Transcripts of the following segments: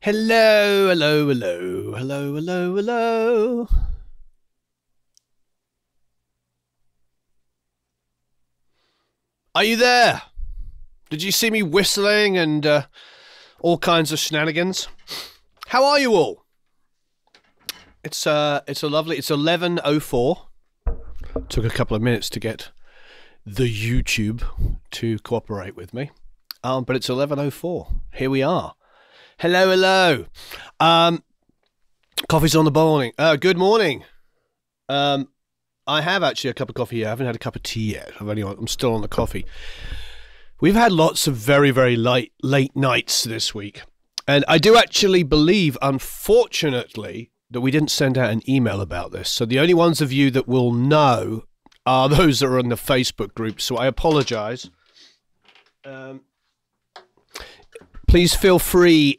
Hello, hello, hello, hello, hello, hello. Are you there? Did you see me whistling and all kinds of shenanigans? How are you all? It's a lovely. It's 11:04. Took a couple of minutes to get the YouTube to cooperate with me, but it's 11:04. Here we are. Hello, hello. Coffee's on the morning. Good morning. I have actually a cup of coffee here. I haven't had a cup of tea yet. I'm still on the coffee. We've had lots of very, very late nights this week. And I do actually believe, unfortunately, that we didn't send out an email about this. So the only ones of you that will know are those that are in the Facebook group. So I apologize. Please feel free,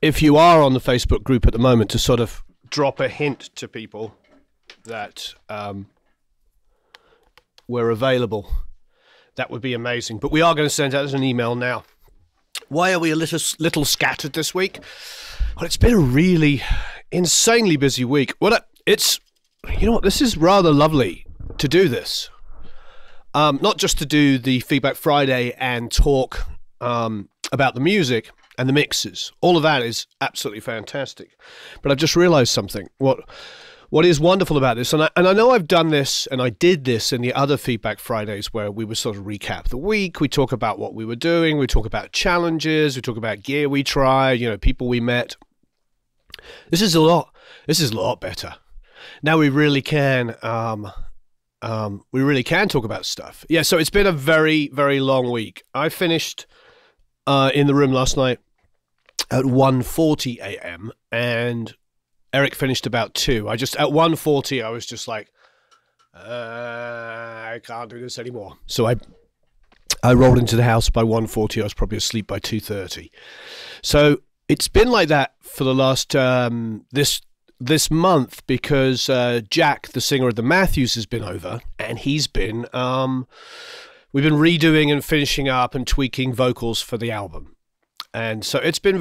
if you are on the Facebook group at the moment, to sort of drop a hint to people that we're available. That would be amazing. But we are going to send out an email now. Why are we a little scattered this week? Well, it's been a really insanely busy week. Well, you know what? This is rather lovely to do this. Not just to do the Feedback Friday and talk about the music and the mixes. All of that is absolutely fantastic. But I've just realized something. What is wonderful about this, and I know I've done this, and I did this in the other Feedback Fridays where we would sort of recap the week, we talk about what we were doing, we talk about challenges, we talk about gear we tried, people we met. This is a lot better. Now we really can, talk about stuff. Yeah, so it's been a very, very long week. I finished in the room last night at 1:40 a.m. and Eric finished about 2. At 1:40, I was just like, I can't do this anymore. So I rolled into the house by 1:40. I was probably asleep by 2:30. So it's been like that for the last this month because Jack, the singer of the Matthews, has been over, and he's been we've been redoing and finishing up and tweaking vocals for the album, and so it's been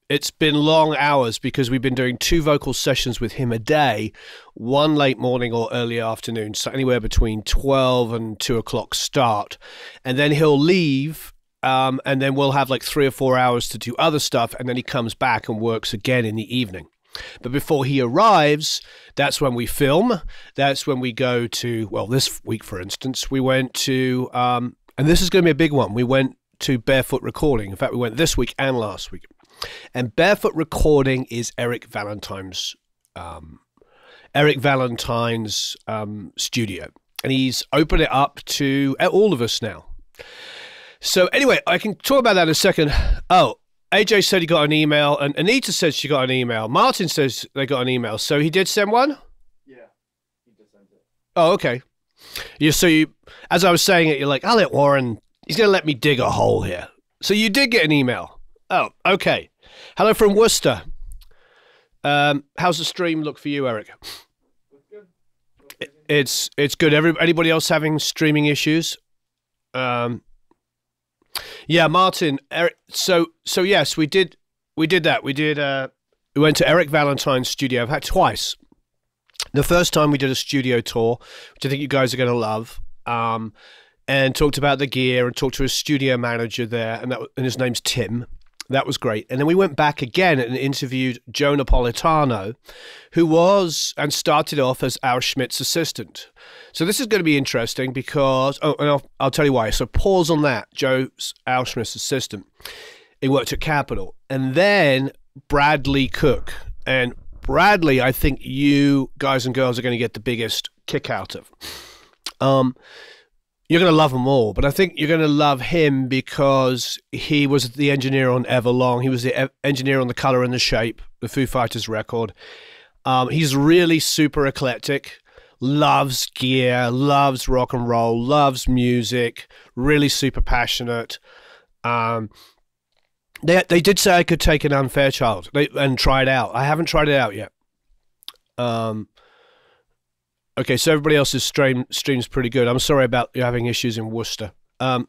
It's been long hours because we've been doing 2 vocal sessions with him a day, one late morning or early afternoon, so anywhere between 12 and 2 o'clock start. And then he'll leave, and then we'll have like 3 or 4 hours to do other stuff, and then he comes back and works again in the evening. But before he arrives, that's when we film. That's when we go to, well, this week, for instance, we went to, and this is going to be a big one, we went to Barefoot Recording. In fact, we went this week and last week. And Barefoot Recording is Eric Valentine's studio, and he's opened it up to all of us now. So anyway, I can talk about that in a second. Oh, AJ said he got an email, and Anita says she got an email. Martin says they got an email. So he did send one? Yeah, he just sent it. Oh, okay. As I was saying it, you're like, I'll let Warren, he's going to let me dig a hole here. So you did get an email. Oh, okay. Hello from Worcester. How's the stream look for you, Eric? Good. It's good. Anybody else having streaming issues? Yeah, Martin, Eric. So yes, we did that. We went to Eric Valentine's studio. I've had twice. The first time we did a studio tour, which I think you guys are going to love. And talked about the gear and talked to his studio manager there, and his name's Tim. That was great. And then we went back again and interviewed Joe Napolitano, who was and started off as Al Schmidt's assistant. So this is going to be interesting because, and I'll tell you why. So pause on that. Joe's Al Schmidt's assistant. He worked at Capitol. And then Bradley Cook. And Bradley, I think you guys and girls are going to get the biggest kick out of. You're going to love them all, but I think you're going to love him because he was the engineer on Everlong. He was the engineer on The Color and the Shape, the Foo Fighters record. He's really super eclectic, loves gear, loves rock and roll, loves music, really super passionate. They did say I could take an Unfair Child and try it out. I haven't tried it out yet. Okay, so everybody else's stream's pretty good. I'm sorry about you having issues in Worcester. But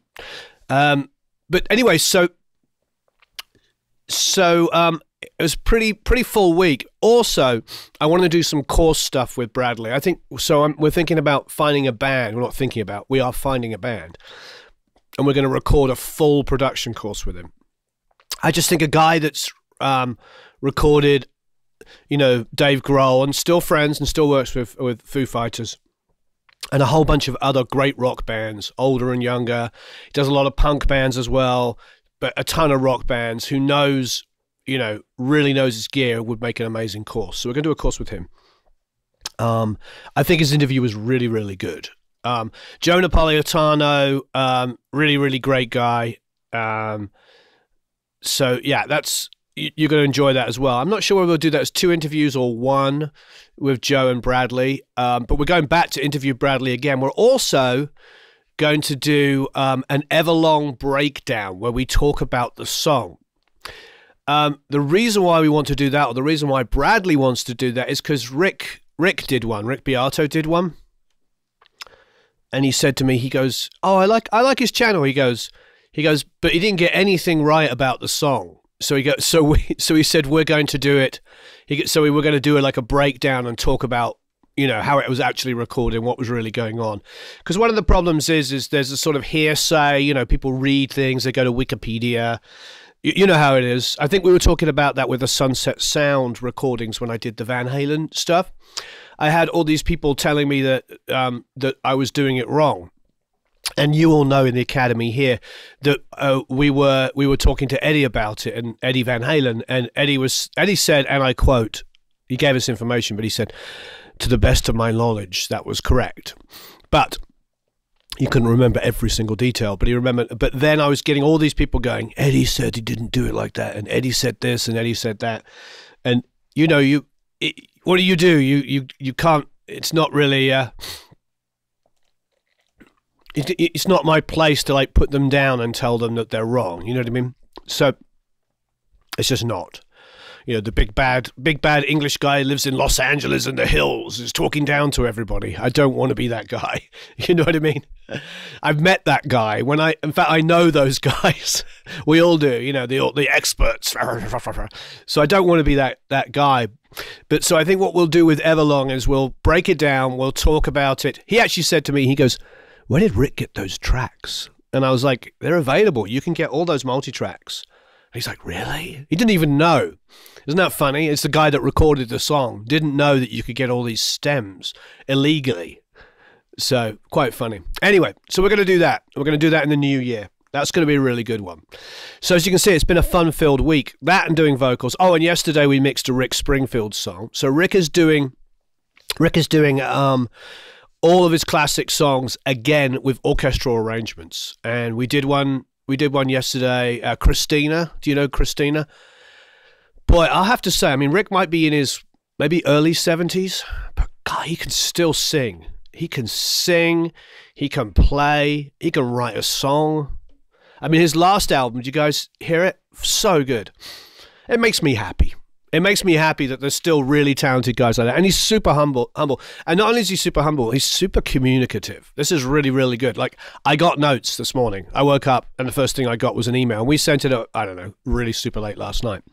anyway, so So it was pretty full week. Also, I want to do some course stuff with Bradley. I think so. We're thinking about finding a band. We're not thinking about. We are finding a band, and we're going to record a full production course with him. I just think a guy that's recorded, Dave Grohl, and still friends and still works with Foo Fighters and a whole bunch of other great rock bands, older and younger. He does a lot of punk bands as well, but a ton of rock bands, who knows, really knows his gear, would make an amazing course. So we're going to do a course with him. I think his interview was really, really good. Joe Napolitano, really, really great guy. So yeah, you're going to enjoy that as well. I'm not sure whether we'll do that as 2 interviews or 1 with Joe and Bradley, but we're going back to interview Bradley again. We're also going to do an Everlong breakdown where we talk about the song. The reason why we want to do that, or the reason why Bradley wants to do that, is because Rick did one. Rick Beato did one, and he said to me, he goes, "Oh, I like his channel." He goes, but he didn't get anything right about the song. So he said, we're going to do it. We were going to do like a breakdown and talk about, how it was actually recorded, what was really going on. Because one of the problems is there's a sort of hearsay, people read things, they go to Wikipedia. You know how it is. I think we were talking about that with the Sunset Sound recordings when I did the Van Halen stuff. I had all these people telling me that I was doing it wrong. And you all know in the academy here that we were talking to Eddie about it, and Eddie Van Halen, and Eddie said, and I quote, he gave us information, but he said, "To the best of my knowledge, that was correct." But he couldn't remember every single detail, but he remembered. But then I was getting all these people going, Eddie said he didn't do it like that, and Eddie said this, and Eddie said that, and what do? You can't. It's not really. It's not my place to like put them down and tell them that they're wrong. You know what I mean? So it's just not. The big bad English guy lives in Los Angeles in the hills is talking down to everybody. I don't want to be that guy. You know what I mean? I've met that guy. In fact, I know those guys. We all do. The experts. So I don't want to be that guy. But so I think what we'll do with Everlong is we'll break it down. We'll talk about it. He actually said to me, he goes, "Where did Rick get those tracks?" And I was like, "They're available. You can get all those multi-tracks." And he's like, "Really?" He didn't even know. Isn't that funny? It's the guy that recorded the song. Didn't know that you could get all these stems illegally. So, quite funny. Anyway, so we're going to do that. We're going to do that in the new year. That's going to be a really good one. So as you can see, it's been a fun-filled week. That and doing vocals. Oh, and yesterday we mixed a Rick Springfield song. So Rick is doing all of his classic songs again with orchestral arrangements, and we did one yesterday. Christina, do you know Christina? Boy, I'll have to say, I mean, Rick might be in his maybe early 70s, but God, he can still sing. He can sing, he can play, he can write a song. I mean, his last album, did you guys hear it? So good. It makes me happy. It makes me happy that there's still really talented guys like that. And he's super humble. And not only is he super humble, he's super communicative. This is really, really good. Like, I got notes this morning. I woke up and the first thing I got was an email. And we sent it, I don't know, really super late last night.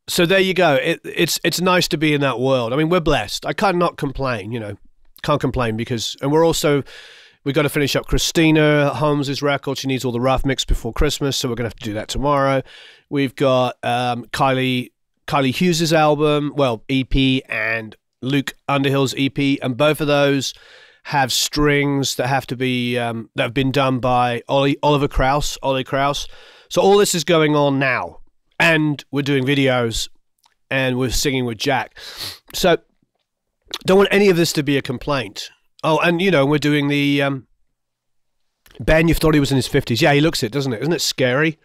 So there you go. It's nice to be in that world. I mean, we're blessed. I cannot complain, Can't complain because, and we've got to finish up Christina Holmes' record. She needs all the rough mix before Christmas, so we're going to have to do that tomorrow. We've got Kylie Hughes' album, EP, and Luke Underhill's EP, and both of those have strings that have to be that have been done by Ollie Krauss. So all this is going on now, and we're doing videos, and we're singing with Jack. So don't want any of this to be a complaint. Oh, and we're doing the Ben. You thought he was in his 50s. Yeah, he looks it, doesn't it? Isn't it scary?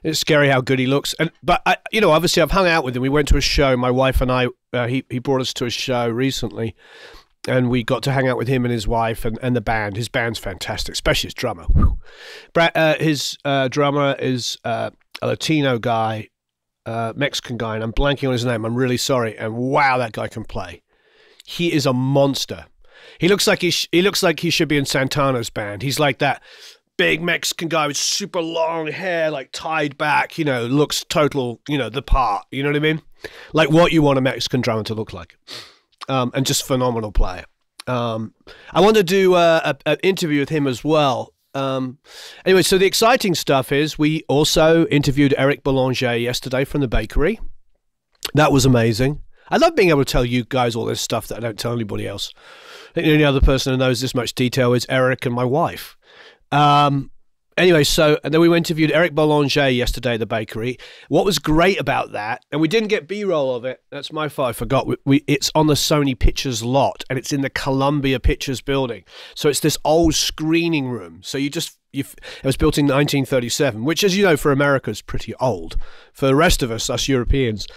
It's scary how good he looks. But obviously I've hung out with him. We went to a show. My wife and I. He brought us to a show recently, and we got to hang out with him and his wife and the band. His band's fantastic, especially his drummer. His drummer is a Latino guy, Mexican guy, and I'm blanking on his name. I'm really sorry. And wow, that guy can play. He is a monster. He looks like he should be in Santana's band. He's like that big Mexican guy with super long hair, like tied back, looks total, the part, you know what I mean? Like what you want a Mexican drummer to look like. And just phenomenal player. I want to do an interview with him as well. Anyway, so the exciting stuff is we also interviewed Eric Boulanger yesterday from the bakery. That was amazing. I love being able to tell you guys all this stuff that I don't tell anybody else. I think the only other person who knows this much detail is Eric and my wife. Anyway, and then we interviewed Eric Boulanger yesterday at the bakery. What was great about that, and we didn't get B-roll of it. That's my fault. I forgot. It's on the Sony Pictures lot, and it's in the Columbia Pictures building. So it's this old screening room. So it was built in 1937, which, as you know, for America is pretty old. For the rest of us Europeans,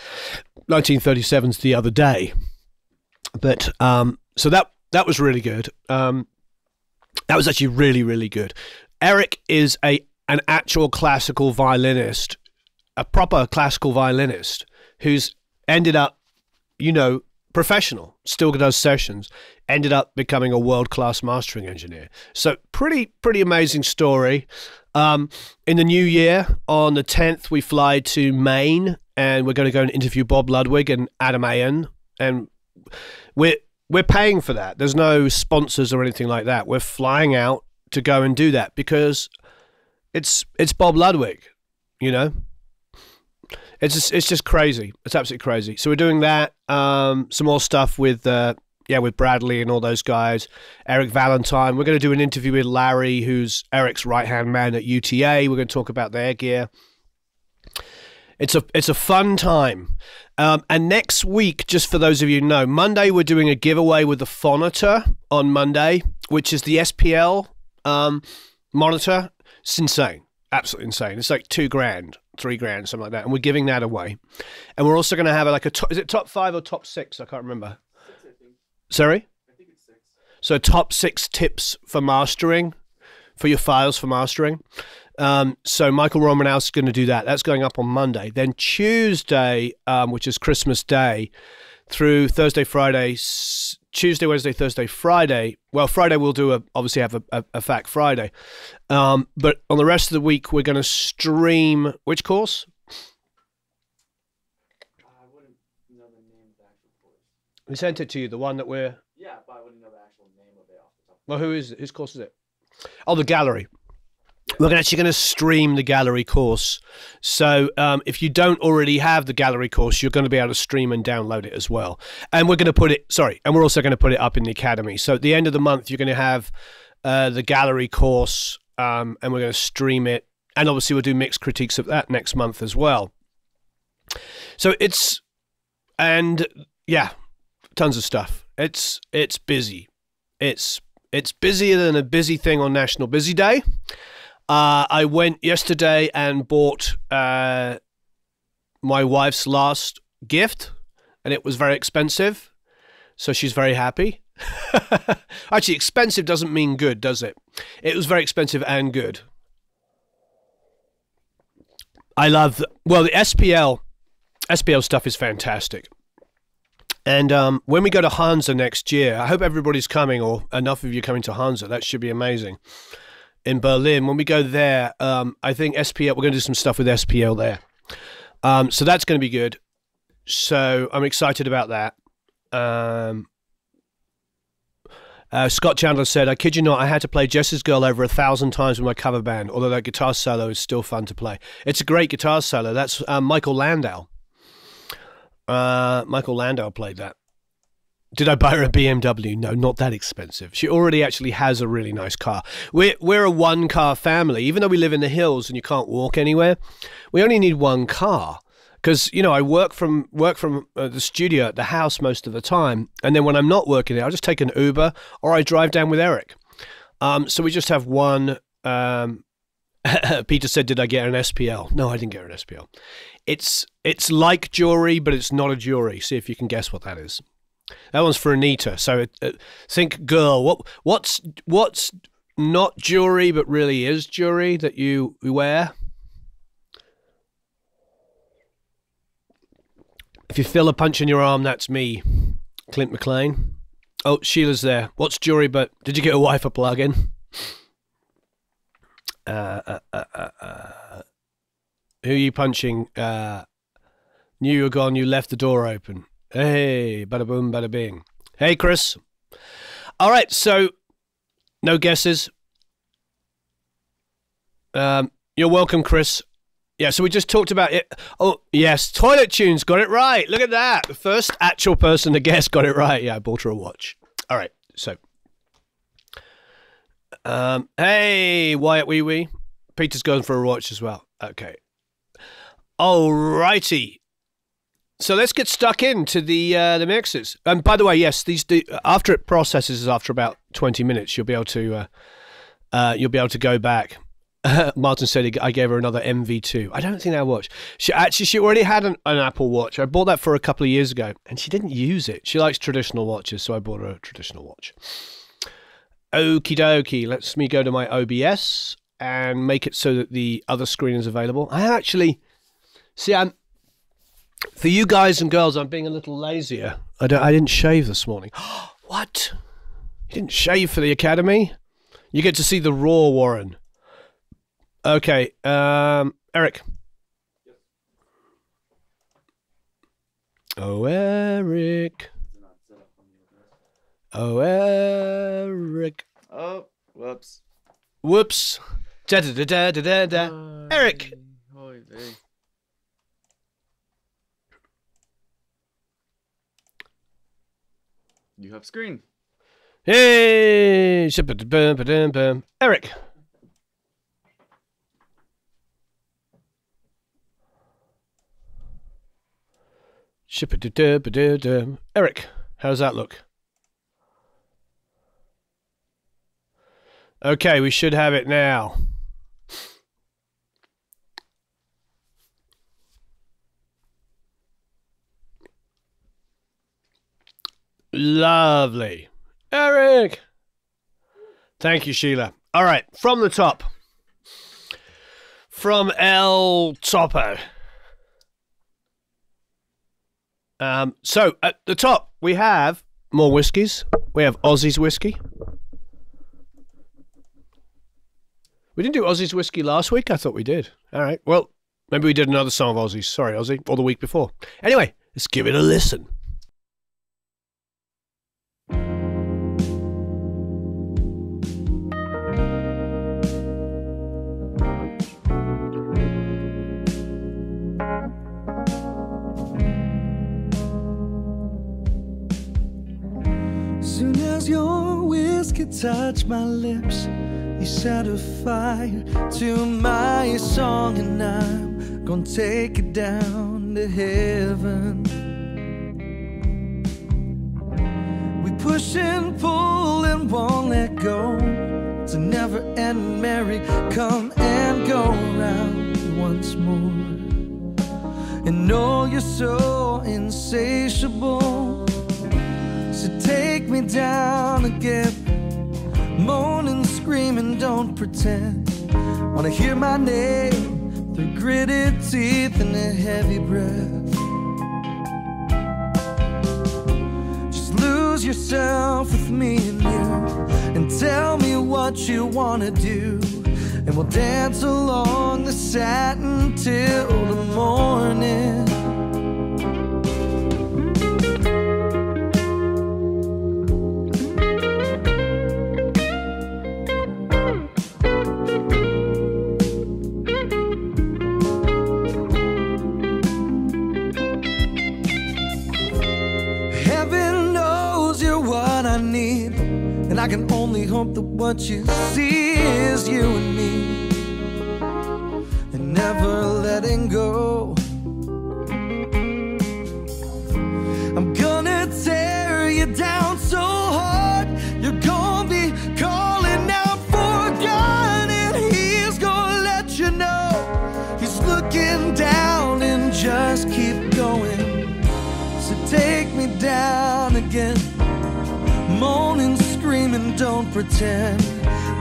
1937's the other day. But so that was really good. That was actually really, really good. Eric is an actual classical violinist, a proper classical violinist who's ended up, professional, still does sessions, ended up becoming a world-class mastering engineer. So pretty amazing story. In the new year, on the 10th, we fly to Maine, and we're going to go and interview Bob Ludwig and Adam Ayen, and we're paying for that. There's no sponsors or anything like that. We're flying out to go and do that because it's Bob Ludwig, It's just crazy. It's absolutely crazy. So we're doing that. Some more stuff with Bradley and all those guys. Eric Valentine. We're going to do an interview with Larry, who's Eric's right-hand man at UTA. We're going to talk about their gear. It's a fun time. And next week, just for those of you who know, Monday we're doing a giveaway with the Phonitor on Monday, which is the SPL monitor. It's insane. Absolutely insane. It's like $2,000, $3,000, something like that. And we're giving that away. And we're also going to have is it top 5 or top 6? I can't remember. 6, I think. Sorry? I think it's 6. So top 6 tips for mastering, for your files for mastering. So Michael Romanow's going to do that. That's going up on Monday. Then Tuesday, which is Christmas Day, through Thursday, Friday, Tuesday, Wednesday, Thursday, Friday. Well, Friday we'll obviously have a FAQ Friday. But on the rest of the week, we're going to stream which course? I wouldn't know the name of the actual course. We sent it to you, the one that we're... Yeah, but I wouldn't know the actual name of it off the top. Well, whose course is it? Oh, the gallery. We're actually going to stream the gallery course. So if you don't already have the gallery course, you're going to be able to stream and download it as well. And we're going to we're also going to put it up in the academy. So at the end of the month, you're going to have the gallery course, and we're going to stream it. And obviously we'll do mixed critiques of that next month as well. So tons of stuff. It's busy. It's busier than a busy thing on National Busy Day. I went yesterday and bought my wife's last gift, and it was very expensive, so she's very happy. Actually, expensive doesn't mean good, does it? It was very expensive and good. I love the SPL stuff is fantastic. And when we go to Hansa next year, I hope everybody's coming, or enough of you coming to Hansa. That should be amazing. In Berlin, when we go there, I think SPL, we're going to do some stuff with SPL there. So that's going to be good. So I'm excited about that. Scott Chandler said, I kid you not, I had to play Jess's Girl over 1,000 times with my cover band, although that guitar solo is still fun to play. It's a great guitar solo. That's Michael Landau. Michael Landau played that. Did I buy her a BMW? No, not that expensive. She already actually has a really nice car. We're a one-car family. Even though we live in the hills and you can't walk anywhere, we only need one car. Because, I work from the studio at the house most of the time. And then when I'm not working there, I'll just take an Uber or I drive down with Eric. So we just have one. Peter said, did I get an SPL? No, I didn't get an SPL. It's like jewelry, but it's not a jewelry. See if you can guess what that is. That one's for Anita. So think girl. What's not jewelry but really is jewelry that you wear? If you feel a punch in your arm, that's me, Clint McLean. Oh, Sheila's there. What's jewelry but did you get a wife a plug-in? Who are you punching? Knew you were gone. You left the door open. Hey, bada boom, bada bing. Hey, Chris. All right, so no guesses. You're welcome, Chris. Yeah, so we just talked about it. Oh, yes, Toilet Tunes got it right. Look at that. The first actual person to guess got it right. Yeah, I bought her a watch. All right, so. Hey, Wyatt Wee Wee. Peter's going for a watch as well. Okay. All righty. So let's get stuck into the mixes. And by the way, yes, after it processes after about 20 minutes, you'll be able to go back. Martin said I gave her another MV2. I don't think that watch. She already had an Apple Watch. I bought that for a couple of years ago, and she didn't use it. She likes traditional watches, so I bought her a traditional watch. Okie dokie. Let me go to my OBS and make it so that the other screen is available. I actually see. For you guys and girls, I'm being a little lazier. I didn't shave this morning. What? You didn't shave for the Academy? You get to see the raw Warren. Okay, Eric. Yes. Oh, Eric. Oh, Eric. Oh, whoops. Whoops. Da da da da da da. Eric. Hoy vey. You have screen. Hey. Eric. Eric, how does that look? Okay, we should have it now. Lovely. Eric! Thank you, Sheila. All right, from the top. From El Topo. So, at the top, we have more whiskies. We have Aussie's whiskey. We didn't do Aussie's whiskey last week? I thought we did. All right, well, maybe we did another song of Aussie's. Sorry, Aussie. Or the week before. Anyway, let's give it a listen. Soon as your whiskey touched my lips, you set a fire to my song, and I'm gonna take it down to heaven. We push and pull and won't let go. It's a never-ending merry come and go round once more. And know you're so insatiable, so take me down again. Moaning, screaming, don't pretend. Wanna hear my name through gritted teeth and a heavy breath. Just lose yourself with me and you, and tell me what you wanna do, and we'll dance along the satin till the morning. And I can only hope that what you see is you and me, and never letting go. I'm gonna tear you down so hard, you're gonna be calling out for God, and he's gonna let you know he's looking down, and just keep going. So take me down again. Moaning, screaming, don't pretend.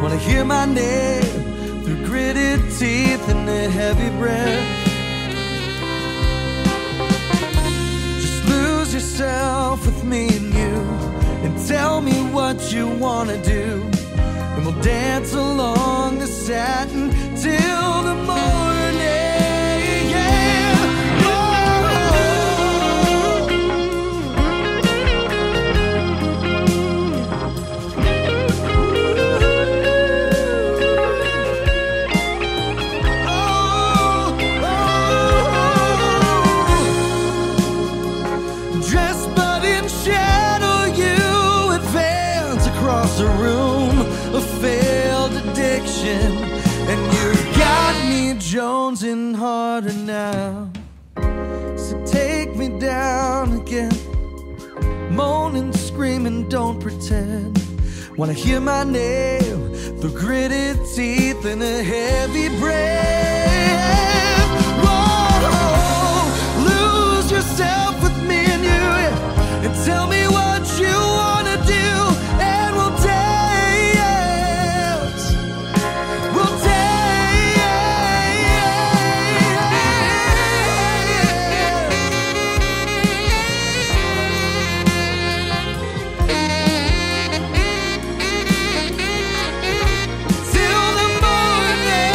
Wanna hear my name through gritted teeth and a heavy breath. Just lose yourself with me and you, and tell me what you wanna do, and we'll dance along the satin till the morning. Yeah. Dressed but in shadow, you advance across the room, a failed addiction, and you've got me jonesing harder now. So take me down again, moaning, screaming, don't pretend. Wanna hear my name through gritted teeth and a heavy breath. Whoa, lose yourself with me and you, and tell me what you wanna do, and we'll dance. We'll dance. Till the morning.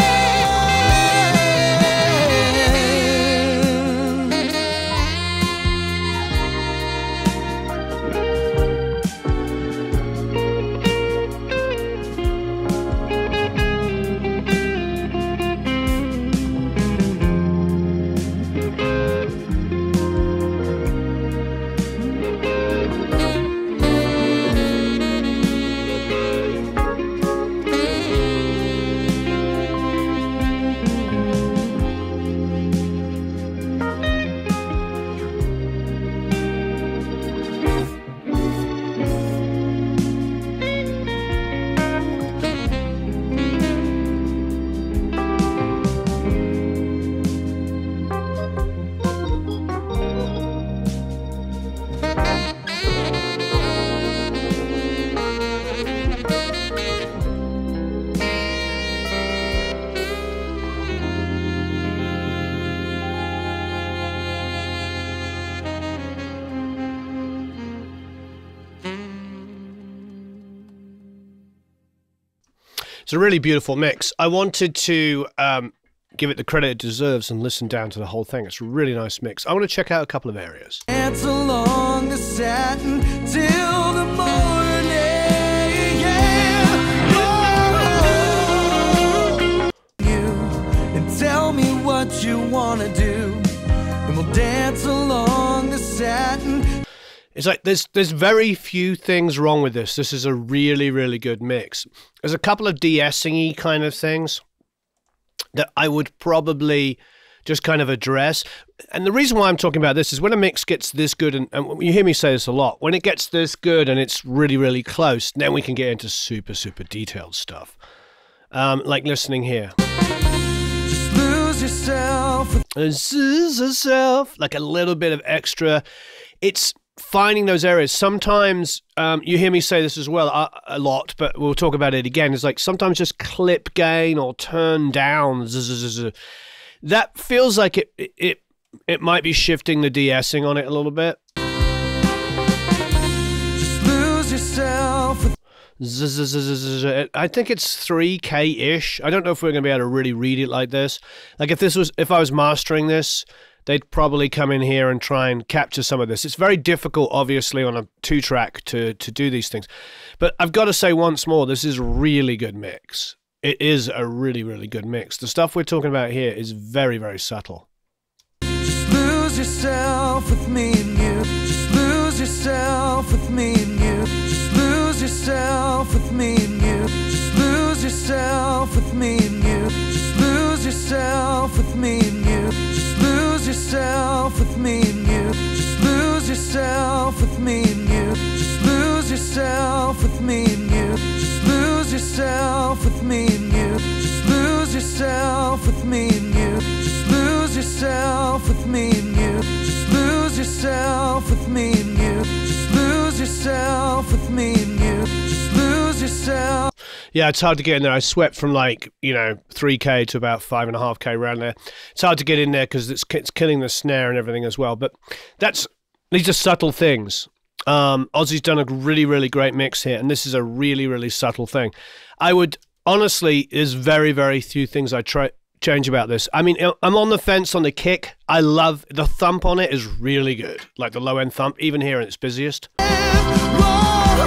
It's a really beautiful mix. I wanted to give it the credit it deserves and listen down to the whole thing. It's a really nice mix. I want to check out a couple of areas. Dance along the satin till the morning. Yeah. Whoa. You and tell me what you wanna do, and we'll dance along the satin. It's like there's very few things wrong with this. This is a really, really good mix. There's a couple of de-essing-y kind of things that I would probably just kind of address. And the reason why I'm talking about this is when a mix gets this good, and you hear me say this a lot, when it gets this good and it's really, really close, then we can get into super, super detailed stuff. Like listening here. Just lose yourself. Lose yourself. Like a little bit of extra. It's finding those areas. Sometimes you hear me say this as well a lot, but we'll talk about it again. It's like sometimes just clip gain or turn down. That feels like it might be shifting the de-essing on it a little bit. Just lose yourself. I think it's 3K-ish. I don't know if we're going to be able to really read it like this. Like if I was mastering this, they'd probably come in here and try and capture some of this. It's very difficult, obviously, on a 2-track to do these things. But I've got to say once more, this is a really good mix. It is a really, really good mix. The stuff we're talking about here is very, very subtle. Just lose yourself with me and you. Just lose yourself with me and you. Just lose yourself with me and you. Just lose yourself with me and you. Just lose yourself with me and you. Just lose yourself with me and you. Just lose yourself with me and you. Just lose yourself with me and you. Just lose yourself with me and you. Just lose yourself with me and you. Just lose yourself with me and you. Just lose yourself with me and you. Just lose yourself with me and you. Just lose yourself. Yeah, it's hard to get in there. I swept from 3K to about 5.5K around there. It's hard to get in there because it's killing the snare and everything as well. But these are subtle things. Ozzy's done a really, really great mix here, and this is a really, really subtle thing. I would honestly, there's very, very few things I change about this. I mean, I'm on the fence on the kick. I love the thump on it is really good, like the low end thump, even here in its busiest. Whoa,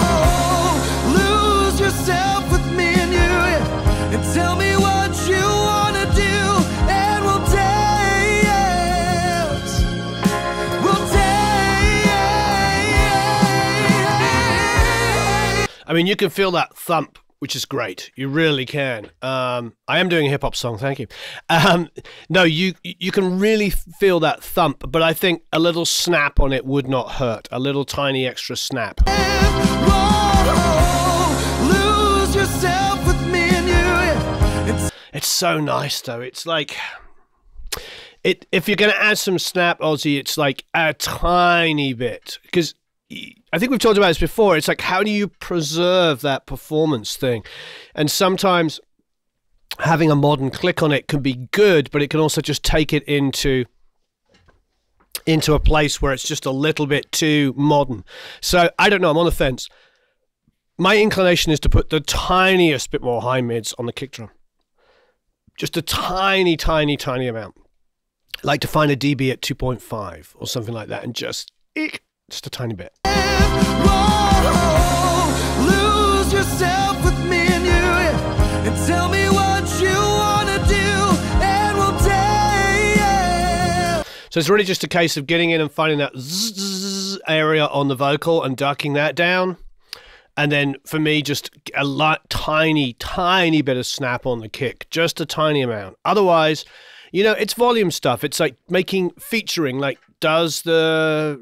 lose yourself with me and you, and tell me what you wanna do, and we'll dance. We'll dance. I mean, you can feel that thump, which is great. You really can. I am doing a hip hop song, thank you. No, you can really feel that thump, but I think a little snap on it would not hurt. A little tiny extra snap. Whoa, lose yourself with me and you. It's so nice though. It's like if you're going to add some snap, Ozzy, it's like a tiny bit, because I think we've talked about this before. It's like, how do you preserve that performance thing? And sometimes having a modern click on it can be good, but it can also just take it into a place where it's just a little bit too modern. So I don't know. I'm on the fence. My inclination is to put the tiniest bit more high mids on the kick drum. Just a tiny, tiny, tiny amount. I like to find a dB at 2.5 or something like that, and just a tiny bit. Whoa, lose yourself with me and you, and tell me what you wanna do, and we'll dance. So it's really just a case of getting in and finding that zzz area on the vocal and ducking that down. And then for me, just a tiny, tiny bit of snap on the kick, just a tiny amount. Otherwise, you know, it's volume stuff. It's like featuring, like, does the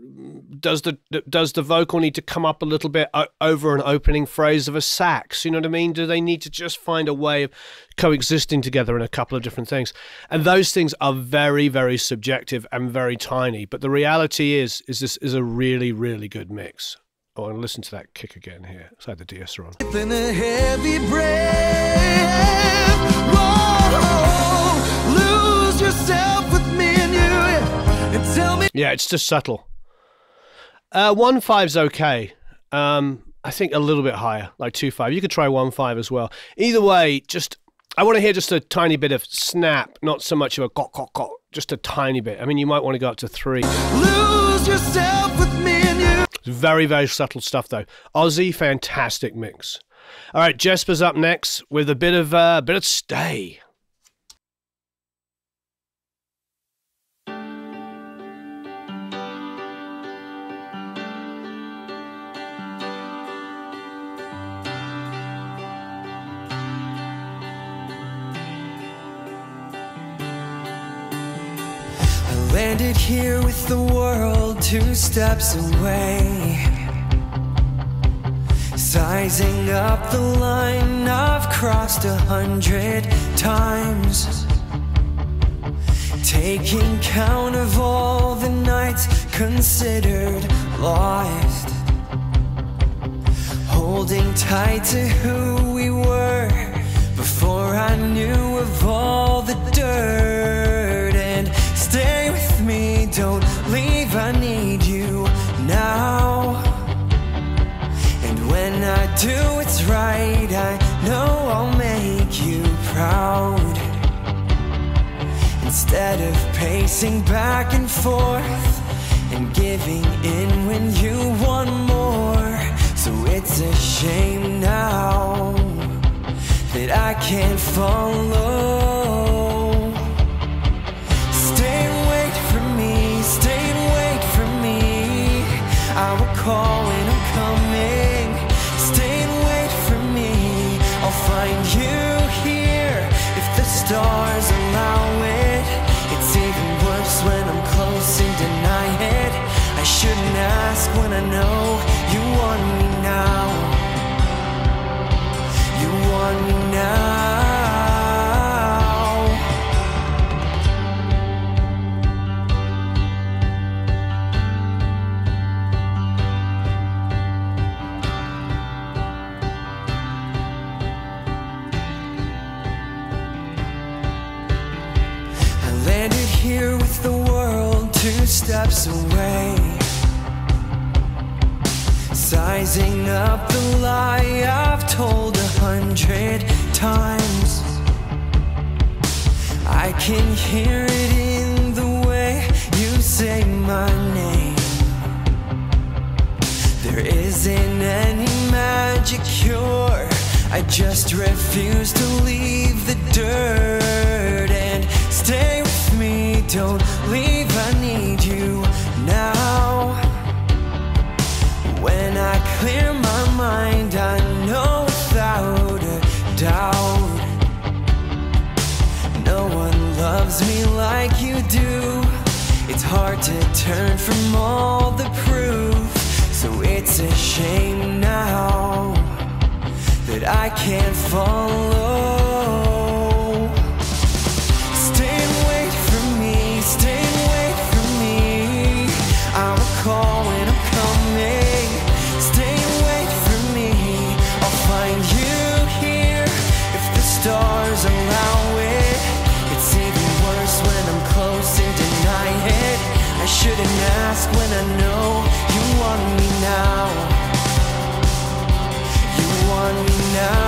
vocal need to come up a little bit over an opening phrase of a sax? You know what I mean? Do they need to just find a way of coexisting together in a couple of different things? And those things are very, very subjective and very tiny. But the reality is this is a really, really good mix. Oh, and listen to that kick again here. Let's have the DS on. In a heavy breath. Whoa, lose yourself with me and you, and tell me. Yeah, it's just subtle. 1.5's okay. I think a little bit higher, like 2.5. You could try 1.5 as well. Either way, I want to hear just a tiny bit of snap, not so much of a gok, gok, gok, just a tiny bit. I mean, you might want to go up to 3. Lose yourself with me and you. It's very, very subtle stuff, though. Ozzy, fantastic mix. All right, Jesper's up next with a bit of stay. Landed here with the world 2 steps away, sizing up the line I've crossed 100 times, taking count of all the nights considered lost, holding tight to who we were before I knew of all the dirt. And stay with me, don't leave, I need you now. And when I do what's right, I know I'll make you proud. Instead of pacing back and forth and giving in when you want more. So it's a shame now that I can't follow. I will call when I'm coming. Stay and wait for me. I'll find you here if the stars allow it. It's even worse when I'm close and deny it. I shouldn't ask when I know you want me now. You want me now. Landed here with the world 2 steps away, sizing up the lie I've told 100 times. I can hear it in the way you say my name. There isn't any magic cure, I just refuse to leave the dirt. And stay with me, don't leave, I need you now. When I clear my mind, I know without a doubt no one loves me like you do. It's hard to turn from all the proof, so it's a shame now that I can't follow. Stay and wait for me, stay and wait for me. I will call when I'm coming. Stay and wait for me, I'll find you here if the stars allow it. It's even worse when I'm close and deny it. I shouldn't ask when I know you want me now. You want me now.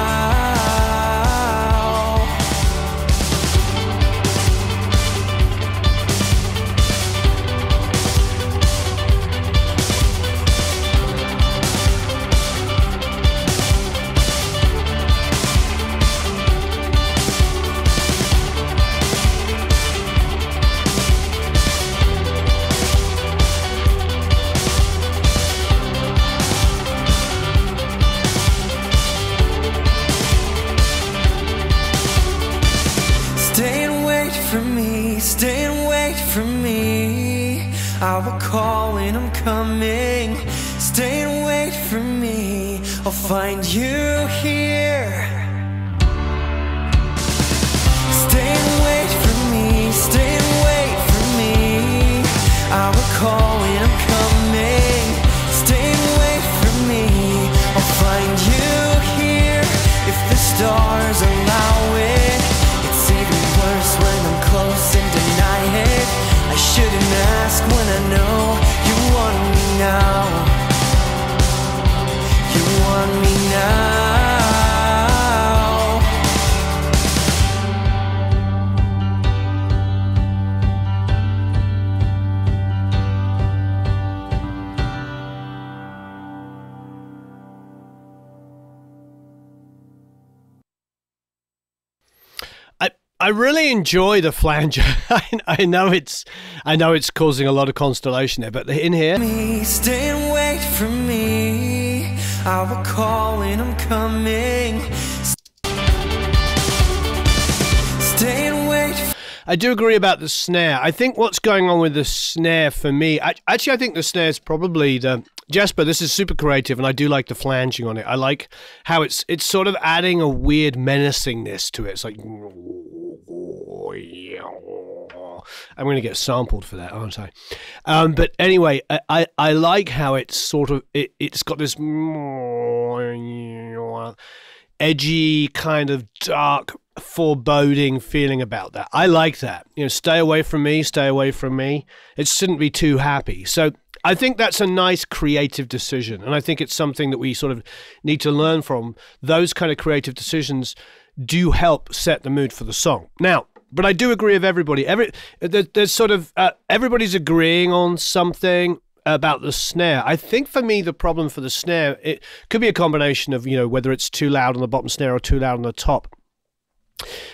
Stay and wait for me, stay and wait for me. I will call when I'm coming. Stay and wait for me, I'll find you here. Stay and wait for me, stay and wait for me. I will call when I'm coming. Stay and wait for me, I'll find you here if the stars allow it. It's even worse when I'm close and deny it. I shouldn't ask when I know you want me now. You want me now. I really enjoy the flanger. I know it's causing a lot of constellation there, but in here, Stay and wait for me. I will call when I'm coming. Stay and wait. I do agree about the snare. I think what's going on with the snare for me, actually, I think the snare is probably the Jasper. This is super creative, and I do like the flanging on it. I like how it's sort of adding a weird menacingness to it. It's like, I'm going to get sampled for that, aren't I? But anyway, I like how it's sort of it's got this edgy kind of dark foreboding feeling about that. I like that. You know, stay away from me, stay away from me. It shouldn't be too happy. So I think that's a nice creative decision, and I think it's something that we sort of need to learn from. Those kind of creative decisions do help set the mood for the song. Now, but I do agree with everybody. There's sort of everybody's agreeing on something about the snare. I think for me, the problem for the snare, it could be a combination of, you know, whether it's too loud on the bottom snare or too loud on the top.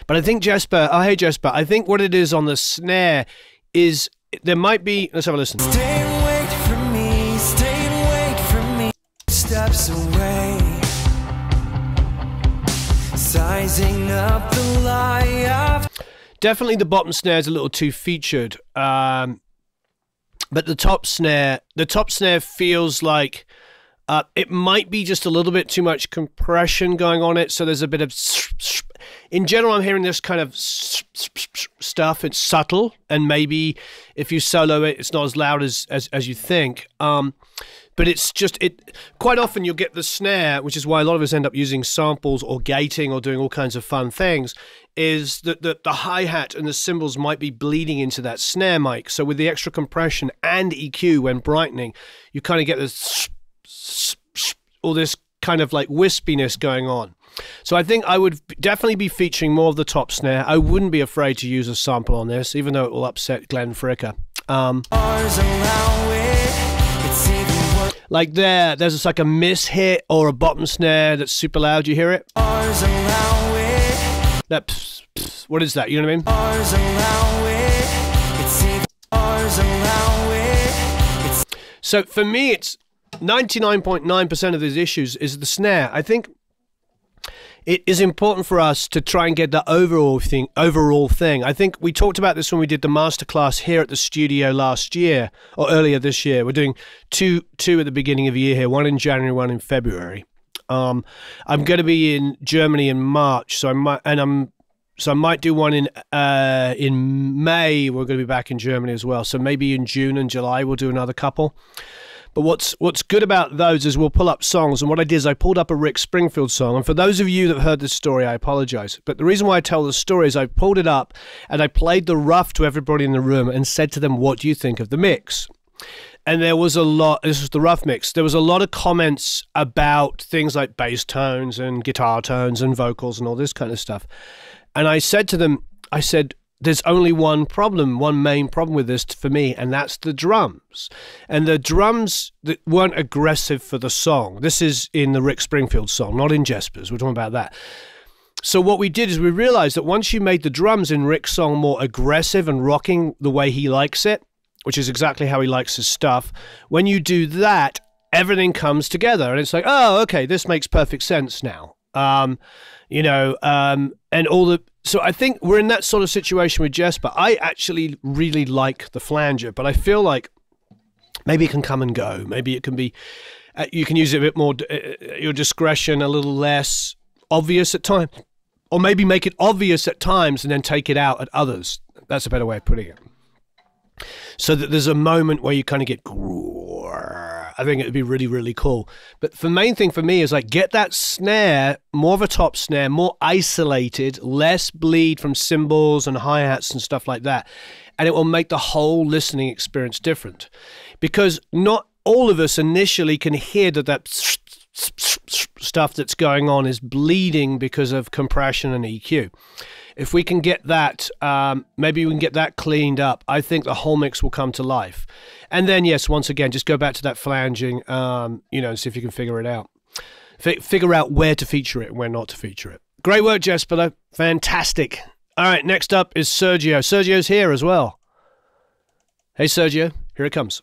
But I think Jasper, hey Jasper, I think what it is on the snare is there might be. Let's have a listen. Stay and wait for me, stay and wait for me. Steps away, sizing up the lie of. Definitely the bottom snare is a little too featured, but the top snare feels like it might be just a little bit too much compression going on it. So there's a bit of, in general, I'm hearing this kind of stuff. It's subtle, and maybe if you solo it, it's not as loud as you think. But it's just, quite often you'll get the snare, which is why a lot of us end up using samples or gating or doing all kinds of fun things, is that the hi-hat and the cymbals might be bleeding into that snare mic. So with the extra compression and EQ when brightening, you kind of get this all this kind of like wispiness going on. So I think I would definitely be featuring more of the top snare. I wouldn't be afraid to use a sample on this, even though it will upset Glenn Fricker. Like there's just like a miss hit or a bottom snare that's super loud. You hear it? That pss, pss, what is that? You know what I mean? So for me, it's 99.9% of these issues is the snare. I think it is important for us to try and get the overall thing. I think we talked about this when we did the masterclass here at the studio last year or earlier this year. We're doing two at the beginning of the year here, one in January, one in February. I'm going to be in Germany in March, so I might do one in May. We're going to be back in Germany as well. So maybe in June and July we'll do another couple. But what's good about those is we'll pull up songs, and what I did is I pulled up a Rick Springfield song. And for those of you that heard this story, I apologize. But the reason why I tell the story is I pulled it up and I played the rough to everybody in the room and said to them, "What do you think of the mix?" And there was a lot, this was the rough mix, there was a lot of comments about things like bass tones and guitar tones and vocals and all this kind of stuff. And I said to them, I said, there's only one main problem with this for me, and that's the drums. And the drums that weren't aggressive for the song. This is in the Rick Springfield song, not in Jesper's. We're talking about that. So what we did is we realized that once you made the drums in Rick's song more aggressive and rocking the way he likes it, which is exactly how he likes his stuff, when you do that, everything comes together. And it's like, oh, okay, this makes perfect sense now. And all the... So I think we're in that sort of situation with Jesper. I actually really like the flanger, but I feel like maybe it can come and go. Maybe it can be, you can use it a bit more, your discretion a little less obvious at times, or maybe make it obvious at times and then take it out at others. That's a better way of putting it. So that there's a moment where you kind of get, I think it would be really, really cool. But the main thing for me is like get that snare, more of a top snare, more isolated, less bleed from cymbals and hi-hats and stuff like that. And it will make the whole listening experience different. Because not all of us initially can hear that stuff that's going on is bleeding because of compression and EQ. If we can get that, maybe we can get that cleaned up, I think the whole mix will come to life. And then, yes, once again, just go back to that flanging, and see if you can figure it out. Figure out where to feature it and where not to feature it. Great work, Jesper, though. Fantastic. All right, next up is Sergio. Sergio's here as well. Hey, Sergio, here it comes.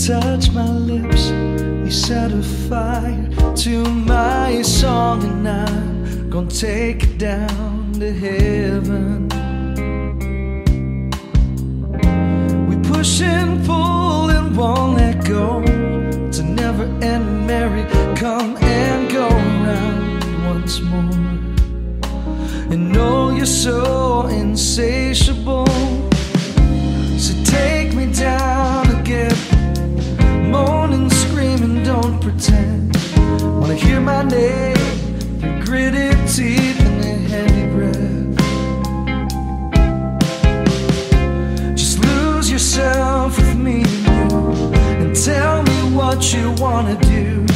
Touch my lips, you set a fire to my song, and I'm gonna take it down to heaven. We push and pull and won't let go. It's a never-ending merry come and go round once more. And know you're so insatiable, so take me down again. Moaning, screaming, don't pretend. Wanna hear my name through gritted teeth and a heavy breath. Just lose yourself with me and tell me what you wanna do,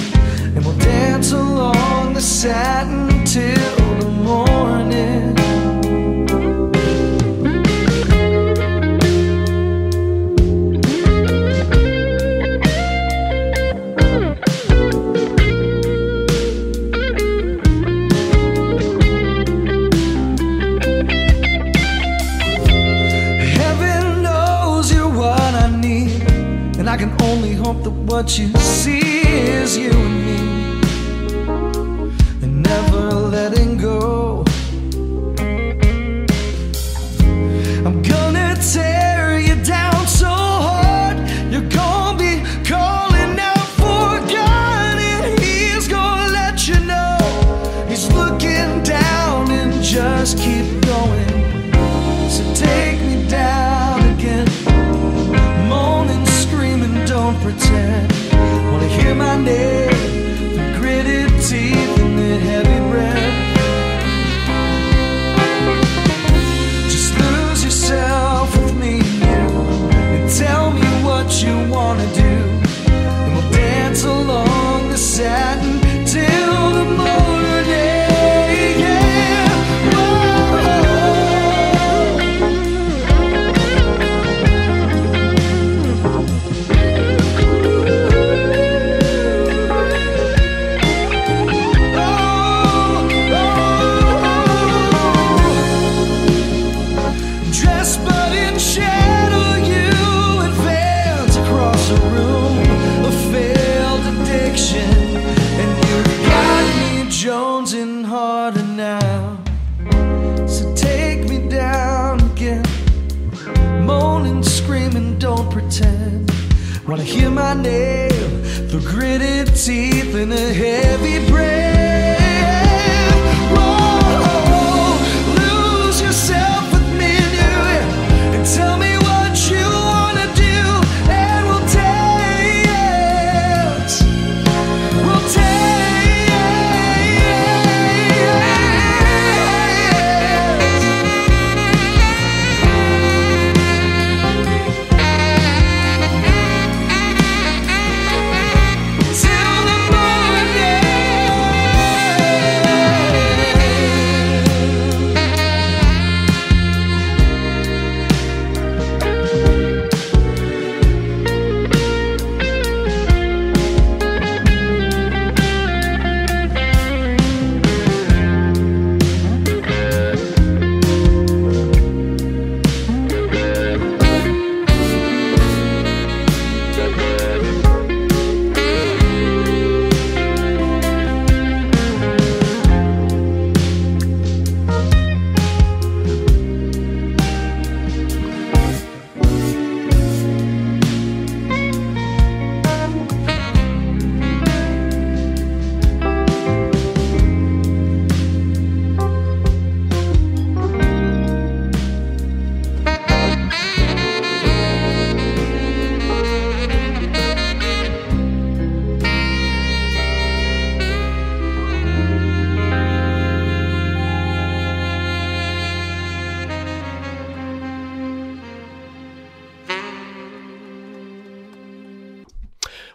and we'll dance along the satin till the morning. I can only hope that what you see is you and me, and never letting go. I'm gonna tear you down so hard, you're gonna be calling out for God, and he's gonna let you know he's looking down, and just keep going. So take me down again, moaning, screaming, don't pretend. my name through gritted teeth and a heavy breath. Whoa, lose yourself with me new and tell me what you wanna do, and we'll dance. We'll dance. Till the morning.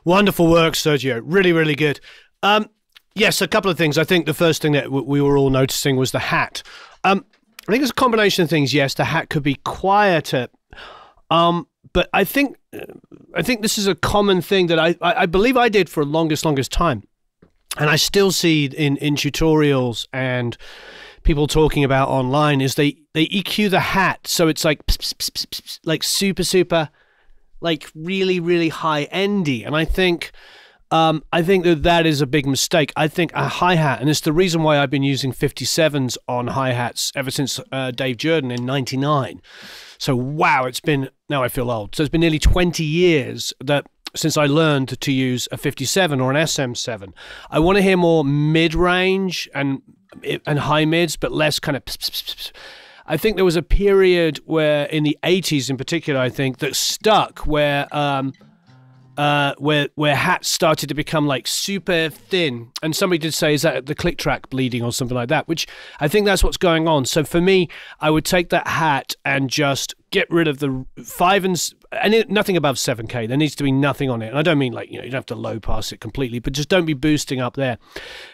Wonderful work, Sergio. Really, really good. Yes, a couple of things. I think the first thing that we were all noticing was the hat. I think it's a combination of things. Yes, the hat could be quieter. But I think this is a common thing that I believe I did for the longest time. And I still see in tutorials and people talking about online is they EQ the hat. So it's like, pss, pss, pss, pss, like super, like really high endy. And I think that is a big mistake. I think a hi-hat, and it's the reason why I've been using 57s on hi-hats ever since Dave Jordan in 99. So wow, now I feel old. So it's been nearly 20 years since I learned to use a 57 or an SM7. I want to hear more mid-range and high mids, but less kind of pss, pss, pss, pss. I think there was a period where, in the 80s in particular, I think, that stuck where hats started to become like super thin. And somebody did say, is that the click track bleeding or something like that? Which I think that's what's going on. So for me, I would take that hat and just get rid of the 5 and nothing above 7K. There needs to be nothing on it. And I don't mean like, you don't have to low pass it completely, but just don't be boosting up there.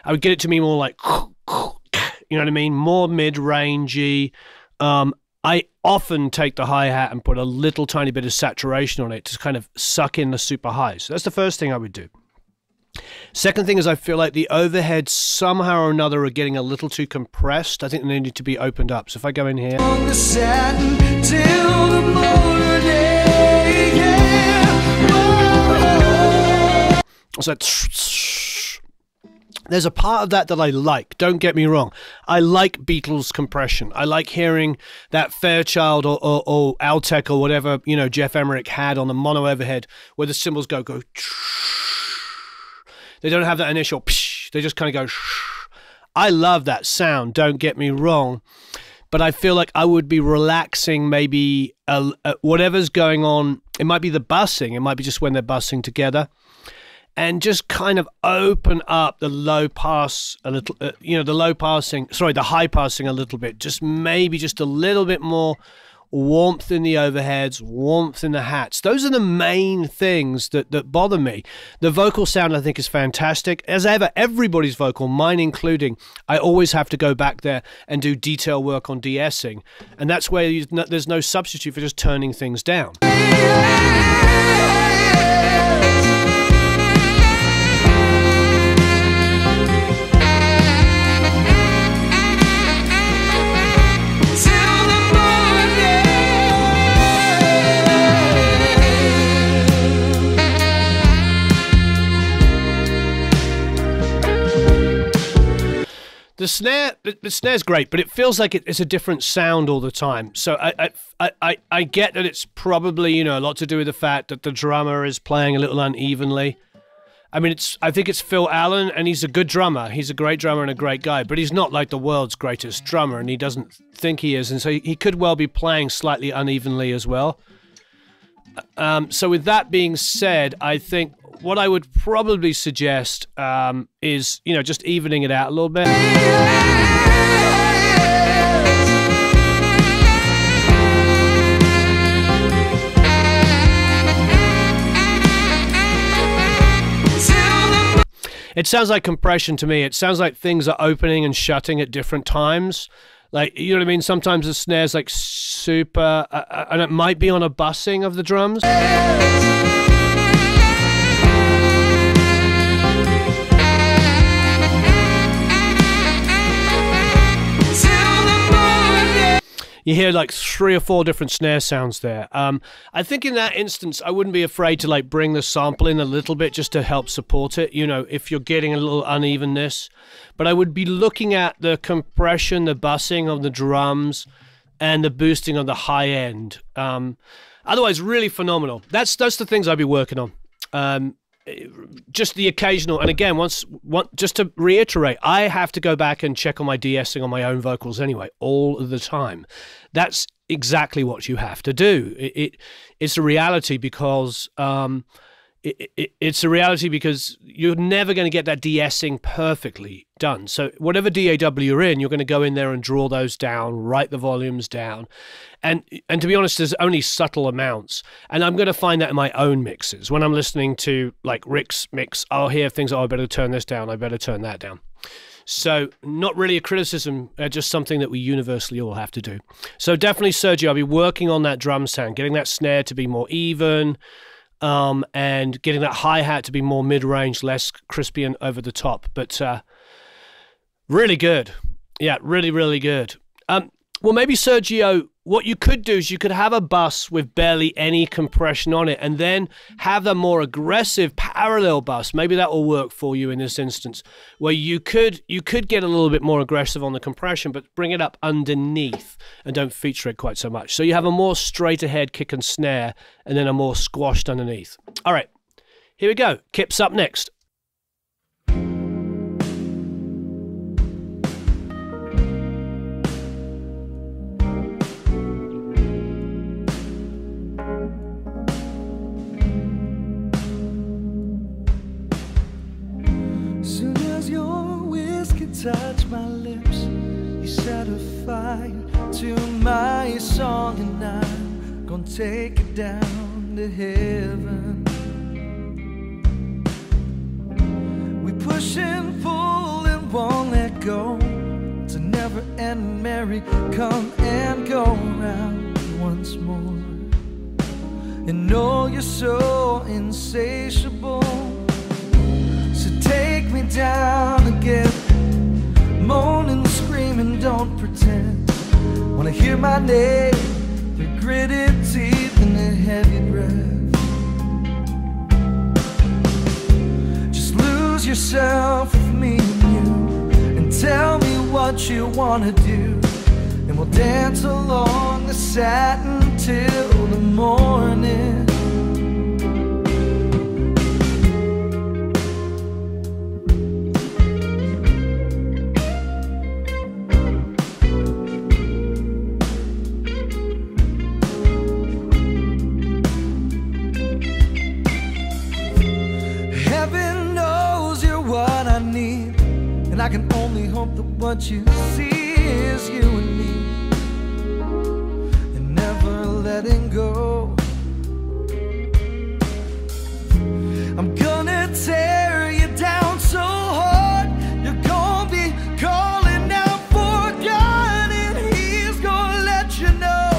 I would get it to me more like, you know what I mean? More mid-rangey. I often take the hi-hat and put a little tiny bit of saturation on it to kind of suck in the super highs. So that's the first thing I would do. Second thing is I feel like the overheads somehow or another are getting a little too compressed. I think they need to be opened up. So if I go in here. On the satin till the morning, yeah. Whoa. So there's a part of that I like. Don't get me wrong. I like Beatles compression. I like hearing that Fairchild or Altec or whatever, Jeff Emmerich had on the mono overhead where the cymbals go. They don't have that initial psh. They just kind of go. I love that sound. Don't get me wrong. But I feel like I would be relaxing maybe whatever's going on. It might be the bussing. It might be just when they're bussing together. And just kind of open up the low pass a little, the high passing a little bit. Just maybe just a little bit more warmth in the overheads, warmth in the hats. Those are the main things that bother me. The vocal sound, I think, is fantastic. As ever, everybody's vocal, mine including, I always have to go back there and do detail work on de-essing. And that's where there's no substitute for just turning things down. The the snare's great, but it feels like it's a different sound all the time. So I get that it's probably, a lot to do with the fact that the drummer is playing a little unevenly. I mean, I think it's Phil Allen, and he's a good drummer. He's a great drummer and a great guy, but he's not like the world's greatest drummer, and he doesn't think he is, and so he could well be playing slightly unevenly as well. So with that being said, I think what I would probably suggest is, just evening it out a little bit. It sounds like compression to me. It sounds like things are opening and shutting at different times. Like, you know what I mean? Sometimes the snare's like super, and it might be on a bussing of the drums. You hear like 3 or 4 different snare sounds there. I think in that instance, I wouldn't be afraid to like bring the sample in a little bit just to help support it, if you're getting a little unevenness. But I would be looking at the compression, the bussing of the drums, and the boosting of the high end. Otherwise, really phenomenal. That's the things I'd be working on. Just the occasional, and again, just to reiterate, I have to go back and check on my de-essing on my own vocals anyway, all the time. That's exactly what you have to do. It's a reality because it's a reality because you're never going to get that de-essing perfectly done. So whatever DAW you're in, you're going to go in there and draw those down, write the volumes down. And to be honest, there's only subtle amounts. And I'm going to find that in my own mixes. When I'm listening to like Rick's mix, I'll hear things, I better turn this down, I better turn that down. So not really a criticism, just something that we universally all have to do. So definitely, Sergio, I'll be working on that drum sound, getting that snare to be more even, and getting that hi-hat to be more mid-range, less crispy and over the top. But really good. Yeah, really, really good. Well, maybe, Sergio, what you could do is you could have a bus with barely any compression on it and then have a more aggressive parallel bus. Maybe that will work for you in this instance, where you could get a little bit more aggressive on the compression, but bring it up underneath and don't feature it quite so much. So you have a more straight ahead kick and snare and then a more squashed underneath. All right, here we go. Kip's up next. Touch my lips, you set a fire to my song, and I'm gonna take it down to heaven. We push and pull and won't let go. It's a never-ending merry come and go round once more. And know you're so insatiable, so take me down again. Moaning, screaming, don't pretend. Wanna hear my name, your gritted teeth and a heavy breath. Just lose yourself with me and you, and tell me what you wanna do, and we'll dance along the satin till the morning. And I can only hope that what you see is you and me, and never letting go. I'm gonna tear you down so hard, you're gonna be calling out for God, and he's gonna let you know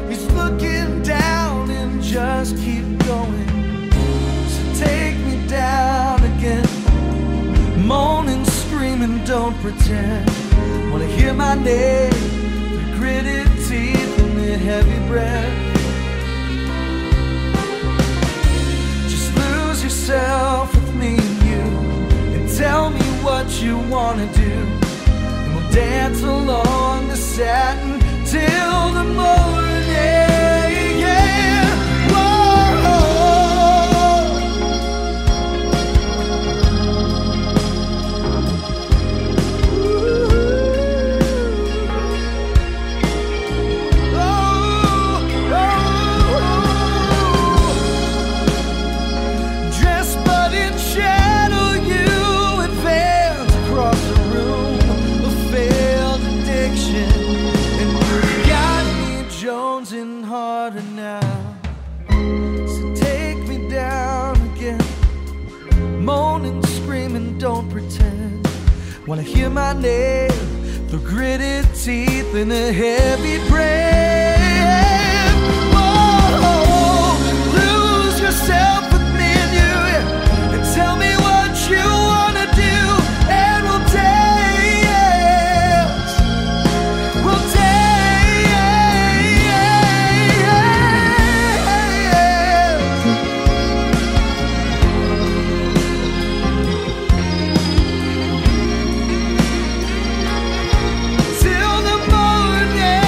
he's looking down, and just keep going. So take me down again, moaning, screaming, don't pretend. Wanna hear my name, the gritted teeth and the heavy breath. Just lose yourself with me and you, and tell me what you wanna do, and dance along the satin till the morning. Yeah. Whoa. Dressed but in shadow, you advance across the room of failed addiction, and you got me jonesing harder now. So take me down again, moaning, screaming, don't pretend. Wanna hear my name through gritted teeth and a heavy breath. Whoa, lose yourself with me and you, and tell me what you wanna do, and we'll dance. We'll dance. Till the morning.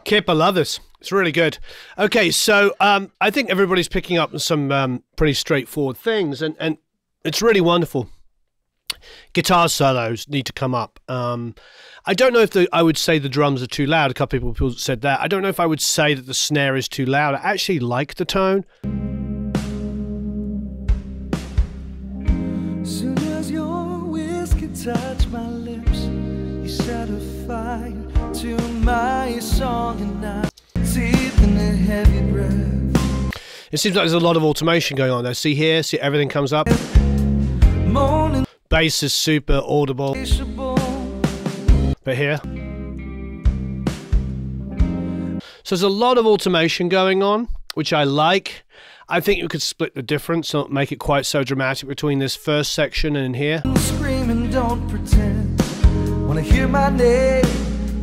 Kip, I love this. It's really good. Okay, so I think everybody's picking up some pretty straightforward things, and it's really wonderful. Guitar solos need to come up. I don't know if I would say the drums are too loud. A couple of people said that. I don't know if I would say that the snare is too loud. I actually like the tone. Soon as your whiskey touched my lips, you set a fire to my song, and I teeth in a heavy breath. It seems like there's a lot of automation going on there. See here? See everything comes up? Moaning, Bass is super audible. But here? So there's a lot of automation going on, which I like. I think you could split the difference, not make it quite so dramatic between this first section and here. screaming, don't pretend. Wanna hear my name,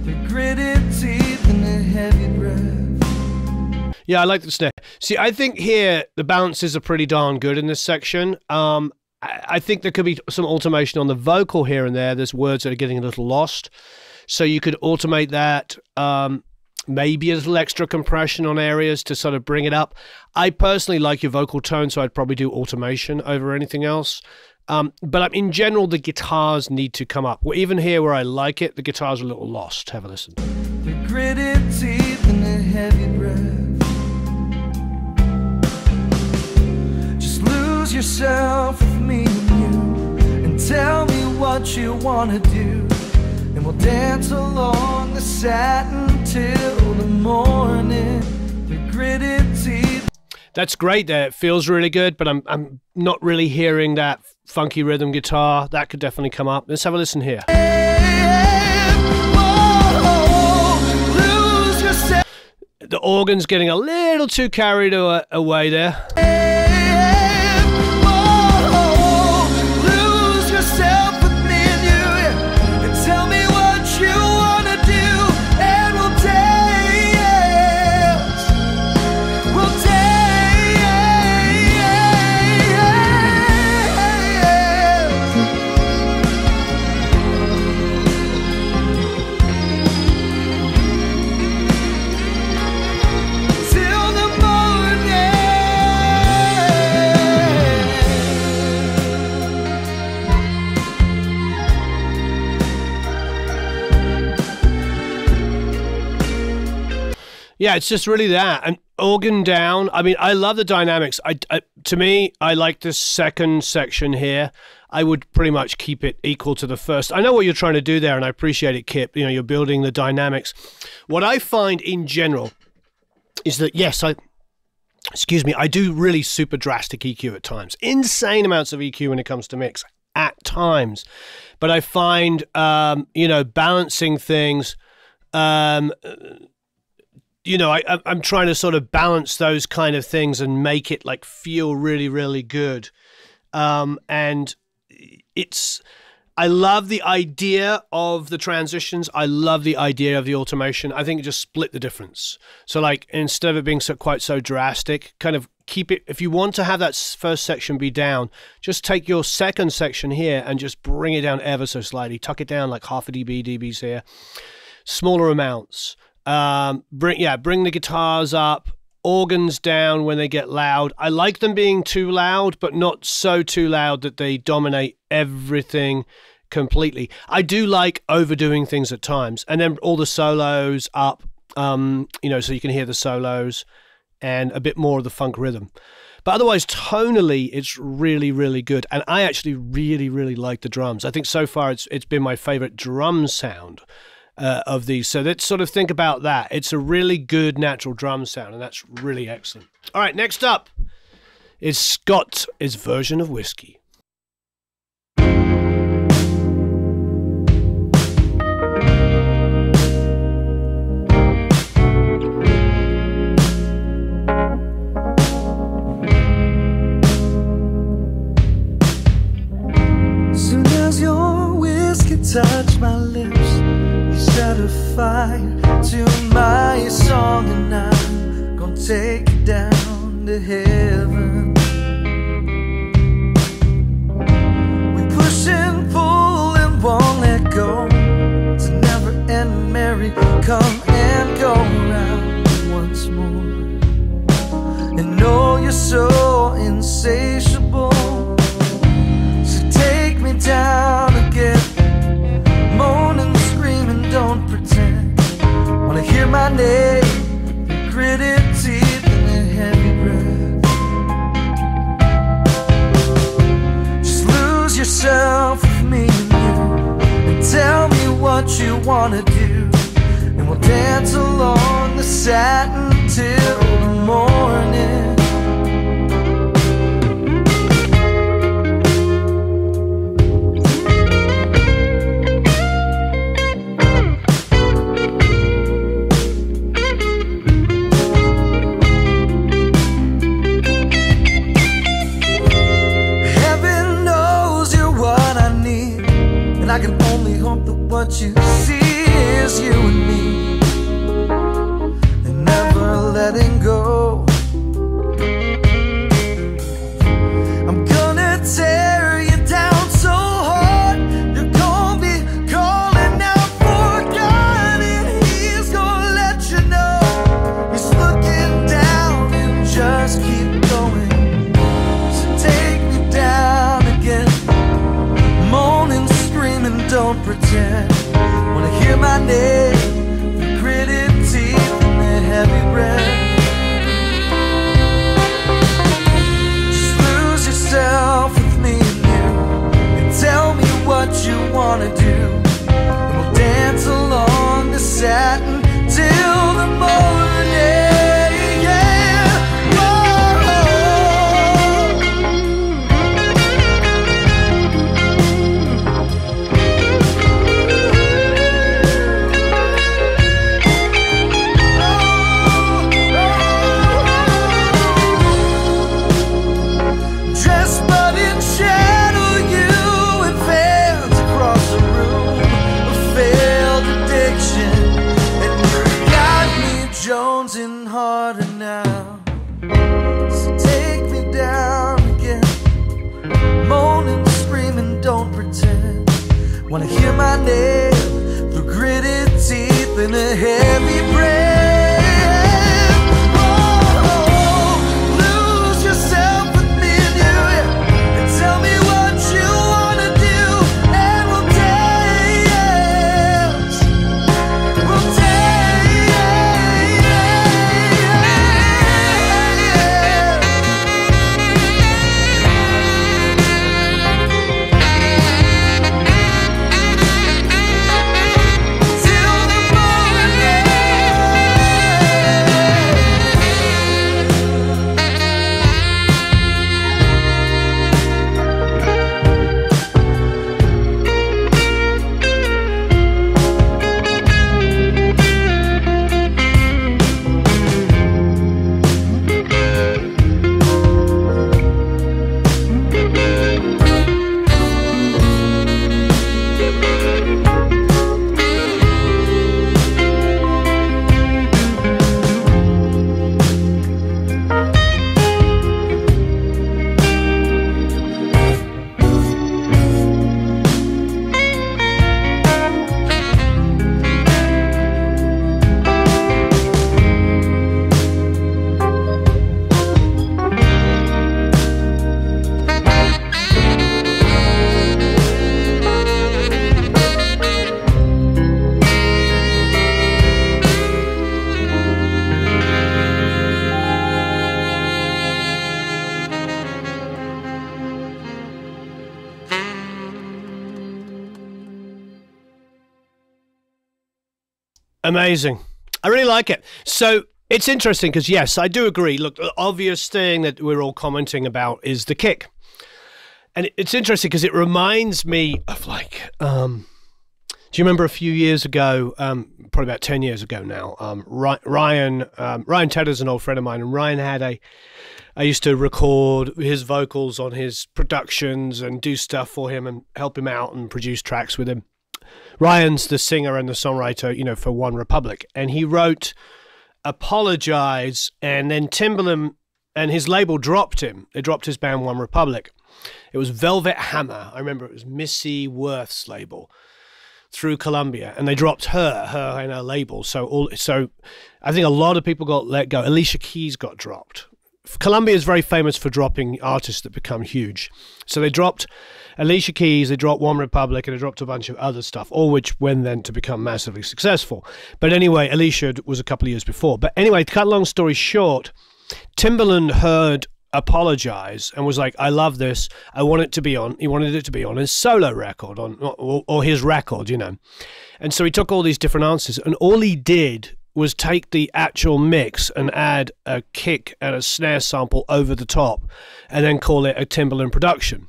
the gritted teeth and a heavy breath. Yeah, I like the snare. See, I think here the bounces are pretty darn good in this section. I think there could be some automation on the vocal here and there. There's words that are getting a little lost. So you could automate that, maybe a little extra compression on areas to sort of bring it up. I personally like your vocal tone, so I'd probably do automation over anything else. But in general, the guitars need to come up. Well, even here where I like it, the guitars are a little lost. Have a listen. The gritted teeth and a heavy breath. Just lose yourself with me and you, and tell me what you wanna do, and we'll dance along the satin till the morning. The gritted teeth. That's great there. It feels really good, but I'm not really hearing that funky rhythm guitar. That could definitely come up. Let's have a listen here. The organ's getting a little too carried away there. Yeah, it's just really that. And organ down. I mean, I love the dynamics. To me, I like this second section here. I would pretty much keep it equal to the first. I know what you're trying to do there, and I appreciate it, Kip. You know, you're building the dynamics. What I find in general is that, yes, I do really super drastic EQ at times. Insane amounts of EQ when it comes to mix at times. But I find, balancing things, I'm trying to sort of balance those kind of things and make it like feel really, really good. And I love the idea of the transitions. I love the idea of the automation. I think it just split the difference. So like, instead of it being quite so drastic, kind of keep it, if you want to have that first section be down, just take your second section here and just bring it down ever so slightly. Tuck it down like half a dBs here. Smaller amounts. Bring the guitars up, organs down when they get loud. I like them being too loud, but not so too loud that they dominate everything completely. I do like overdoing things at times, and then all the solos up, so you can hear the solos and a bit more of the funk rhythm. But otherwise, tonally, it's really, really good. And I actually really, really like the drums. I think so far it's been my favorite drum sound of these. So let's sort of think about that. It's a really good natural drum sound, and that's really excellent. All right, next up is Scott's version of Whiskey. Soon as your whiskey touched my lips, set a fire to my song, and I'm gonna take it down to heaven. We push and pull and won't let go. It's a never-ending merry come and go round once more. And know you're so insatiable, so take me down again. Moaning, don't pretend. Wanna hear my name, the gritted teeth and the heavy breath. Just lose yourself with me and you, and tell me what you wanna do, and we'll dance along the satin till the morning. I can only hope that what you see is you and me, and never letting go. I'm gonna tear you down so hard, you're gonna be calling out for God, and he's gonna let you know he's looking down, and just keep going. So take me down again, moaning, don't pretend. Wanna hear my name, the gritted teeth and the heavy breath. Just lose yourself with me and you, and tell me what you wanna do, and we'll dance along the satin till the morning. Harder now, so take me down again. Moaning, screaming, don't pretend. Wanna hear my name through gritted teeth and a heavy breath. Oh, lose yourself with me and you, and tell me what you wanna do, and we'll dance. We'll dance. Amazing. I really like it. So it's interesting because, yes, I do agree. Look, the obvious thing that we're all commenting about is the kick. And it's interesting because it reminds me of like, do you remember a few years ago, probably about 10 years ago now, Ryan Tedder's an old friend of mine, and Ryan had I used to record his vocals on his productions and do stuff for him and help him out and produce tracks with him. Ryan's the singer and the songwriter, you know, for One Republic, and he wrote Apologize, and then Timbaland and his label dropped him. They dropped his band One Republic. It was Velvet Hammer. I remember it was Missy Worth's label through Columbia, and they dropped her and her label. So I think a lot of people got let go. Alicia Keys got dropped. Columbia is very famous for dropping artists that become huge. So they dropped Alicia Keys, they dropped One Republic, and they dropped a bunch of other stuff, all which went then to become massively successful. But anyway, Alicia was a couple of years before. But anyway, to cut a long story short, Timbaland heard Apologize and was like, I love this. I want it to be on. He wanted it to be on his solo record, or his record, you know. And so he took all these different answers, and all he did was take the actual mix and add a kick and a snare sample over the top and then call it a Timbaland production.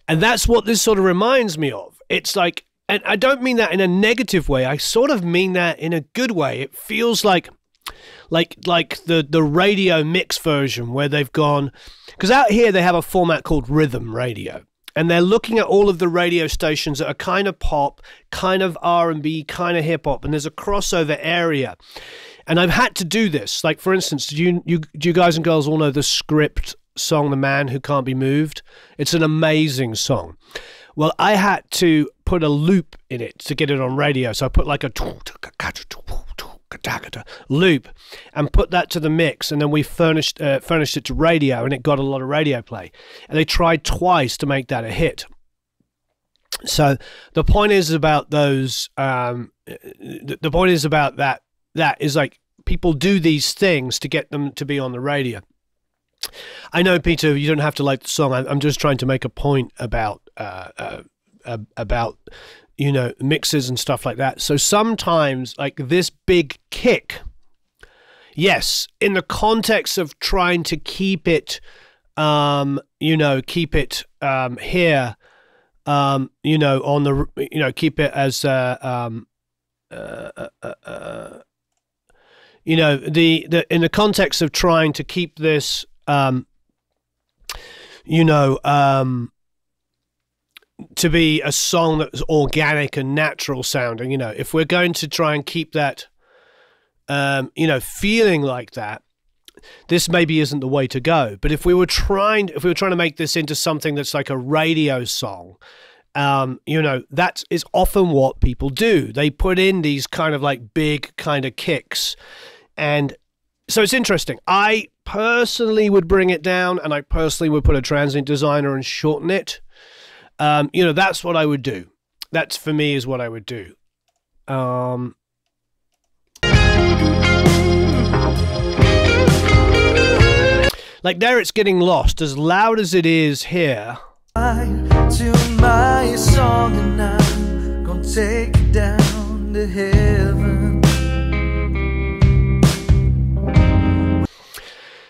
And that's what this sort of reminds me of. It's like, and I don't mean that in a negative way. I sort of mean that in a good way. It feels like the radio mix version where they've gone, because out here they have a format called rhythm radio. And they're looking at all of the radio stations that are kind of pop, kind of R&B, kind of hip-hop, and there's a crossover area. And I've had to do this. Like, for instance, do you guys and girls all know the Script song, The Man Who Can't Be Moved? It's an amazing song. Well, I had to put a loop in it to get it on radio. So I put like a loop and put that to the mix, and then we furnished it to radio, and it got a lot of radio play. And they tried twice to make that a hit. So the point is about those. The point is about that. That is like people do these things to get them to be on the radio. I know, Peter, you don't have to like the song. I'm just trying to make a point about you know, mixes and stuff like that. So sometimes, like this big kick, yes, in the context of trying to keep it, you know, keep it here, you know, on the, you know, keep it as, you know, the in the context of trying to keep this, you know, to be a song that's organic and natural sounding, you know, if we're going to try and keep that, you know, feeling like that, this maybe isn't the way to go. But if we were trying to make this into something that's like a radio song, you know, that is often what people do. They put in these kind of like big kind of kicks. And so it's interesting. I personally would bring it down, and I personally would put a transient designer and shorten it. You know, that's what I would do. That's, for me, is what I would do. Like there, it's getting lost. As loud as it is here. To my song, and I'm gonna take it down to heaven.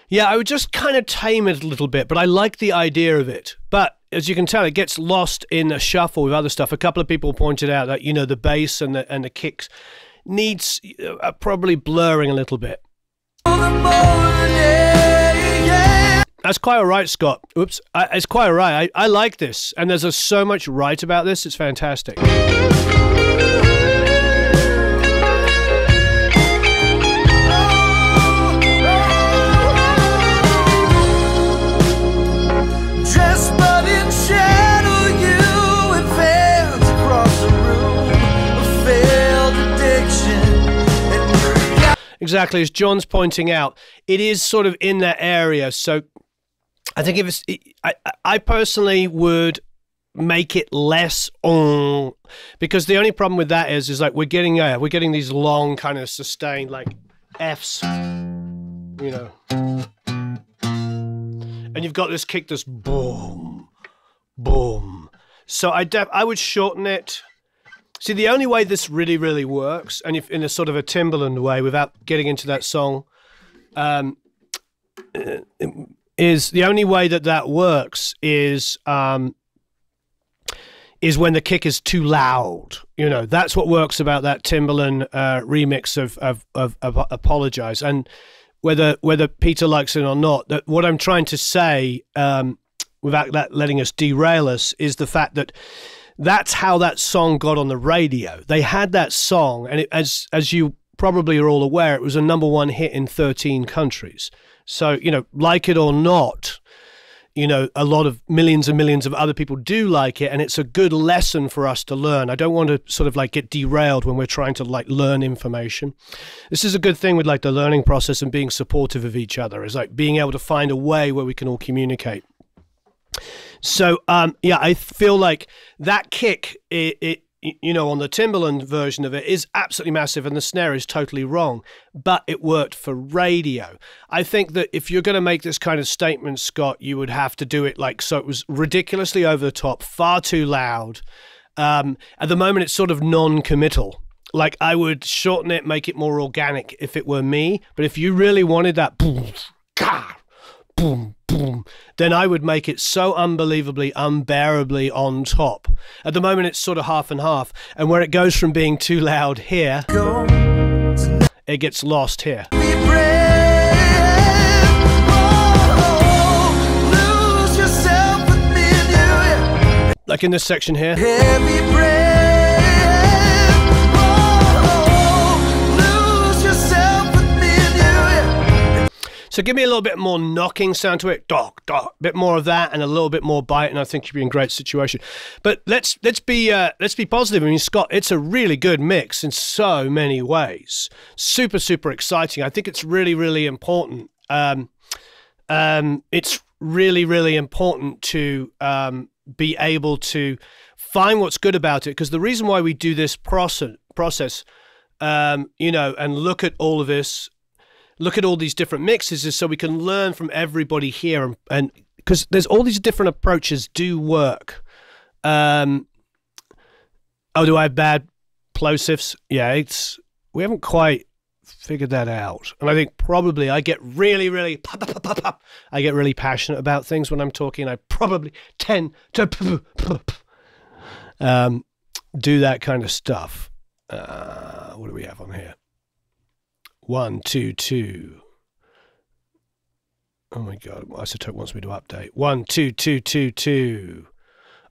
Yeah, I would just kind of tame it a little bit, but I like the idea of it. But as you can tell, it gets lost in a shuffle with other stuff. A couple of people pointed out that, you know, the bass and the kicks needs probably blurring a little bit. That's quite all right, Scott. Oops, it's quite all right. I like this, and there's so much right about this. It's fantastic. Exactly, as John's pointing out, it is sort of in that area. So I think if I personally would make it less on, because the only problem with that is like we're getting these long kind of sustained like Fs, you know, and you've got this kick, this boom, boom. So I would shorten it. See, the only way this really works, and if in a sort of a Timbaland way, without getting into that song, is the only way that works is when the kick is too loud. You know, that's what works about that Timbaland remix of Apologize. And whether Peter likes it or not, that what I'm trying to say, without that letting us derail us, is the fact that that's how that song got on the radio. They had that song, and as you probably are all aware, it was a #1 hit in 13 countries. So, you know, like it or not, you know, a lot of millions and millions of other people do like it, and it's a good lesson for us to learn. I don't want to sort of like get derailed when we're trying to like learn information. This is a good thing with like the learning process and being supportive of each other, is like being able to find a way where we can all communicate. So, yeah, I feel like that kick, you know, on the Timbaland version of it is absolutely massive, and the snare is totally wrong, but it worked for radio. I think that if you're going to make this kind of statement, Scott, you would have to do it like, so it was ridiculously over the top, far too loud. At the moment, it's sort of non-committal. Like, I would shorten it, make it more organic if it were me, but if you really wanted that boom, gah, boom, boom, then I would make it so unbelievably, unbearably on top. At the moment, it's sort of half and half. And where it goes from being too loud here, it gets lost here. Like in this section here. So give me a little bit more knocking sound to it, a bit more of that, and a little bit more bite, and I think you'll be in a great situation. But let's be positive. I mean, Scott, it's a really good mix in so many ways. Super exciting. I think it's really important. It's really important to be able to find what's good about it, because the reason why we do this process, you know, and look at all of this. Look at all these different mixes is so we can learn from everybody here, and because there's all these different approaches do work. Oh, do I have bad plosives? Yeah, we haven't quite figured that out, and I think probably I get really I get really passionate about things when I'm talking. I probably tend to do that kind of stuff. What do we have on here? 1, 2, 2. Oh my God, Isotope wants me to update. 1, 2, 2, 2, 2.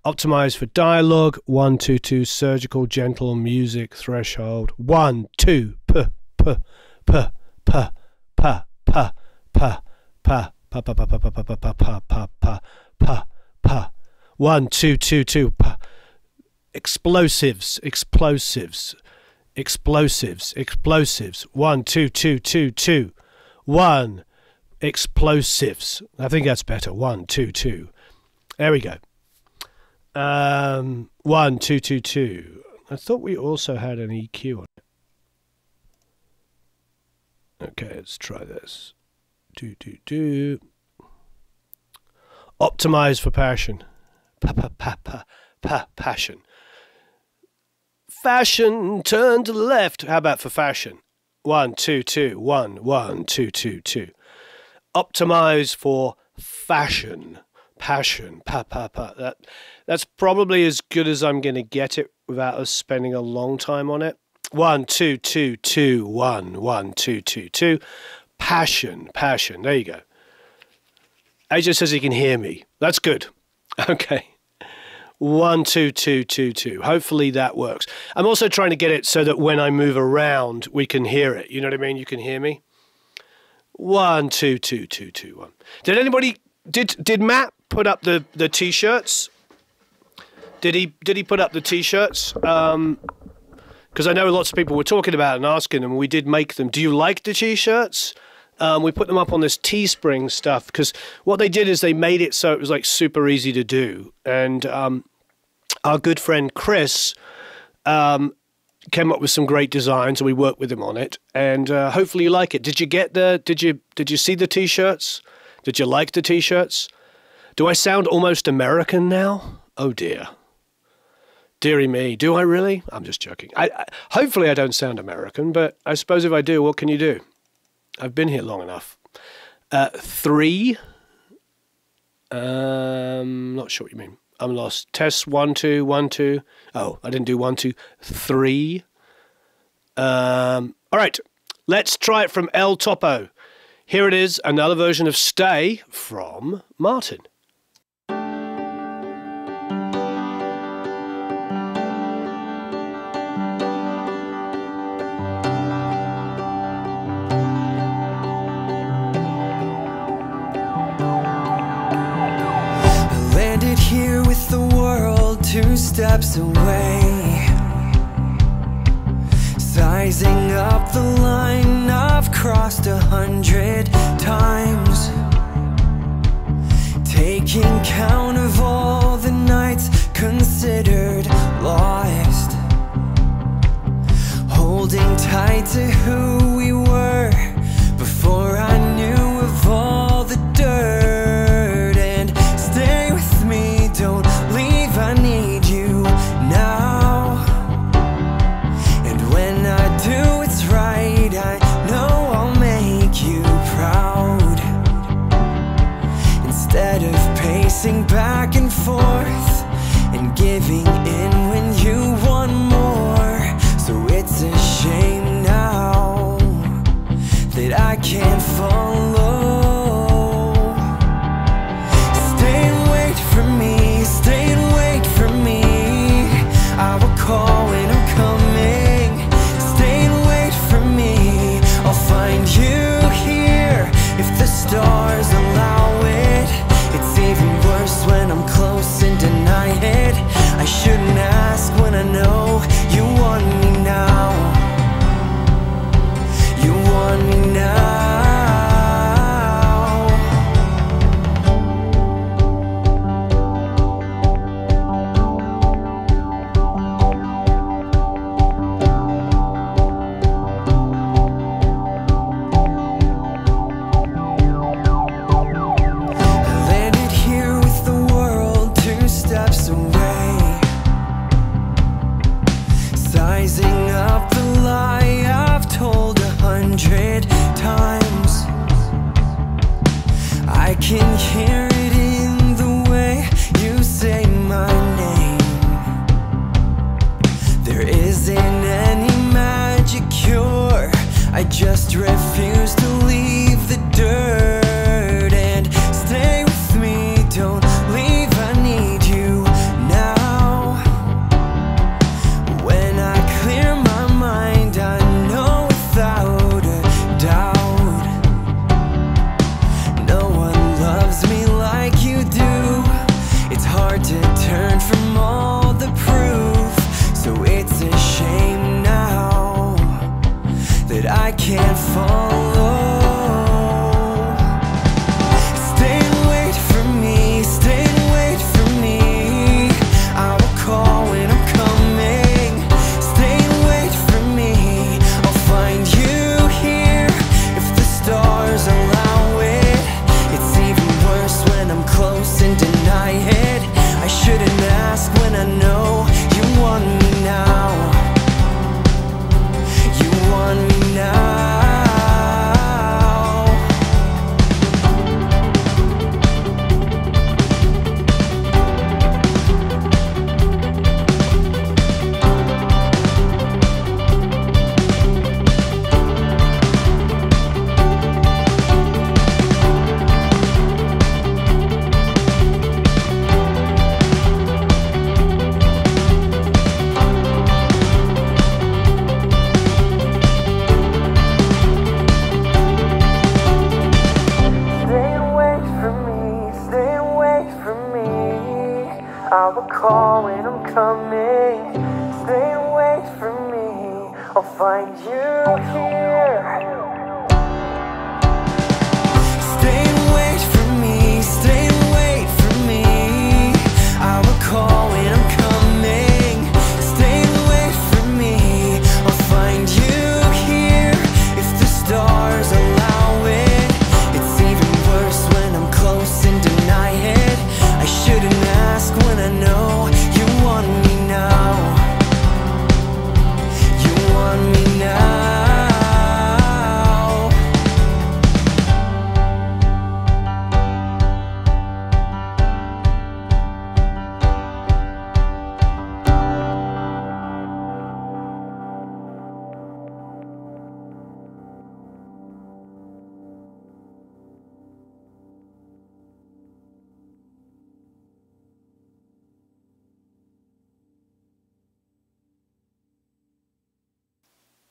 Optimize for dialogue. 1, 2, 2. Surgical, gentle music threshold. 1, 2. P, p, p, p, p, p, p, p, p, p, p, p, p, p. 1, 2, 2, 2. Explosives. 1, 2, 2, 2, 2. 1. Explosives. I think that's better. 1, 2, 2. There we go. 1, 2, 2, 2. I thought we also had an EQ on it. Okay, let's try this. 2, 2, 2. Optimize for passion. Passion. Fashion, turn to the left. How about for fashion? 1, 2, 2. 1, 1, 2, 2, 2. Optimize for fashion. Passion. That's probably as good as I'm going to get it without us spending a long time on it. 1, 2, 2, 2. 1, 1, 2, 2, 2. Passion. There you go. AJ says he can hear me. That's good. Okay. 1, 2, 2, 2, 2. Hopefully that works. I'm also trying to get it so that when I move around, we can hear it. You know what I mean? You can hear me. 1, 2, 2, 2, 2, 1. Did anybody? Did Matt put up the t-shirts? Did he put up the t-shirts? Because I know lots of people were talking about it and asking them. We did make them. Do you like the t-shirts? We put them up on this Teespring stuff, because what they did is they made it so it was like super easy to do. And our good friend Chris came up with some great designs, and we worked with him on it. And hopefully you like it. Did you get did you see the t-shirts? Did you like the t-shirts? Do I sound almost American now? Oh dear. Deary me, do I really? I'm just joking. Hopefully I don't sound American, but I suppose if I do, what can you do? I've been here long enough. 3. Not sure what you mean. I'm lost. Test 1, 2, 1, 2. Oh, I didn't do 1, 2, 3. All right, let's try it from El Topo. Here it is, another version of Stay from Martin. Here with the world 2 steps away, sizing up the line I've crossed 100 times, taking count of all the nights considered lost, holding tight to who we were before I knew of all the dirt. Don't leave, I need you now. And when I do, it's right, I know I'll make you proud. Instead of pacing back and forth and giving in when you want more. So it's a shame now that I can't follow. Stay and wait for me. I will call when I'm coming. Stay and wait for me. I'll find you here if the stars allow it. It's even worse when I'm close and deny it. I shouldn't ask when I know you want me now. You want me now. Sizing up the lie I've told 100 times. I can hear it in the way you say my name. There isn't any magic cure, I just refuse to leave the dirt. And stay with me, don't leave, I need you now. When I clear my mind, I know without a doubt no one loves me like you do. It's hard to turn from all the proof, so it's a shame now that I can't follow. Stay and wait for me, stay and wait for me. I will call when I'm coming. Stay and wait for me. I'll find you here if the stars allow it. It's even worse when I'm close and deny it. I shouldn't ask when I know you want me now. You want me now. I will call when I'm coming. Stay and wait for me. I'll find you here. Stay and wait for me. Stay and wait for me. I will call when I'm coming. Stay and wait for me. I'll find you here if the stars allow it. It's even worse when I'm close and deny it. I shouldn't ask when I know you want me now.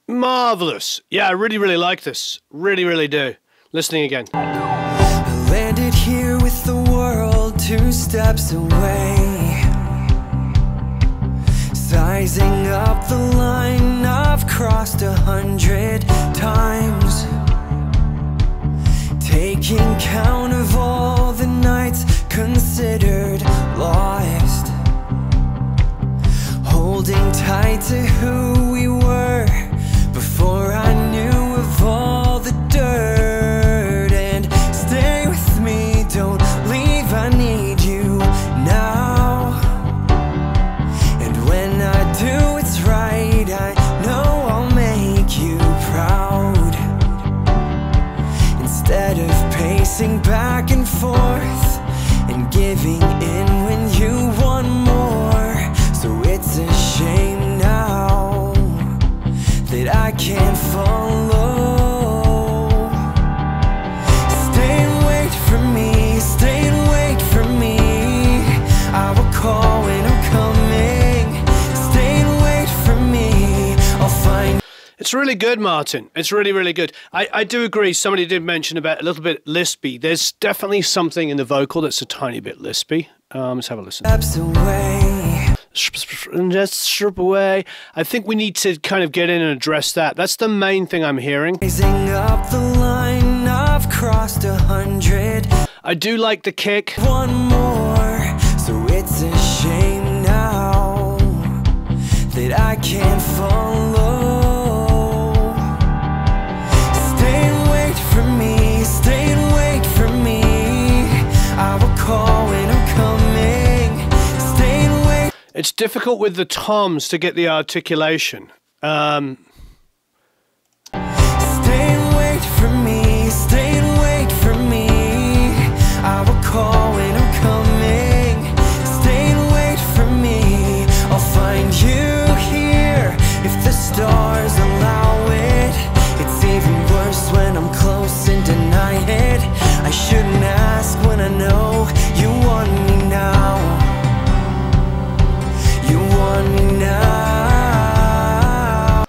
Marvelous. Yeah, I really, really like this. Really, really do. Listening again. I landed here with the world 2 steps away. Sizing up the line I've crossed 100 times. Taking count of all the nights considered lost. Holding tight to who we were before I knew of all the dirt. And stay with me, don't leave, I need you now. And when I do what's right, I know I'll make you proud. Instead of pacing back and forth and giving in when you want more. So it's a shame now that I can't follow. Stay and wait for me, stay and wait for me. I will call when I'm coming. Stay and wait for me, I'll find. It's really good, Martin. It's really, really good. I do agree. Somebody did mention about a little bit lispy. There's definitely something in the vocal that's a tiny bit lispy. Let's have a listen. Steps away. Just strip away. I think we need to kind of get in and address that. That's the main thing I'm hearing. Raising up the line, I've crossed 100. I do like the kick. One more, so it's a shame now that I can't follow. Stay and wait for me, stay and wait for me. I will call when I'm coming. Stay and wait. It's difficult with the toms to get the articulation. Stay and wait for me, stay and wait for me. I will call when I'm coming. Stay and wait for me. I'll find you here if the stars allow it. It's even worse when I'm close and deny it. I shouldn't ask when I know you want me now. You want me now.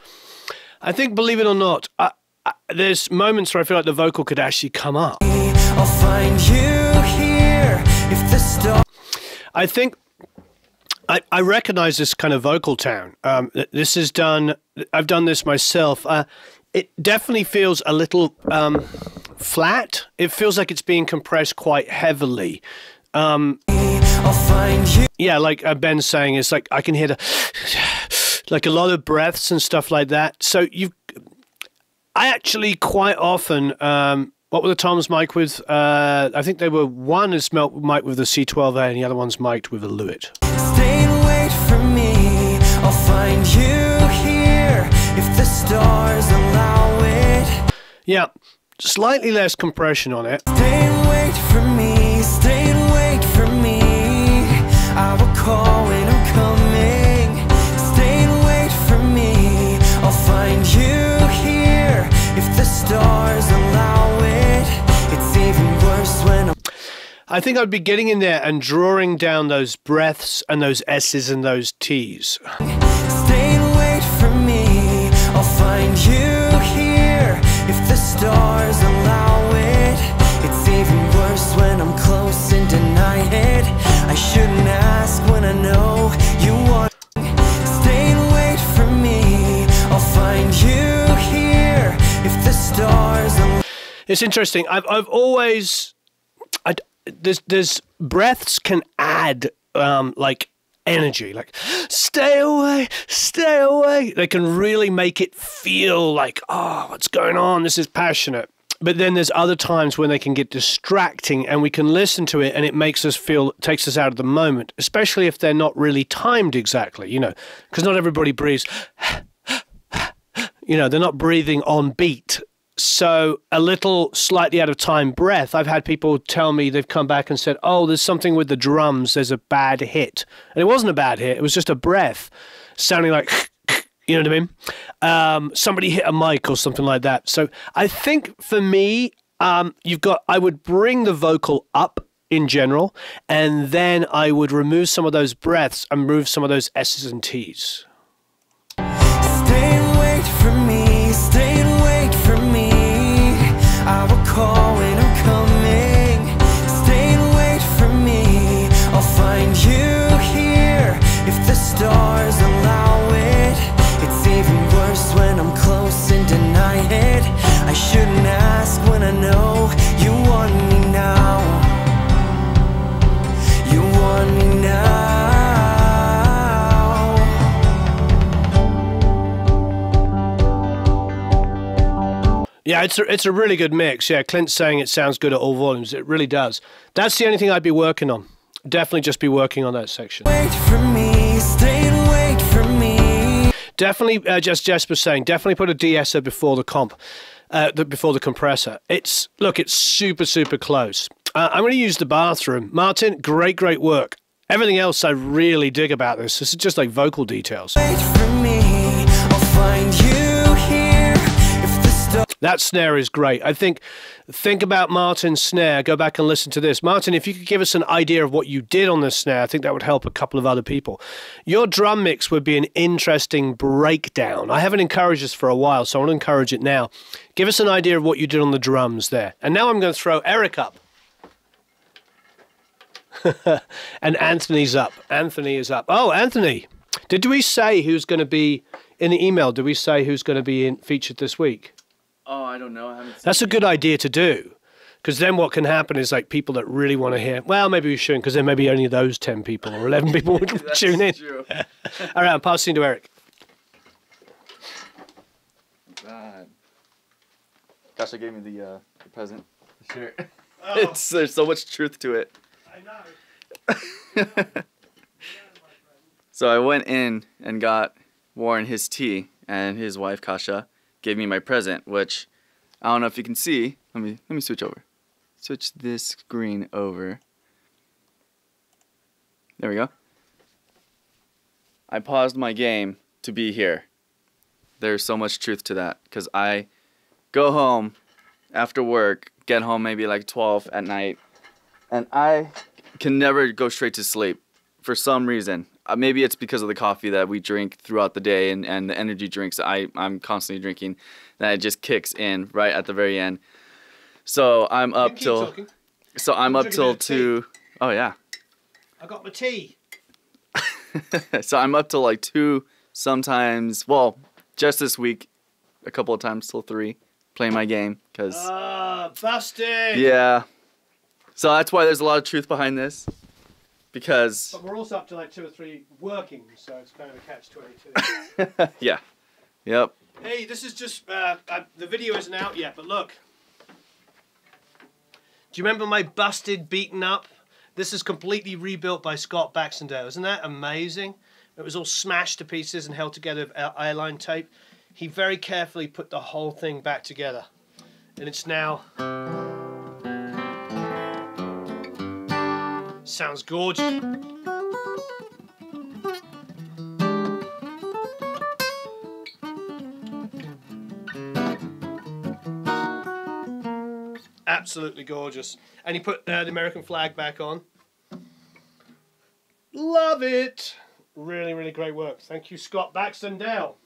I think, believe it or not, there's moments where I feel like the vocal could actually come up. I'll find you here if the star. I think I recognize this kind of vocal tone. This is done. I've done this myself. It definitely feels a little flat. It feels like it's being compressed quite heavily. I'll find you. Yeah, like Ben's saying, it's like I can hear the like a lot of breaths and stuff like that. So I actually quite often, what were the toms mic with? I think they were, one is mic with the C12A and the other one's mic'd with a Lewitt. Stay and wait for me. I'll find you here if the stars allow it. Yeah, slightly less compression on it. Stay and wait for me. Stay and wait for me. I will call when I'm coming. Stay and wait for me. I'll find you here if the stars allow it. It's even worse when I'm. I think I'd be getting in there and drawing down those breaths and those S's and those T's. Stay and wait for me. I'll find you here if the stars allow it. It's even worse when I'm close and deny it. I shouldn't ask when I know you want. Stay and wait for me. I'll find you here if the stars allow. It's interesting. I've always there's breaths can add like energy, like stay away, stay away. They can really make it feel like, oh, what's going on? This is passionate. But then there's other times when they can get distracting and we can listen to it and it makes us feel, takes us out of the moment, especially if they're not really timed exactly, you know, because not everybody breathes, you know, they're not breathing on beat. So a little slightly out of time breath, I've had people tell me they've come back and said, oh, there's something with the drums, there's a bad hit. And it wasn't a bad hit, it was just a breath sounding like, you know what I mean? Somebody hit a mic or something like that. So I think for me, I would bring the vocal up in general, and then I would remove some of those breaths and remove some of those S's and T's. Stay and wait for me. I will call when I'm coming. Stay and wait for me. I'll find you here if the stars allow it. It's even worse when I'm close and deny it. I shouldn't ask when I know you want me now. You want me now. Yeah, it's a really good mix. Yeah, Clint's saying it sounds good at all volumes. It really does. That's the only thing I'd be working on. Definitely just be working on that section. Wait for me, stay and wait for me. Definitely, just Jesper's saying, definitely put a de-esser before the comp, before the compressor. It's super close. I'm going to use the bathroom. Martin, great work. Everything else I really dig about this. This is just like vocal details. Wait for me, I'll find you here if the stars. That snare is great. I think about Martin's snare. Go back and listen to this. Martin, if you could give us an idea of what you did on this snare, I think that would help a couple of other people. Your drum mix would be an interesting breakdown. I haven't encouraged this for a while, so I want to encourage it now. Give us an idea of what you did on the drums there. And now I'm going to throw Eric up. And Anthony's up. Anthony is up. Oh, Anthony. Did we say who's going to be in the email? Did we say who's going to be featured this week? Oh, I don't know. I haven't seen That's a good idea to do, because then what can happen is like people that really want to hear. Well, maybe we shouldn't, because then maybe only those 10 people or 11 people would tune in. True. All right, I'm passing to Eric. God. Kasha gave me the present. The shirt. Oh. There's so much truth to it. I know. So I went in and got Warren his tea, and his wife Kasha gave me my present, which I don't know if you can see. Let me switch over. Switch this screen over. There we go. I paused my game to be here. There's so much truth to that, because I go home after work, get home maybe like 12 at night, and I can never go straight to sleep for some reason. Maybe it's because of the coffee that we drink throughout the day and the energy drinks that I'm constantly drinking, that it just kicks in right at the very end. So I'm up till talking. So I'm up till 2. Oh yeah. I got my tea. So I'm up till like 2 sometimes. Well, just this week a couple of times till 3 playing my game, cuz busted. yeah. So that's why there's a lot of truth behind this, because But we're also up to like 2 or 3 working, so it's kind of a catch-22. yeah. Yep. Hey, this is just the video isn't out yet, but look. Do you remember my busted, beaten up? This is completely rebuilt by Scott Baxendale. Isn't that amazing? It was all smashed to pieces and held together with eyeline tape. He very carefully put the whole thing back together, and it's now. Sounds gorgeous. Absolutely gorgeous. And he put the American flag back on. Love it. Really great work. Thank you, Scott Baxendale.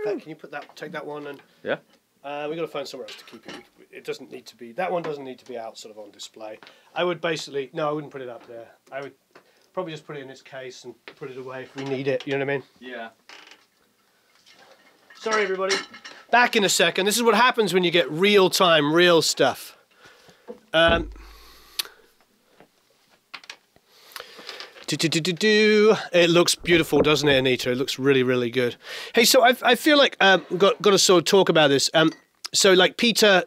Can you put that? Take that one and. Yeah. We got to find somewhere else to keep it. It doesn't need to be. That one doesn't need to be out, sort of on display. I would basically. No, I wouldn't put it up there. I would probably just put it in its case and put it away if we need it. You know what I mean? Yeah. Sorry, everybody. Back in a second. This is what happens when you get real time, real stuff. It looks beautiful, doesn't it, Anita? It looks really good. Hey, so I feel like got to sort of talk about this. So like Peter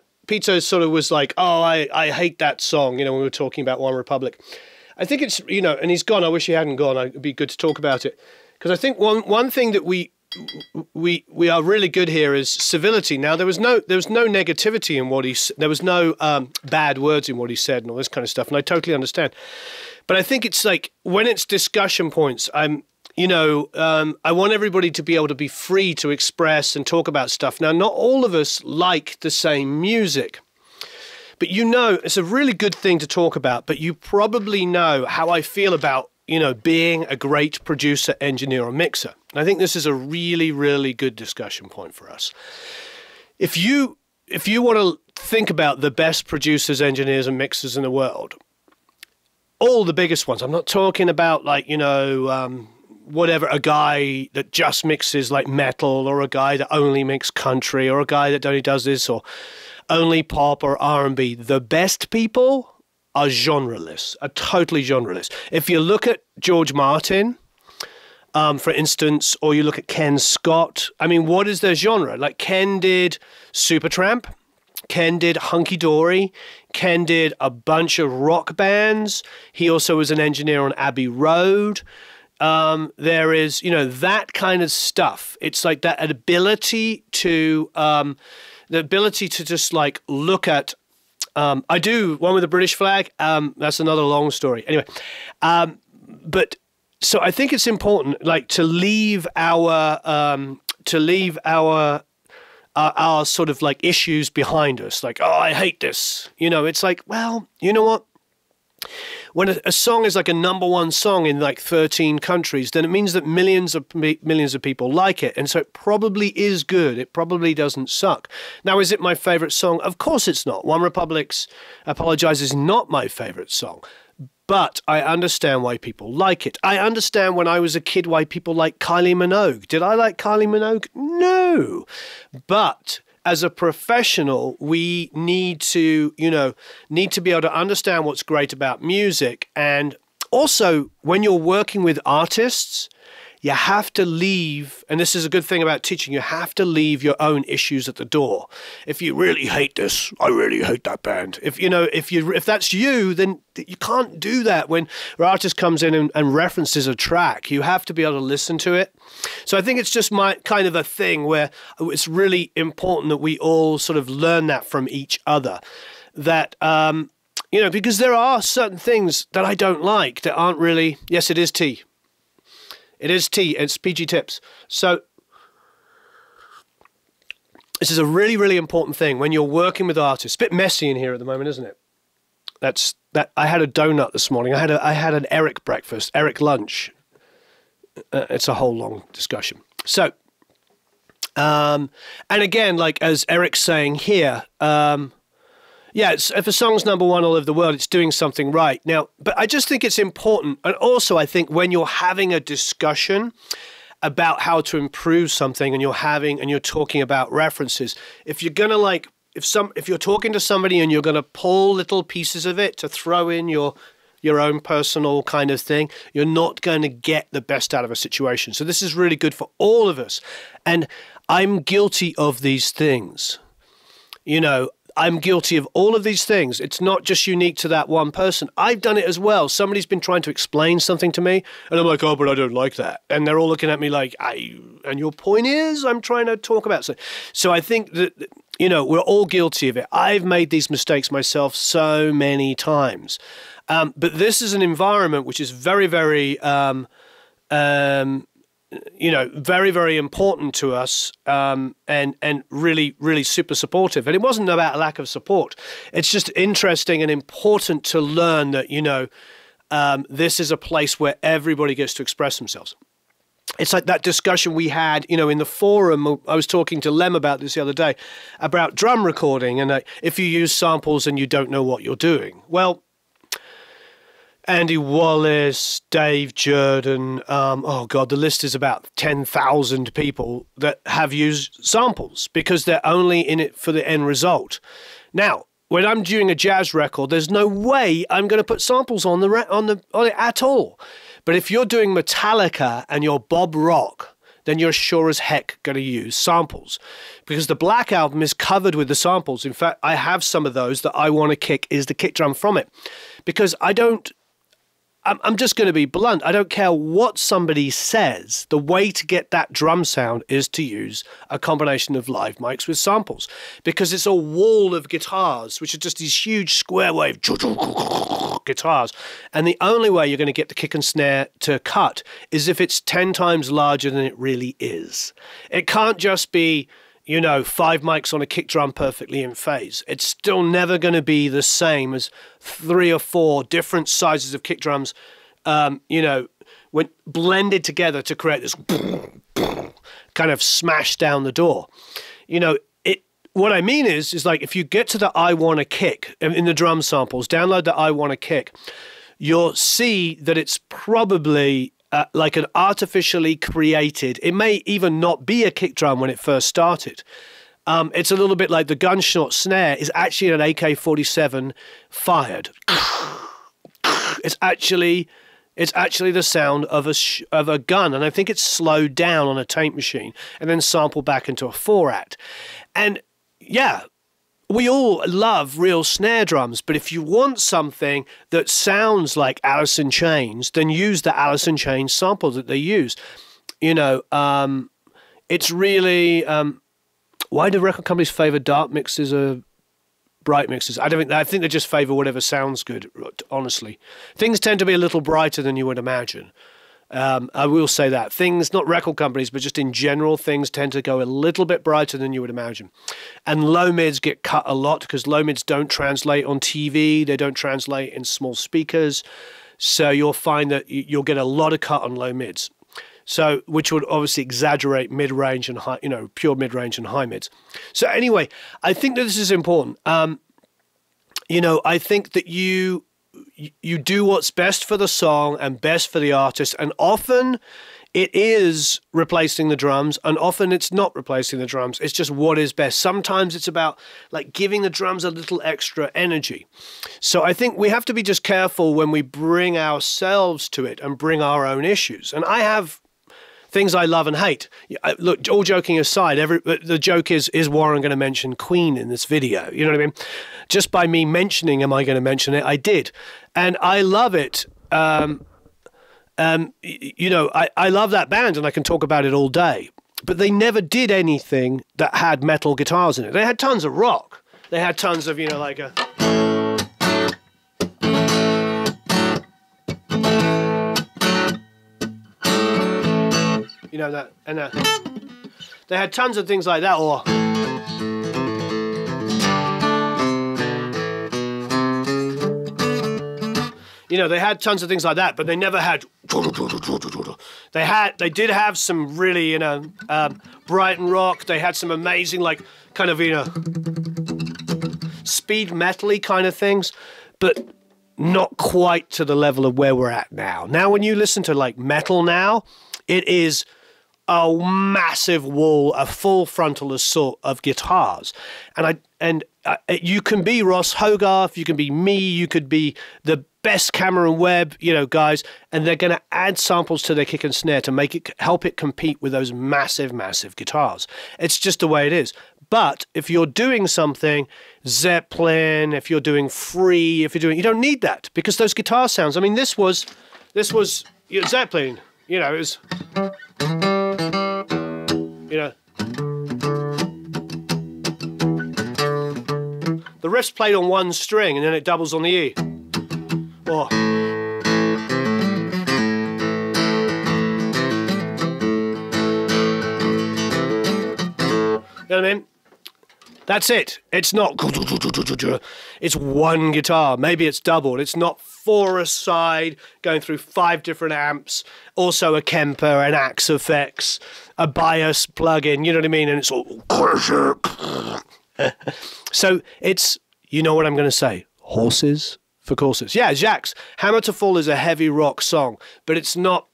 sort of was like, oh, I hate that song. You know, when we were talking about One Republic. I think it's, you know, and he's gone. I wish he hadn't gone. It'd be good to talk about it, because I think one thing that we are really good here is civility. Now there was no negativity in what there was no bad words in what he said and all this kind of stuff, and I totally understand. But I think it's like when it's discussion points, I want everybody to be able to be free to express and talk about stuff. Now, not all of us like the same music, but it's a really good thing to talk about. But you probably know how I feel about being a great producer, engineer, or mixer. And I think this is a really good discussion point for us. If you want to think about the best producers, engineers, and mixers in the world, all the biggest ones. I'm not talking about like, whatever, a guy that just mixes like metal, or a guy that only makes country, or a guy that only does this, or only pop or R&B. The best people are genreless, are totally genreless. If you look at George Martin, for instance, or you look at Ken Scott, I mean, what is their genre? Like Ken did Supertramp, Ken did Hunky Dory, Ken did a bunch of rock bands. He also was an engineer on Abbey Road. There is, that kind of stuff. It's like that ability to, just like look at, I do one with a British flag. That's another long story. Anyway, but so I think it's important, like, to leave our sort of like issues behind us. Like, oh, I hate this. It's like, well, you know what? When a song is like a #1 song in like 13 countries, then it means that millions of people like it. And so it probably is good. It probably doesn't suck. Now, is it my favorite song? Of course it's not. One Republic's Apologize is not my favorite song. But I understand why people like it. I understand when I was a kid why people like Kylie Minogue. Did I like Kylie Minogue? No. But as a professional, we need to be able to understand what's great about music. And also, when you're working with artists, you have to leave, and this is a good thing about teaching, you have to leave your own issues at the door. If you really hate this, I really hate that band. If that's you, then you can't do that when an artist comes in and references a track. You have to be able to listen to it. So I think it's just my kind of a thing where it's really important that we all sort of learn that from each other. That, because there are certain things that I don't like that aren't really, yes, it is tea. It is tea. It's PG Tips. So this is a really, really important thing when you're working with artists. A bit messy in here at the moment, isn't it? I had a donut this morning. I had an Eric breakfast, Eric lunch. It's a whole long discussion. So, and again, like as Eric's saying here, if a song's #1 all over the world, it's doing something right. Now, but I just think it's important. And also, I think when you're having a discussion about how to improve something and you're talking about references, if you're going to if you're talking to somebody and you're going to pull little pieces of it to throw in your own personal kind of thing, you're not going to get the best out of a situation. So this is really good for all of us. And I'm guilty of these things. I'm guilty of all of these things. It's not just unique to that one person. I've done it as well. Somebody's been trying to explain something to me, and I'm like, oh, but I don't like that. And they're all looking at me like, and your point is, I'm trying to talk about something. So I think that, we're all guilty of it. I've made these mistakes myself so many times. But this is an environment which is very, very, very, very important to us, and really, really super supportive. And it wasn't about a lack of support. It's just interesting and important to learn that, this is a place where everybody gets to express themselves. It's like that discussion we had, in the forum. I was talking to Lem about this the other day, about drum recording. And if you use samples and you don't know what you're doing, well, Andy Wallace, Dave Jordan, the list is about 10,000 people that have used samples because they're only in it for the end result. Now, when I'm doing a jazz record, there's no way I'm going to put samples on it at all. But if you're doing Metallica and you're Bob Rock, then you're sure as heck going to use samples because the Black Album is covered with the samples. In fact, I have some of those that I want to kick is the kick drum from it because I'm just going to be blunt. I don't care what somebody says. The way to get that drum sound is to use a combination of live mics with samples because it's a wall of guitars, which are just these huge square wave guitars. And the only way you're going to get the kick and snare to cut is if it's 10 times larger than it really is. It can't just be 5 mics on a kick drum perfectly in phase. It's still never going to be the same as 3 or 4 different sizes of kick drums, when blended together to create this kind of smash down the door. what I mean is like if you get to the I Wanna Kick in the drum samples, download the I Wanna Kick, you'll see that it's probably like an artificially created, it may even not be a kick drum when it first started. It's a little bit like the gunshot snare is actually an AK-47 fired. It's actually the sound of a gun, and I think it's slowed down on a tape machine and then sampled back into a 4-act. And yeah, we all love real snare drums, but if you want something that sounds like Alice in Chains, then use the Alice in Chains sample that they use. You know, it's really why do record companies favor dark mixes or bright mixes? I think they just favor whatever sounds good, honestly. Things tend to be a little brighter than you would imagine. I will say that. Things, not record companies, but just in general, things tend to go a little bit brighter than you would imagine. And low mids get cut a lot because low mids don't translate on TV. They don't translate in small speakers. So you'll find that you'll get a lot of cut on low mids. So, which would obviously exaggerate mid-range and high, pure mid-range and high mids. So anyway, I think that this is important. I think that you do what's best for the song and best for the artist, and often it is replacing the drums, and often it's not replacing the drums. It's just what is best. Sometimes it's about like giving the drums a little extra energy. So I think we have to be just careful when we bring ourselves to it and bring our own issues. And I have things I love and hate. Look, all joking aside, the joke is Warren going to mention Queen in this video? You know what I mean? Just by me mentioning, am I going to mention it? I did. And I love it. I love that band and I can talk about it all day. But they never did anything that had metal guitars in it. They had tons of rock. They had tons of, like a... that, and they had tons of things like that, or they had tons of things like that, but they never had. They did have some really, Brighton rock. They had some amazing, like, kind of, speed metal-y kind of things, but not quite to the level of where we're at now. Now, when you listen to like metal now, it is a massive wall, a full frontal assault of guitars. And you can be Ross Hogarth, you can be me, you could be the best Cameron Webb, guys, and they're going to add samples to their kick and snare to help it compete with those massive, massive guitars. It's just the way it is. But if you're doing something, Zeppelin, if you're doing Free, you don't need that because those guitar sounds, I mean, this was Zeppelin, it was... The riff's played on one string and then it doubles on the E. Or you know what I mean? That's it. It's not. It's one guitar. Maybe it's doubled. It's not four aside, going through 5 different amps, also a Kemper, an Axe effects, a bias plug-in, you know what I mean? And it's all... So it's, you know what I'm going to say, horses for courses. Yeah, Jacques, Hammer to Fall is a heavy rock song, but it's not...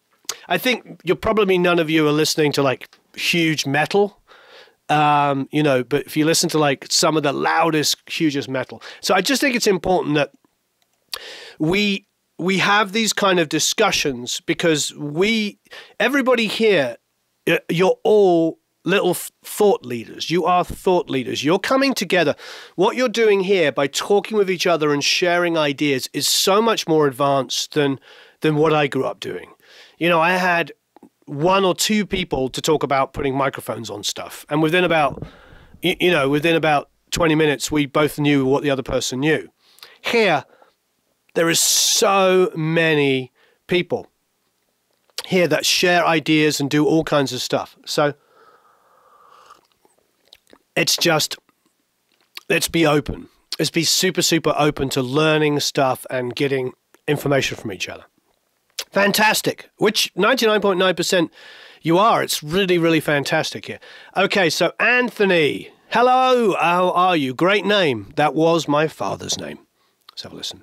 I think none of you are listening to, like, huge metal. But if you listen to like some of the loudest, hugest metal. So I just think it's important that we have these kind of discussions because everybody here, you're all little thought leaders. You are thought leaders. You're coming together. What you're doing here by talking with each other and sharing ideas is so much more advanced than what I grew up doing. I had 1 or 2 people to talk about putting microphones on stuff. And within about 20 minutes, we both knew what the other person knew. Here, there is so many people here that share ideas and do all kinds of stuff. So it's just, let's be open. Let's be super, super open to learning stuff and getting information from each other. Fantastic, which 99.9% you are. It's really, really fantastic here. Okay, so Anthony, Hello, how are you? Great name. That was my father's name. Let's have a listen.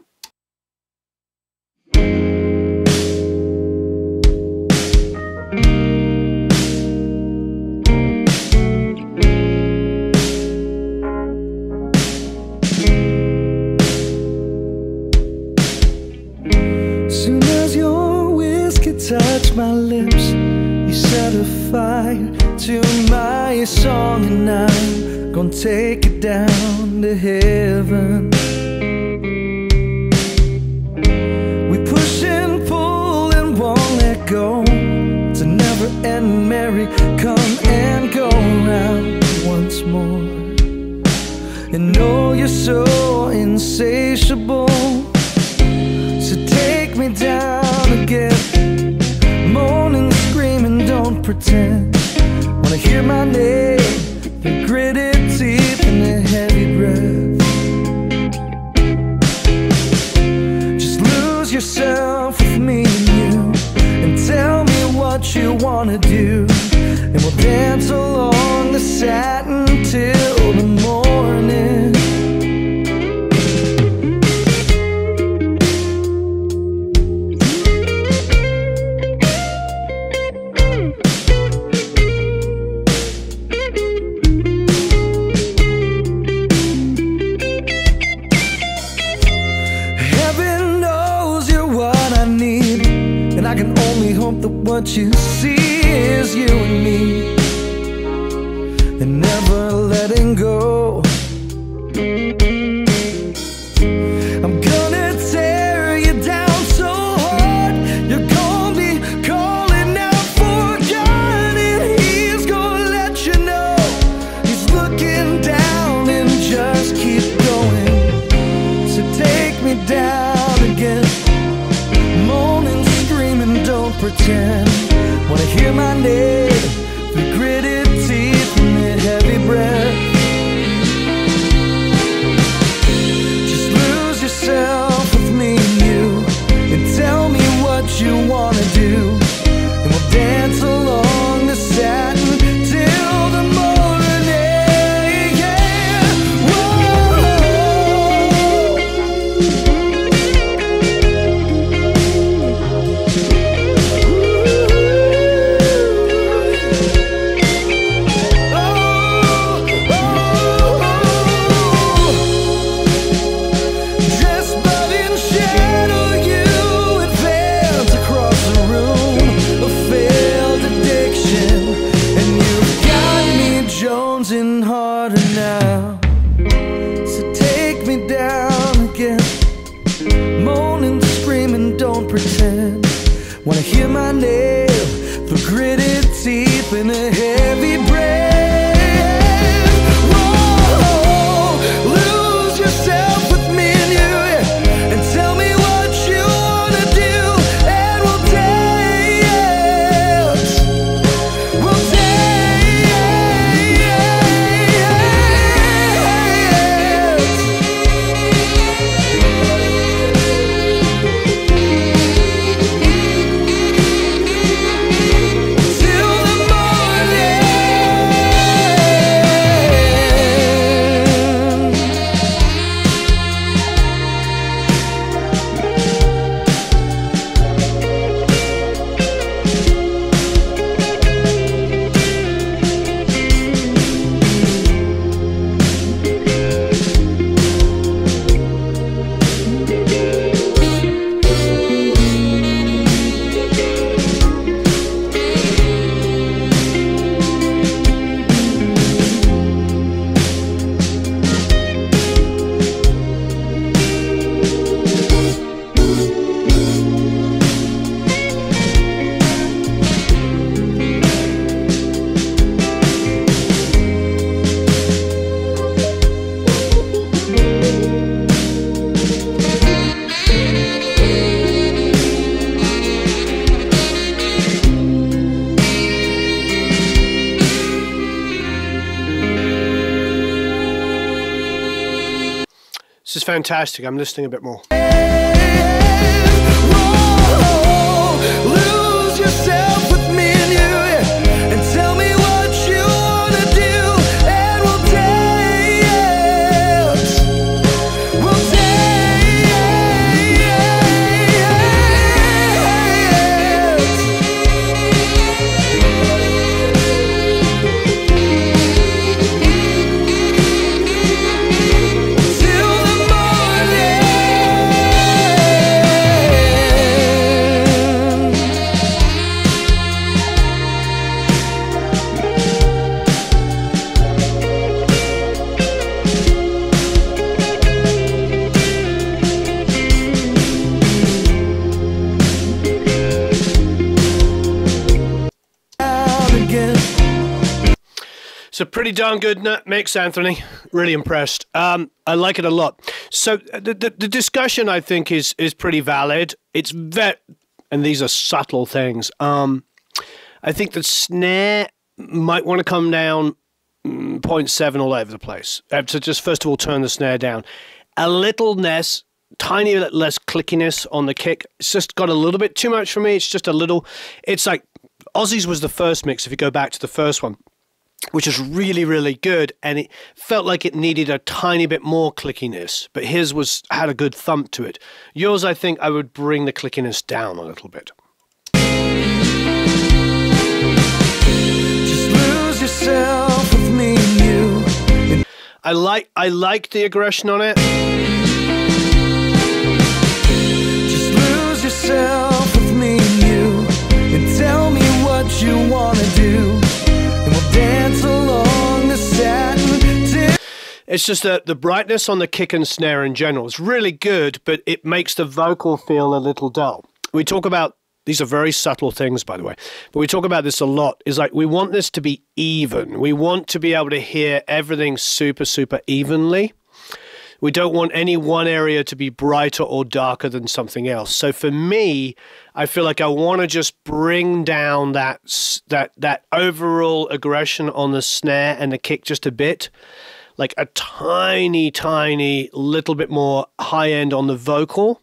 Soon as your whiskey touched my lips, you set a fire to my song, and I'm gonna take it down to heaven. We push and pull and won't let go. It's a never-ending merry come and go round once more. And know you're so insatiable, so take me down again. Moaning, screaming, don't pretend. Wanna hear my name, the gritted teeth and the heavy breath. Just lose yourself with me and you, and tell me what you wanna do, and we'll dance along the satin till the morning. I can only hope that what you see is you and me, and never letting go. I'm gonna tear you down so hard, you're gonna be calling out for God, and he's gonna let you know he's looking down, and just keep going. So take me down again. Moaning, screaming, don't pretend. Wanna hear my name, the gritted teeth and the heavy breath. Just lose yourself with me and you, and tell me what you wanna do, and we'll dance along the satin till the morning. Yeah. Whoa. Jonesing harder now, so take me down again. Moaning, screaming, don't pretend. Wanna hear my name, the gritted teeth and a heavy breath. Whoa, lose yourself with me and you, and tell me what you wanna do, and we'll dance. We'll dance. This is fantastic. I'm listening a bit more. Whoa, lose yourself with me and you, and tell me what you wanna do, and we'll dance. It's a pretty darn good mix, Anthony. Really impressed. I like it a lot. So the discussion, I think, is pretty valid. It's and these are subtle things. I think the snare might want to come down 0.7 all over the place. So just first of all, turn the snare down. A little less, tiny bit less clickiness on the kick. It's just got a little bit too much for me. It's just a little, it's like Ozzy's was the first mix, if you go back to the first one, which is really, really good. And it felt like it needed a tiny bit more clickiness, but his had a good thump to it. Yours, I think I would bring the clickiness down a little bit. Just lose yourself with me and you. I like the aggression on it. Just lose yourself with me and you, and tell me what you wanna do, and we'll dance along the satin. It's just that the brightness on the kick and snare in general is really good, but it makes the vocal feel a little dull. We talk about, these are very subtle things, by the way, but we talk about this a lot, is like we want this to be even. We want to be able to hear everything super, super evenly. We don't want any one area to be brighter or darker than something else. So for me, I feel like I want to just bring down that overall aggression on the snare and the kick just a bit. Like a tiny, tiny little bit more high end on the vocal,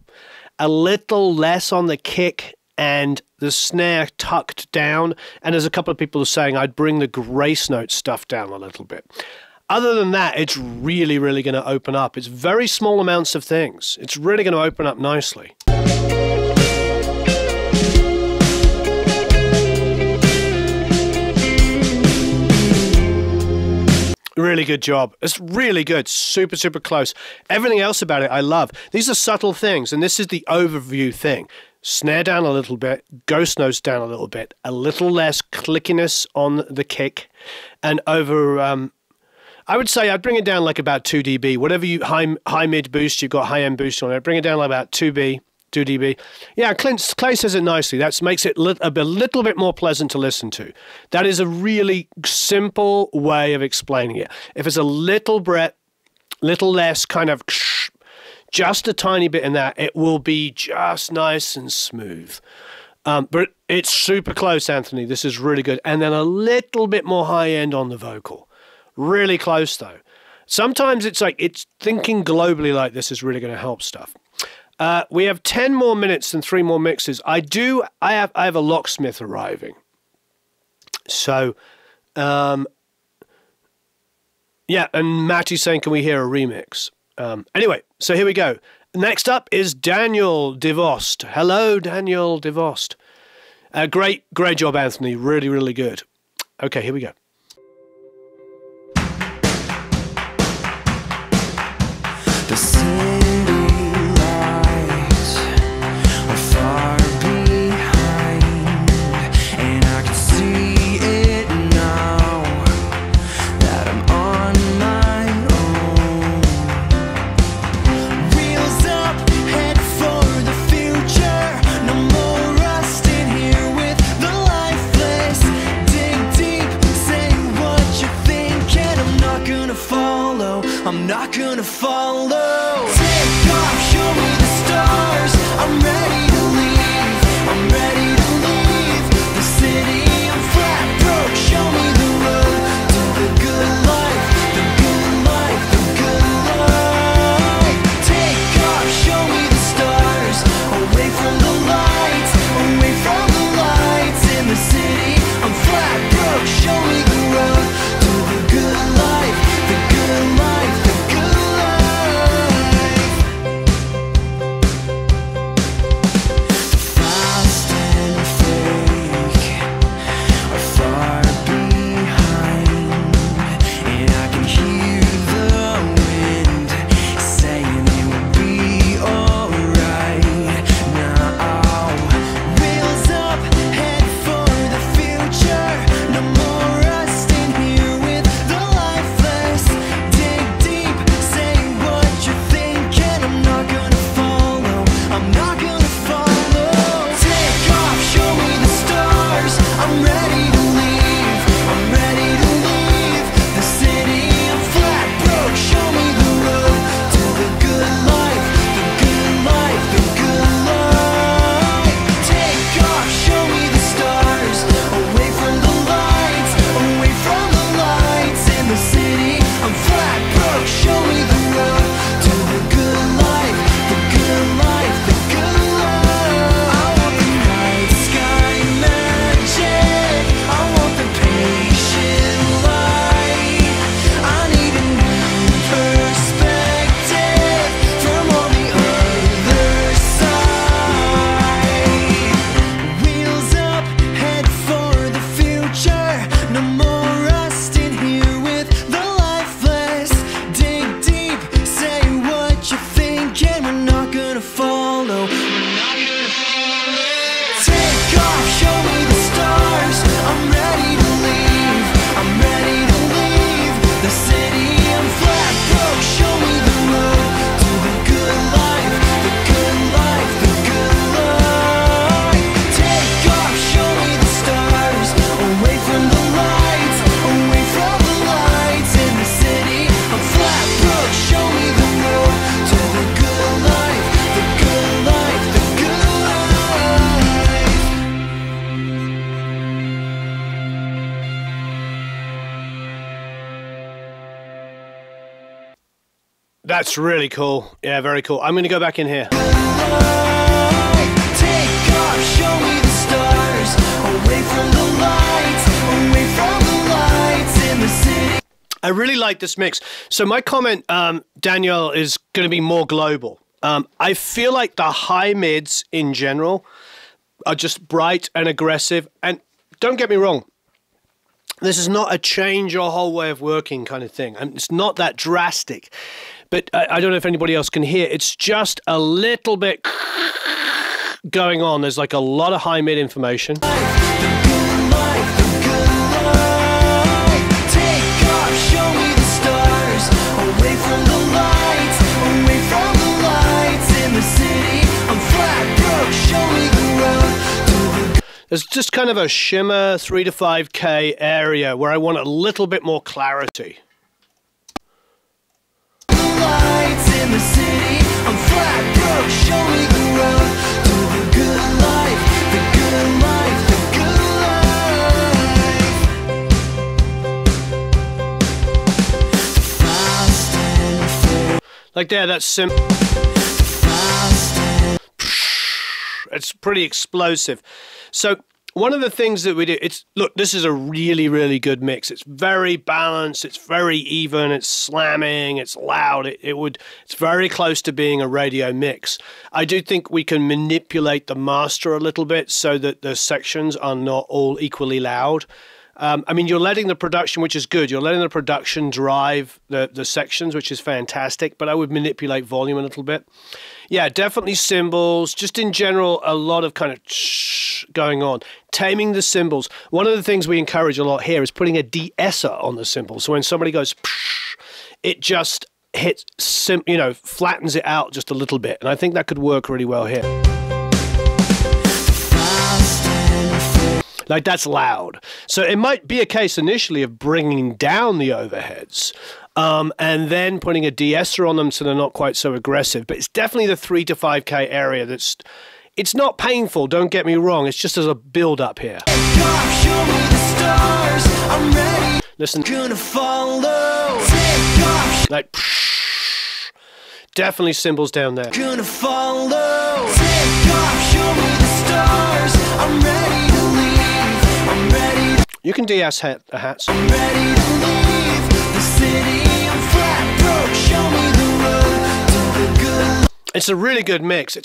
a little less on the kick, and the snare tucked down. And there's a couple of people who are saying I'd bring the grace note stuff down a little bit. Other than that, it's really, really going to open up. It's very small amounts of things. It's really going to open up nicely. Really good job. It's really good. Super, super close. Everything else about it I love. These are subtle things, and this is the overview thing. Snare down a little bit, ghost notes down a little bit, a little less clickiness on the kick, and over, I would say I'd bring it down like about 2 dB. Whatever you, high mid boost, you've got high end boost on it, bring it down like about 2 dB. Yeah, Clay says it nicely. That makes it a little bit more pleasant to listen to. That is a really simple way of explaining it. If it's a little less kind of just a tiny bit in that, it will be just nice and smooth. But it's super close, Anthony. This is really good. And then a little bit more high end on the vocal. Really close, though. Sometimes it's like, it's thinking globally like this is really going to help stuff. We have 10 more minutes and 3 more mixes. I have a locksmith arriving. So, yeah, and Matty's saying, can we hear a remix? Anyway, so here we go. Next up is Daniel DeVost. Hello, Daniel DeVost. Great job, Anthony. Really, really good. Okay, here we go. The city lights are far behind, and I can see it now that I'm on my own. Wheels up, head for the future. No more rusting here with the lifeless. Dig deep, say what you think, and I'm not gonna follow. I'm not gonna follow. Take off, show me the stars. I'm ready to leave. I'm ready to leave the city. I'm flat broke. Show me the road to the good life. The good life. The good life. Take off, show me the stars. Away from the lights. Away from the lights in the city. I'm flat broke. Show me the road to the good life. The good life. The good life. That's really cool. Yeah, very cool. I'm going to go back in here. Take off, show me the stars, away from the lights, away from the lights in the city. I really like this mix. So my comment, Danielle, is going to be more global. I feel like the high mids in general are just bright and aggressive. And don't get me wrong, this is not a change your whole way of working kind of thing. And it's not that drastic. But I don't know if anybody else can hear. It's just a little bit going on. There's like a lot of high mid information. There's just kind of a shimmer 3 to 5K area where I want a little bit more clarity. Lights in the city, I'm flat broke, show me the road to the good life, the good life, the good life. Like there, that's simple. It's pretty explosive. So one of the things that we do, look, this is a really, really good mix. It's very balanced. It's very even. It's slamming. It's loud. It's very close to being a radio mix. I do think we can manipulate the master a little bit so that the sections are not all equally loud. I mean, you're letting the production, which is good. You're letting the production drive the sections, which is fantastic. But I would manipulate volume a little bit. Yeah, definitely cymbals. Just in general, a lot of kind of going on. Taming the cymbals. One of the things we encourage a lot here is putting a de-esser on the cymbal. So when somebody goes, it just hits, flattens it out just a little bit. And I think that could work really well here. Like, that's loud. So it might be a case initially of bringing down the overheads and then putting a de-esser on them so they're not quite so aggressive. But it's definitely the 3 to 5K area that's... It's not painful, don't get me wrong. It's just as a build-up here. Listen. Gonna follow. Like... Definitely cymbals down there. Gonna follow. Take off, show me the stars. I'm ready to leave. I'm ready to... You can de-ass hats. I'm ready to leave the city. I'm flat broke. Show me the road to the good. It's a really good mix.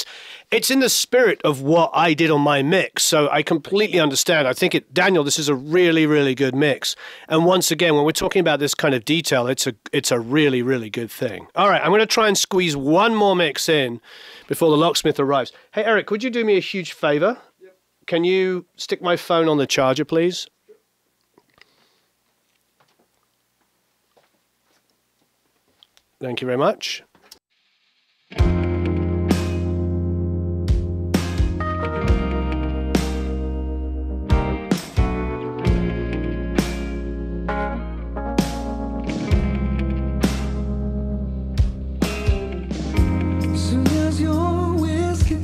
It's in the spirit of what I did on my mix, so I completely understand. I think Daniel, this is a really, really good mix. And once again, when we're talking about this kind of detail, it's a really, really good thing. All right, I'm going to try and squeeze one more mix in before the locksmith arrives. Hey, Eric, could you do me a huge favor? Yep. Can you stick my phone on the charger, please? Thank you very much.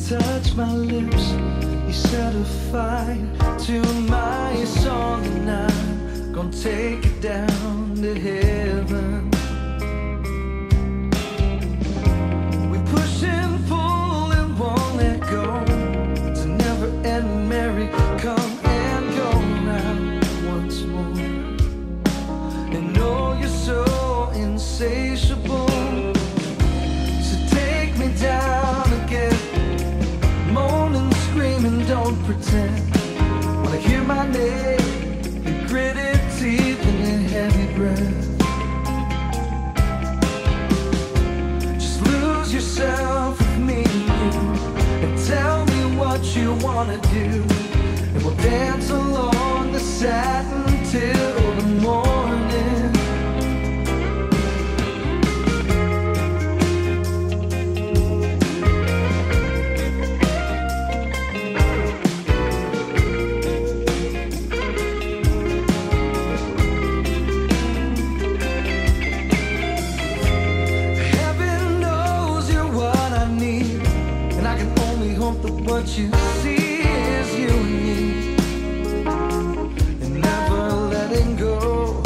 Touch my lips, you set a fire to my song, and I'm gonna take it down to heaven. We push and pull and won't let go. It's a never-ending merry come and go round once more. And oh, you're so insatiable, so take me down again. Moaning, screaming, don't pretend. When I hear my name, your gritted teeth and your heavy breath. Just lose yourself with me and tell me what you wanna do, and we'll dance along the satin till the morning. What you see is you and me, and never letting go.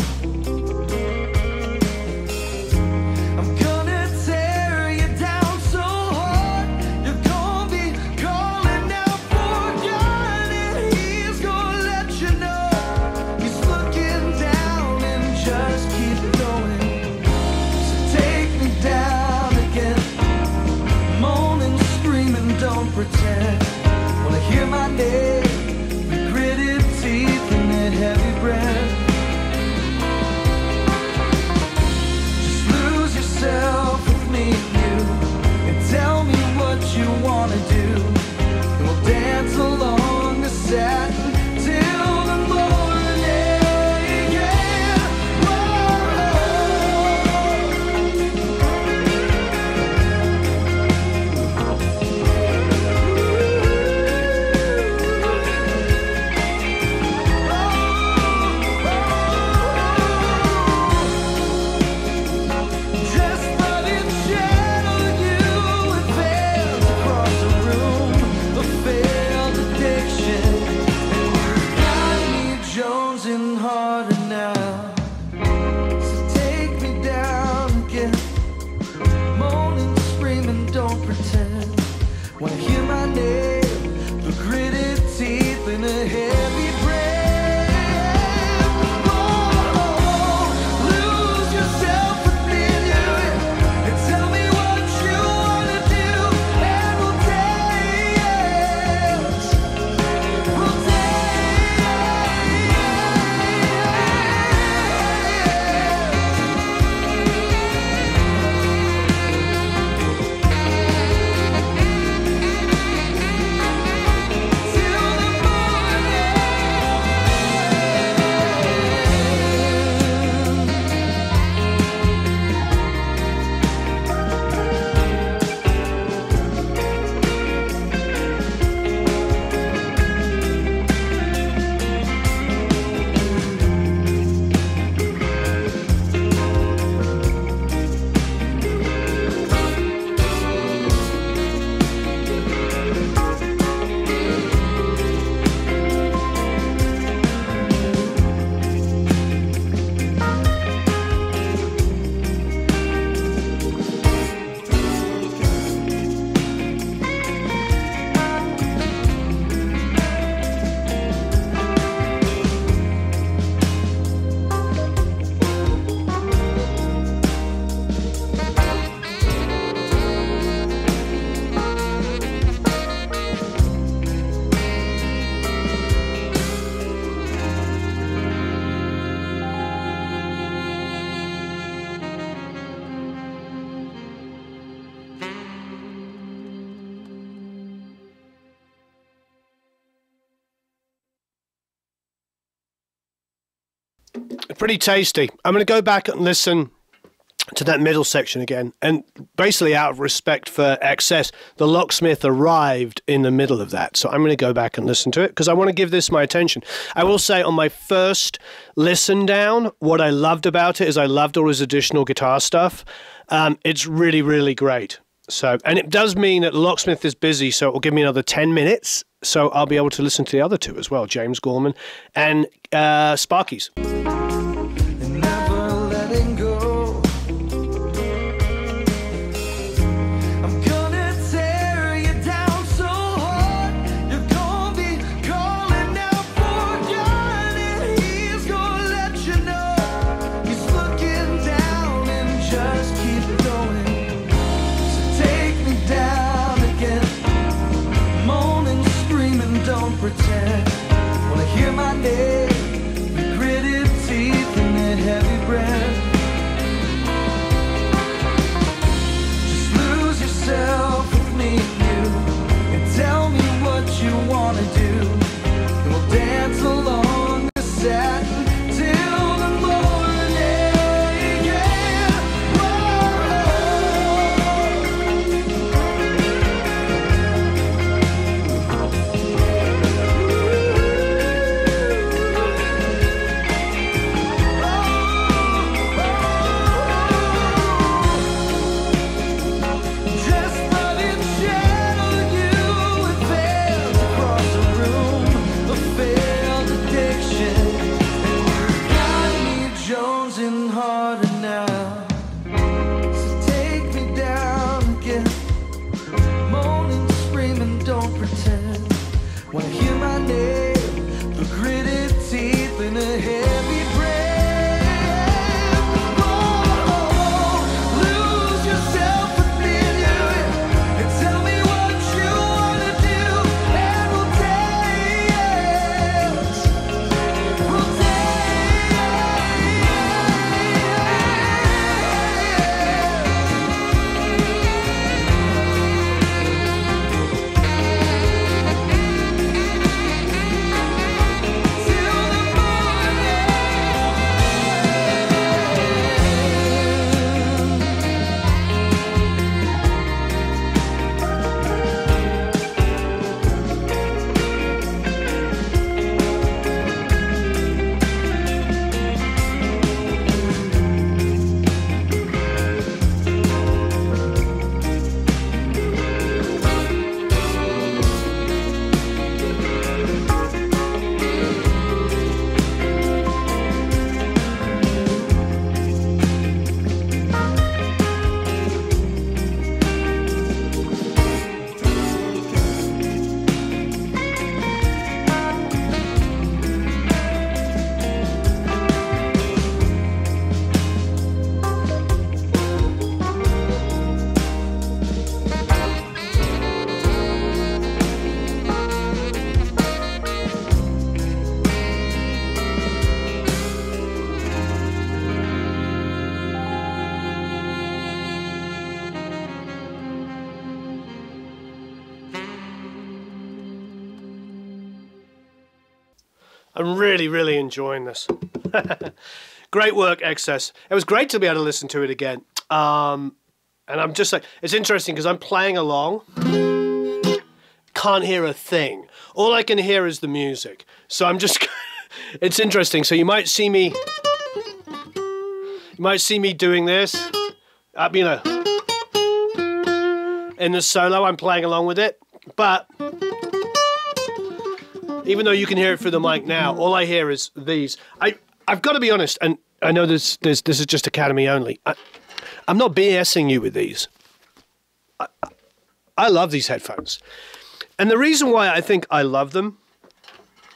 Pretty tasty. I'm going to go back and listen to that middle section again. And basically, out of respect for excess, the locksmith arrived in the middle of that. So I'm going to go back and listen to it because I want to give this my attention. I will say on my first listen down, what I loved about it is I loved all his additional guitar stuff. It's really, really great. So, and it does mean that the locksmith is busy, so it will give me another 10 minutes. So I'll be able to listen to the other two as well, James Gorman and Sparky's. And never letting go. I'm gonna tear you down so hard. You're gonna be calling out for God, and he's gonna let you know he's looking down and just keep going. So take me down again, moaning, screaming, don't pretend. Wanna hear my name, with gritted teeth and a heavy breath. Just lose yourself with me and you, and tell me what you wanna do, and we'll dance along the satin till the morning. Yeah. Just let it shadow you and veils across the room, a failed addiction. And you got me jonesing harder now. So take me down again, moaning, screaming, don't pretend. Wanna hear my name, the gritted teeth and a heavy breath. Whoa, lose yourself within you and tell me what you wanna do, and we'll dance. We'll dance till the I'm really, really enjoying this. Great work, Excess. It was great to be able to listen to it again. And I'm just like, it's interesting because I'm playing along, can't hear a thing. All I can hear is the music. So I'm just, it's interesting. So you might see me doing this, you know, in the solo, I'm playing along with it. But even though you can hear it through the mic now, all I hear is these. I've got to be honest, and I know this is just Academy only. I'm not BSing you with these. I love these headphones. And the reason why I think I love them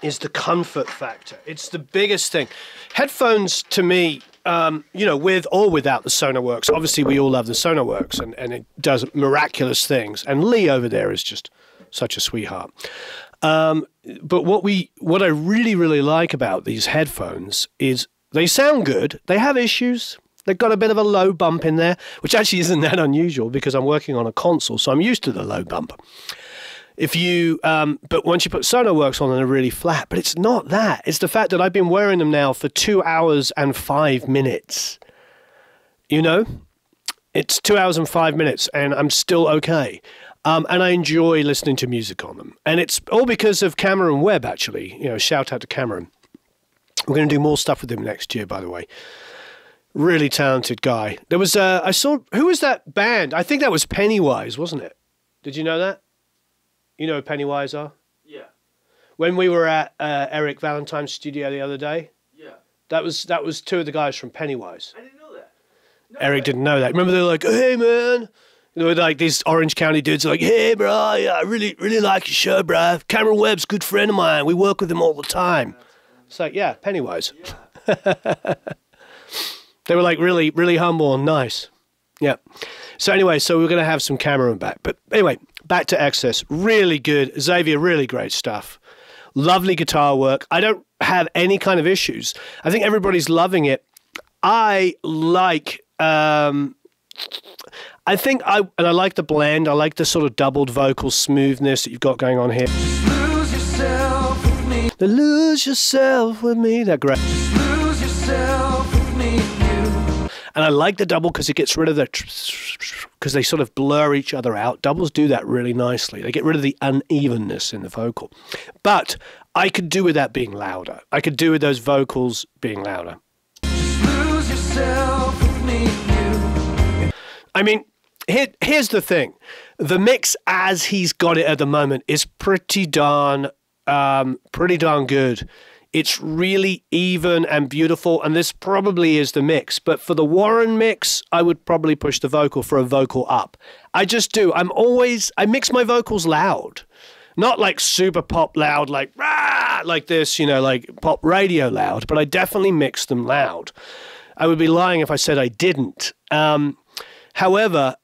is the comfort factor. It's the biggest thing. Headphones, to me, you know, with or without the Sonarworks, obviously we all love the Sonarworks, and it does miraculous things. And Lee over there is just such a sweetheart. But what I really, really like about these headphones is they sound good. They have issues. They've got a bit of a low bump in there, which actually isn't that unusual because I'm working on a console, so I'm used to the low bump. If you, but once you put Sono Works on, they're really flat. But it's not that. It's the fact that I've been wearing them now for 2 hours and 5 minutes. You know, it's 2 hours and 5 minutes, and I'm still okay. And I enjoy listening to music on them. And it's all because of Cameron Webb, actually. You know, shout out to Cameron. We're going to do more stuff with him next year, by the way. Really talented guy. There was, I saw, who was that band? I think that was Pennywise, wasn't it? Did you know that? You know who Pennywise are? Yeah. When we were at Eric Valentine's studio the other day, Yeah. that was 2 of the guys from Pennywise. I didn't know that. No Eric way. didn't know that. Remember, they were like, "Hey, man." They were like these Orange County dudes are like, "Hey, bro, yeah, I really like your show, bro. Cameron Webb's a good friend of mine. We work with him all the time." It's like, yeah, Pennywise. Yeah. They were like really, really humble and nice. Yeah. So anyway, so we're going to have some Cameron back. But anyway, back to Excess. Really good. Xavier, really great stuff. Lovely guitar work. I don't have any kind of issues. I think everybody's loving it. I like... I like the blend. I like the sort of doubled vocal smoothness that you've got going on here. Lose yourself with me. The lose yourself with me. They're great. Lose yourself with me and you. And I like the double because it gets rid of the... because they sort of blur each other out. Doubles do that really nicely. They get rid of the unevenness in the vocal. But I could do with that being louder. I could do with those vocals being louder. Lose yourself with me and you. I mean, here's the thing. The mix as he's got it at the moment is pretty darn good. It's really even and beautiful, and this probably is the mix. But for the Warren mix, I would probably push the vocal for a vocal up. I just do. I mix my vocals loud. Not like super pop loud, like rah, like this, you know, like pop radio loud, but I definitely mix them loud. I would be lying if I said I didn't. However,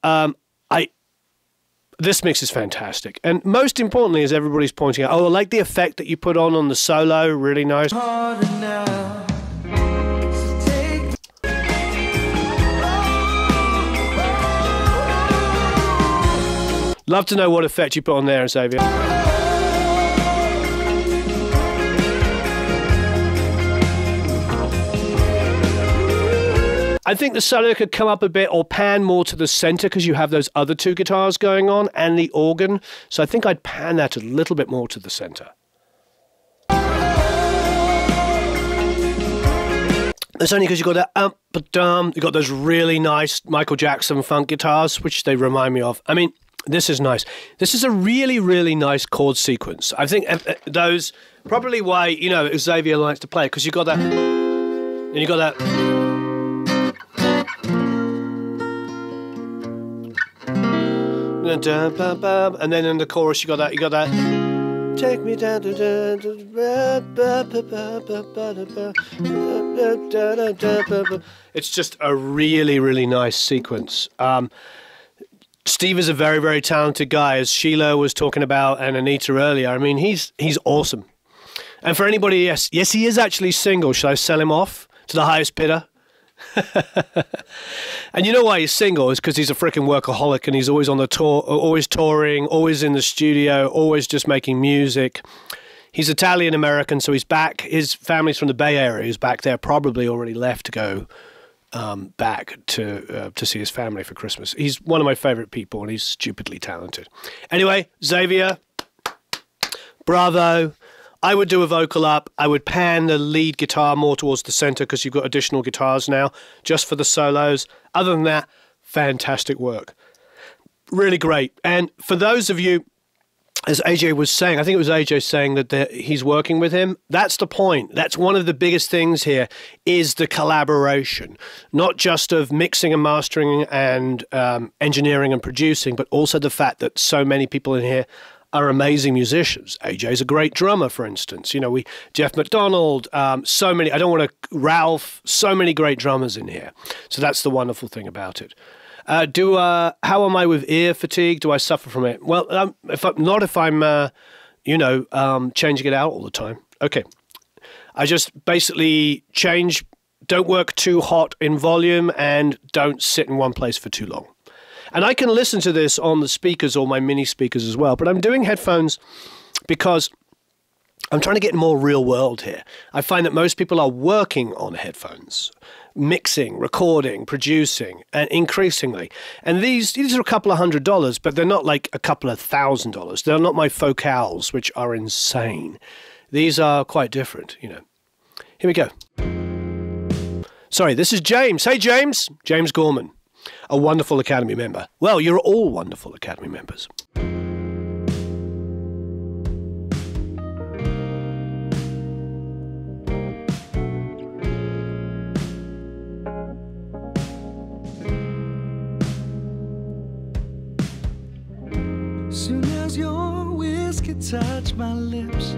this mix is fantastic. And most importantly, as everybody's pointing out, I like the effect that you put on the solo, really nice. Harder now. So take. Love to know what effect you put on there, Xavier. I think the solo could come up a bit or pan more to the center because you have those other 2 guitars going on and the organ. So I think I'd pan that a little bit more to the center. It's only because you've got that you've got those really nice Michael Jackson funk guitars, which they remind me of. I mean, this is nice. This is a really, really nice chord sequence. I think those probably why, you know, Xavier likes to play, because you got that, and you got that. And then in the chorus you got that take me down to it's just a really, really nice sequence. Steve is a very, very talented guy, as Sheila was talking about and Anita earlier. I mean, he's awesome. And for anybody, yes, he is actually single. Should I sell him off to the highest bidder? And you know why he's single is because he's a freaking workaholic and he's always on the tour, always touring, always in the studio, always just making music. He's Italian American, so he's back. His family's from the Bay Area. He's back there, probably already left to go back to see his family for Christmas. He's one of my favorite people, and he's stupidly talented. Anyway, Xavier, bravo. I would do a vocal up. I would pan the lead guitar more towards the center because you've got additional guitars now just for the solos. Other than that, fantastic work. Really great. And for those of you, as AJ was saying, I think it was AJ saying that he's working with him. That's the point. That's one of the biggest things here is the collaboration, not just of mixing and mastering and engineering and producing, but also the fact that so many people in here are amazing musicians. AJ's a great drummer, for instance. You know, Jeff McDonald, so many, Ralph, so many great drummers in here. So that's the wonderful thing about it. How am I with ear fatigue? Do I suffer from it? Well, if I'm changing it out all the time. Okay. I just basically don't work too hot in volume and don't sit in one place for too long. And I can listen to this on the speakers or my mini speakers as well. But I'm doing headphones because I'm trying to get more real world here. I find that most people are working on headphones, mixing, recording, producing, and increasingly. And these are a couple of $100, but they're not like a couple of $1,000. They're not my Focals, which are insane. These are quite different, you know. Here we go. Sorry, this is James. Hey, James. James Gorman, a wonderful Academy member. Well, you're all wonderful Academy members. Soon as your whiskey touched my lips,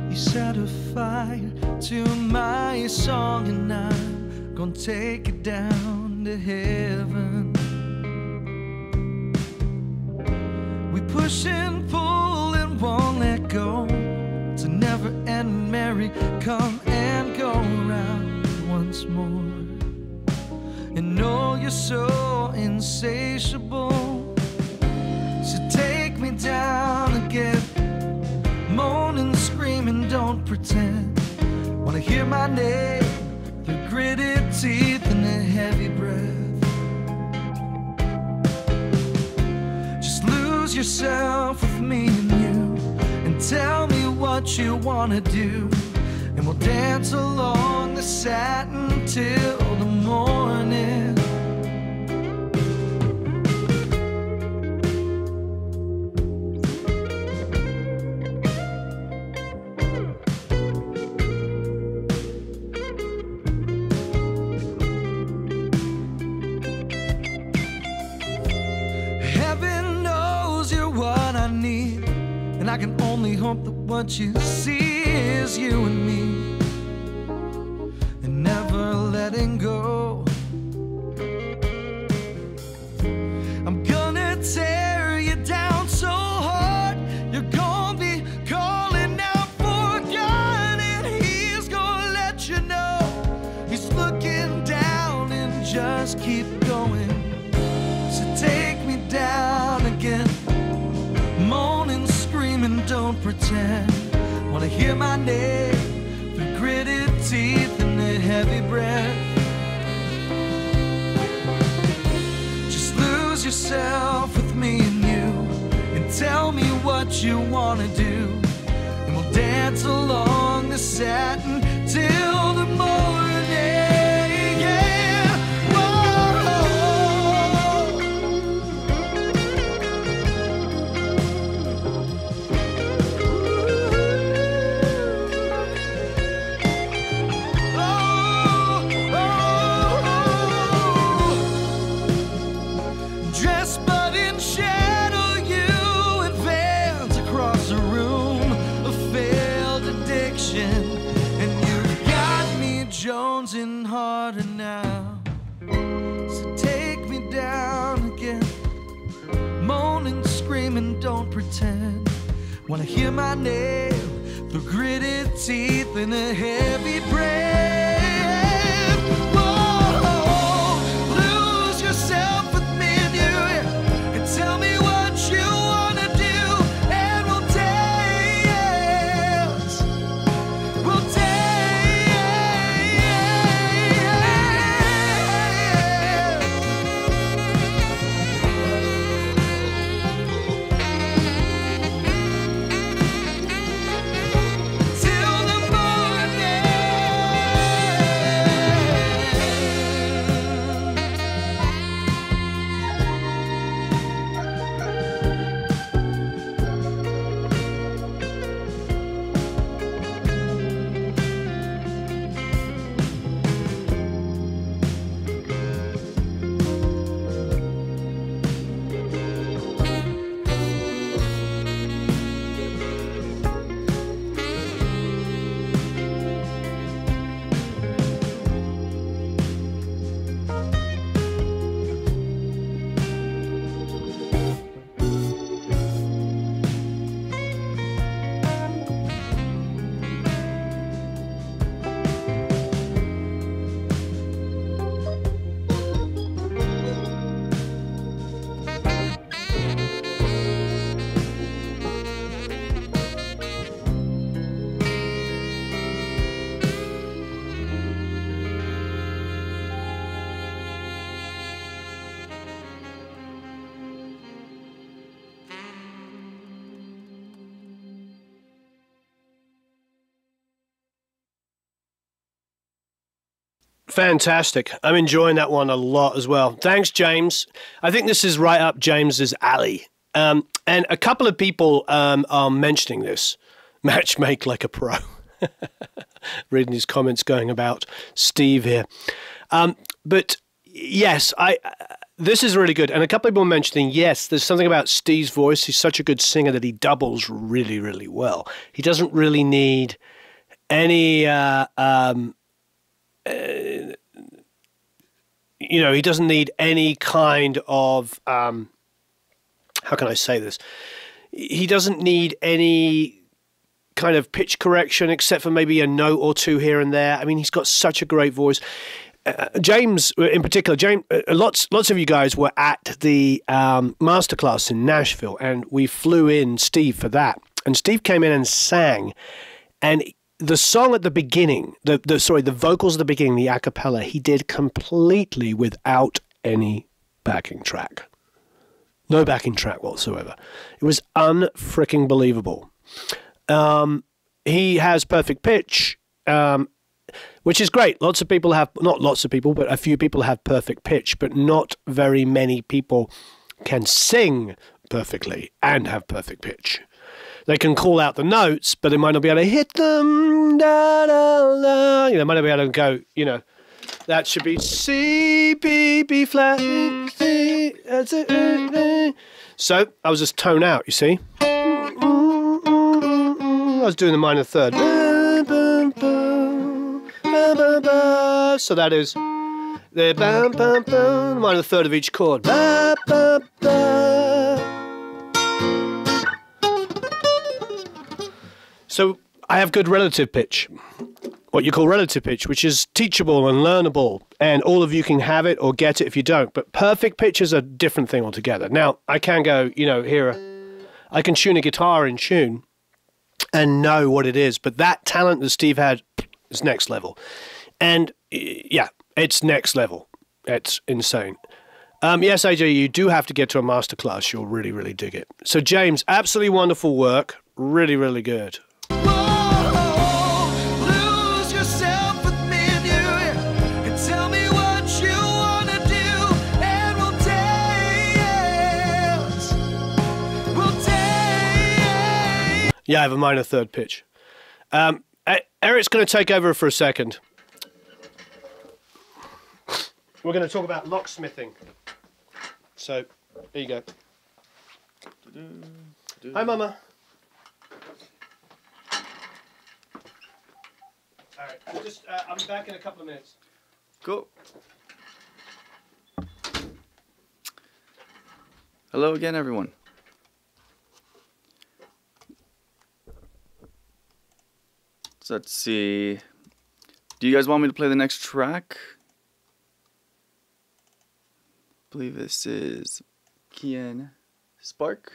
you set a fire to my song, and I'm gonna take it down to heaven. We push and pull and won't let go. It's a never-ending merry come and go round once more. And know you're so insatiable, so take me down again. Moaning, screaming, don't pretend. Wanna hear my name through gritted teeth and a heavy breath. Just lose yourself with me and you, and tell me what you wanna do, and we'll dance along the satin till the morning. Heaven knows you're what I need, and I can only hope that what you see is you and me, and never letting go. I'm gonna tear you down so hard, you're gonna be calling out for God, and he's gonna let you know he's looking down, and just keep going. So take me down again, moaning, screaming, don't pretend. Wanna hear my name through gritted teeth and a heavy breath. Just lose yourself with me and you, and tell me what you wanna do, and we'll dance along the satin till the morning. Yeah. Whoa. Dress but in shadow, you advance across the room, a failed addiction, and you got me jonesing harder now. So take me down again, moaning, screaming, don't pretend. Wanna hear my name through gritted teeth and a heavy breath. Whoa, lose yourself with me and you, and tell me what you wanna do, and we'll dance. We'll dance. Till the morning. Fantastic. I'm enjoying that one a lot as well. Thanks, James. I think this is right up James's alley. And a couple of people are mentioning this. Match make like a pro. Reading his comments going about Steve here. But yes, this is really good. And a couple of people mentioning, yes, there's something about Steve's voice. He's such a good singer that he doubles really, really well. He doesn't really need any, he doesn't need any kind of, how can I say this? He doesn't need any kind of pitch correction except for maybe a note or two here and there. I mean, he's got such a great voice. James, in particular, lots of you guys were at the masterclass in Nashville, and we flew in Steve for that. And Steve came in and sang, and the song at the beginning, the vocals at the beginning, the a cappella, he did completely without any backing track. No backing track whatsoever. It was unfreaking believable. He has perfect pitch, which is great. Lots of people have, not lots of people, but a few people have perfect pitch, but not very many people can sing perfectly and have perfect pitch. They can call out the notes, but they might not be able to hit them. Da, da, da. They might not be able to go, that should be C, B, B flat, C, that's it. So I was just tone out, you see. I was doing the minor third. So that is the minor third of each chord. So I have good relative pitch, what you call relative pitch, which is teachable and learnable, and all of you can have it or get it if you don't. But perfect pitch is a different thing altogether. Now, I can go, I can tune a guitar in tune and know what it is, but that talent that Steve had is next level. And yeah, it's next level. It's insane. Yes, AJ, you do have to get to a masterclass. You'll really, really dig it. So James, absolutely wonderful work. Really, really good. Yeah, I have a minor third pitch. Eric's going to take over for a second. We're going to talk about locksmithing. So, here you go. Hi, Mama. All right, I'll be back in a couple of minutes. Cool. Hello again, everyone. So let's see. Do you guys want me to play the next track? I believe this is Kian Spark.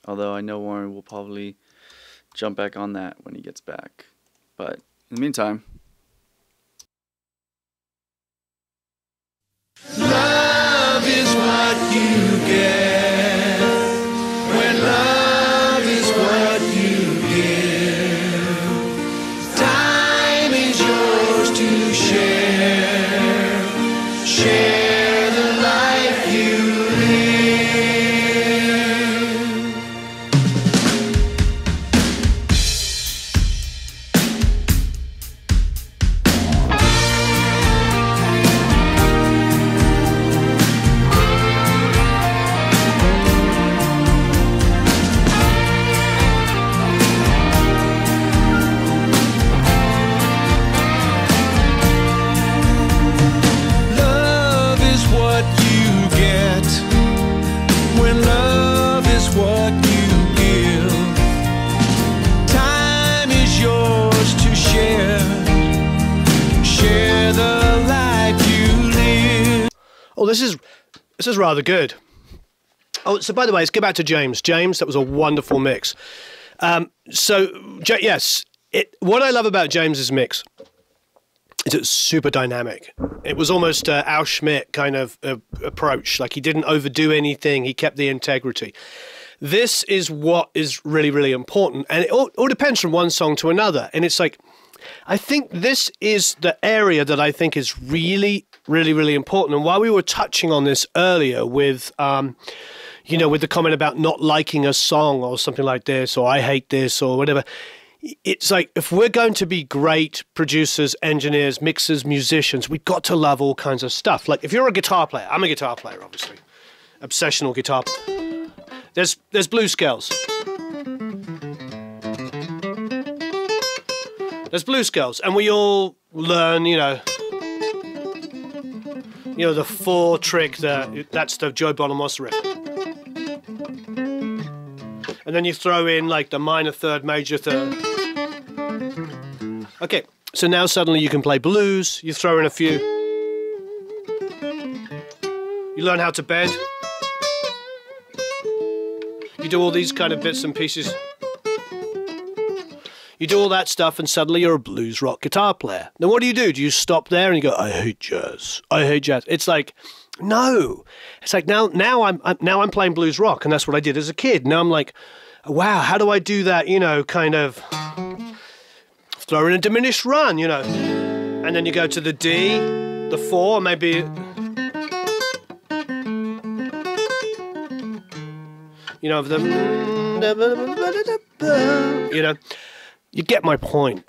Although I know Warren will probably jump back on that when he gets back. But in the meantime. Love is what you get when love is what you give. Time is yours to share the life you live. Love is what you get when love is what you give. Time is yours to share the life you live. Oh, this is rather good. Oh, so by the way, let's get back to James. James, that was a wonderful mix. Yes, what I love about James's mix is it's super dynamic. It was almost Al Schmidt kind of approach. Like he didn't overdo anything. He kept the integrity. this is what is really, really important. And it all depends from one song to another. And it's like, I think this is the area that I think is really, really, really important. And while we were touching on this earlier with, you know, with the comment about not liking a song or something like this, or I hate this or whatever, it's like, if we're going to be great producers, engineers, mixers, musicians, we've got to love all kinds of stuff. Like if you're a guitar player, I'm a guitar player, obviously. Obsessional guitar. There's blues scales. There's blues scales, and we all learn, you know, the 4-trick, that's the Joe Bonamassa riff. And then you throw in like the minor third, major third. Okay, so now suddenly you can play blues, you throw in a few. You learn how to bend. You do all these kind of bits and pieces. You do all that stuff and suddenly you're a blues rock guitar player. Then what do? Do you stop there and you go, I hate jazz. I hate jazz. It's like, no. It's like now I'm playing blues rock, and that's what I did as a kid. Now I'm like, wow, how do I do that, you know, kind of throw in a diminished run, you know. And then you go to the D, the 4, maybe. You know, you know, you get my point.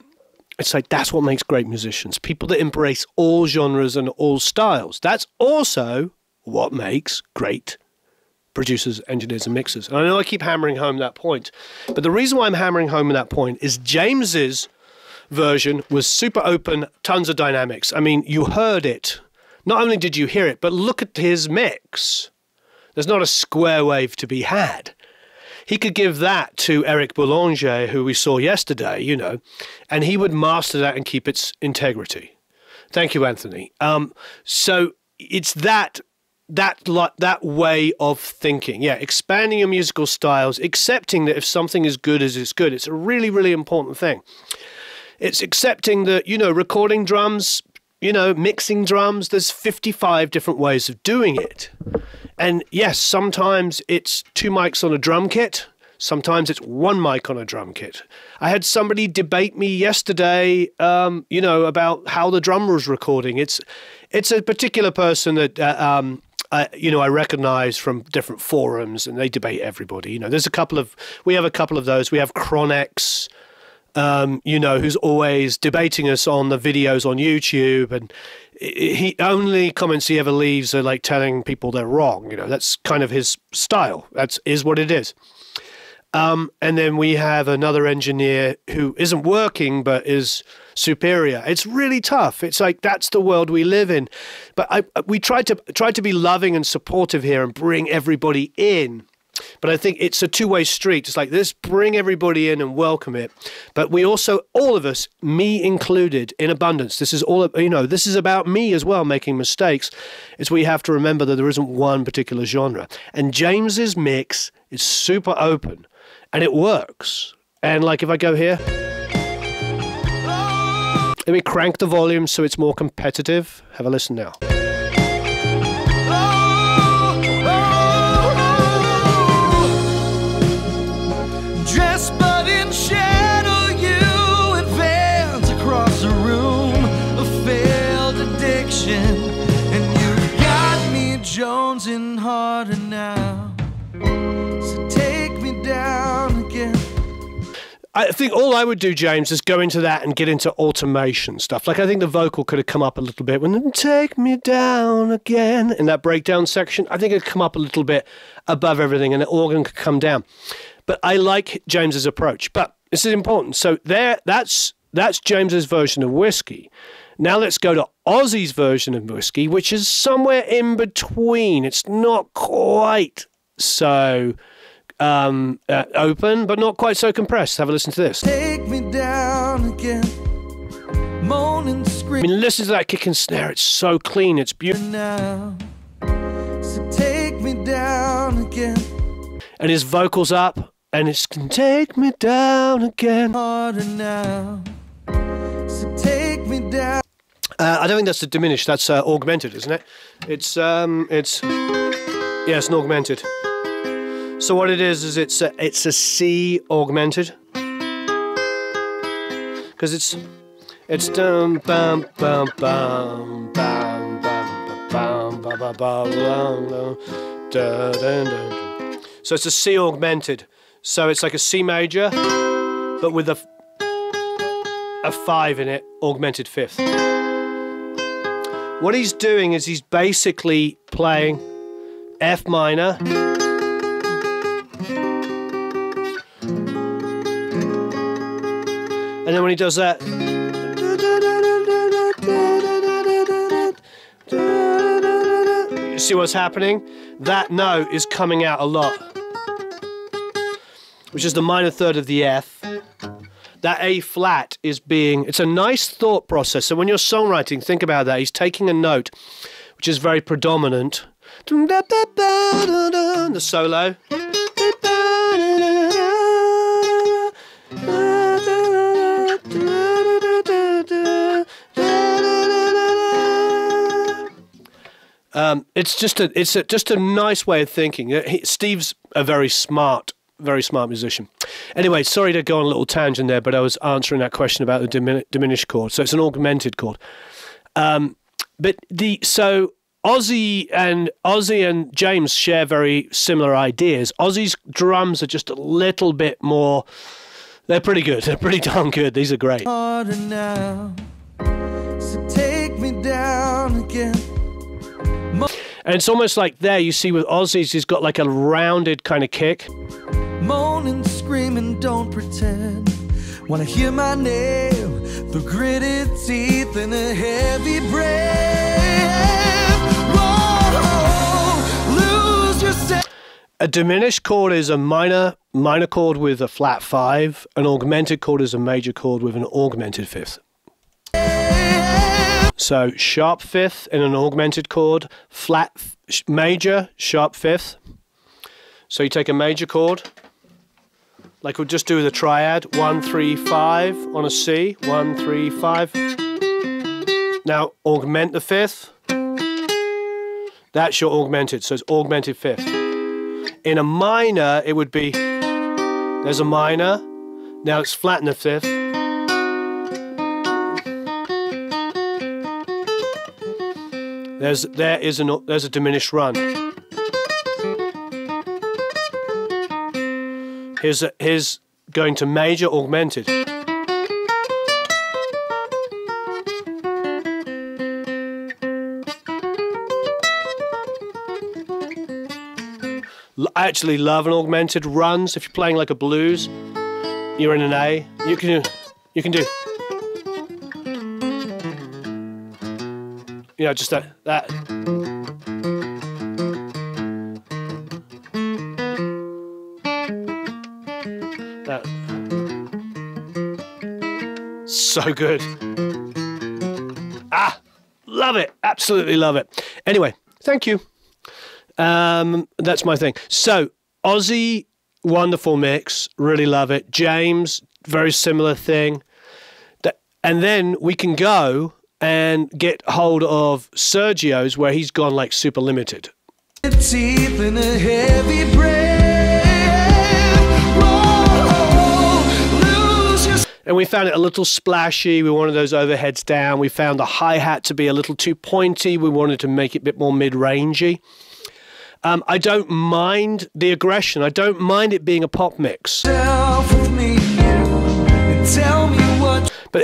It's like, that's what makes great musicians. People that embrace all genres and all styles. That's also what makes great producers, engineers, and mixers. And I know I keep hammering home that point, but the reason why I'm hammering home that point is James's version was super open, tons of dynamics. I mean, you heard it. Not only did you hear it, but look at his mix. There's not a square wave to be had. He could give that to Eric Boulanger, who we saw yesterday, you know, and he would master that and keep its integrity. Thank you, Anthony. So it's that way of thinking. Yeah, expanding your musical styles, accepting that if something is good as it's good. It's a really, really important thing. It's accepting that, you know, recording drums, you know, mixing drums, there's 55 different ways of doing it. And yes, sometimes it's 2 mics on a drum kit. Sometimes it's 1 mic on a drum kit. I had somebody debate me yesterday, you know, about how the drummer was recording. It's a particular person that, you know, I recognize from different forums, and they debate everybody. You know, we have a couple of those. We have Chronex, you know, who's always debating us on the videos on YouTube, and he only comments he ever leaves are like telling people they're wrong. You know, that's kind of his style. Is what it is. And then we have another engineer who isn't working but is superior. It's really tough. It's like, that's the world we live in. But we try to be loving and supportive here and bring everybody in. But I think it's a two-way street. It's like this, bring everybody in and welcome it. But we also, all of us, me included, in abundance. This is all, you know, this is about me as well, making mistakes. It's we have to remember that there isn't one particular genre. And James's mix is super open, and it works. And like if I go here, let me crank the volume so it's more competitive. Have a listen now. Jonesing harder now, so take me down again. I think all I would do, James, is go into that and get into automation stuff. Like I think the vocal could have come up a little bit when take me down again in that breakdown section. I think it could come up a little bit above everything, and the organ could come down. But I like James's approach. But this is important. So that's James's version of Whiskey. Now let's go to Ozzy's version of Whiskey, which is somewhere in between. It's not quite so open, but not quite so compressed. Have a listen to this. Take me down again, moaning, scream. I mean, listen to that kick and snare. It's so clean. It's beautiful. Now, so take me down again. And his vocals up, and it's take me down again. Harder now, so take me down. I don't think that's a diminished. That's augmented, isn't it? It's an augmented. So what it is it's a C augmented, because it's dum bum bum bum bum bum bum bum bum bum. So it's a C augmented. So it's like a C major, but with a 5 in it, augmented fifth. What he's doing is he's basically playing F minor, and then when he does that, you see what's happening? That note is coming out a lot, which is the minor third of the F. That A flat is it's a nice thought process. So when you're songwriting, think about that. He's taking a note which is very predominant. The solo. It's just a nice way of thinking. Steve's a very smart musician. Anyway, sorry to go on a little tangent there, but I was answering that question about the diminished chord. So it's an augmented chord. So Ozzy and James share very similar ideas. Ozzy's drums are just a little bit more. They're pretty good. They're pretty darn good. These are great. Harder now, so take me down again. And it's almost like there, you see with Ozzy's, he's got like a rounded kind of kick. Moaning, screaming, don't pretend. Wanna hear my name through gritted teeth and a heavy breath. Whoa, lose yourself. A diminished chord is a minor chord with a flat 5. An augmented chord is a major chord with an augmented fifth. So sharp fifth in an augmented chord, flat major, sharp fifth. So you take a major chord, like we'll just do the triad, 1, 3, 5 on a C, 1, 3, 5. Now augment the fifth. That's your augmented, so it's augmented fifth. In a minor, it would be, there's a minor, now it's flat in the fifth. There's a diminished run. Here's going to major augmented. I actually love an augmented runs. If you're playing like a blues, you're in an A. You can do. You know, just that. So good. Love it. Absolutely love it. Anyway, thank you. That's my thing. So, Ozzy, wonderful mix. Really love it. James, very similar thing. And then we can go and get hold of Sergio's, where he's gone like super limited. Teeth and a heavy breath. Whoa, lose your... And we found it a little splashy. We wanted those overheads down. We found the hi-hat to be a little too pointy. We wanted to make it a bit more mid-rangey. I don't mind the aggression. I don't mind it being a pop mix. But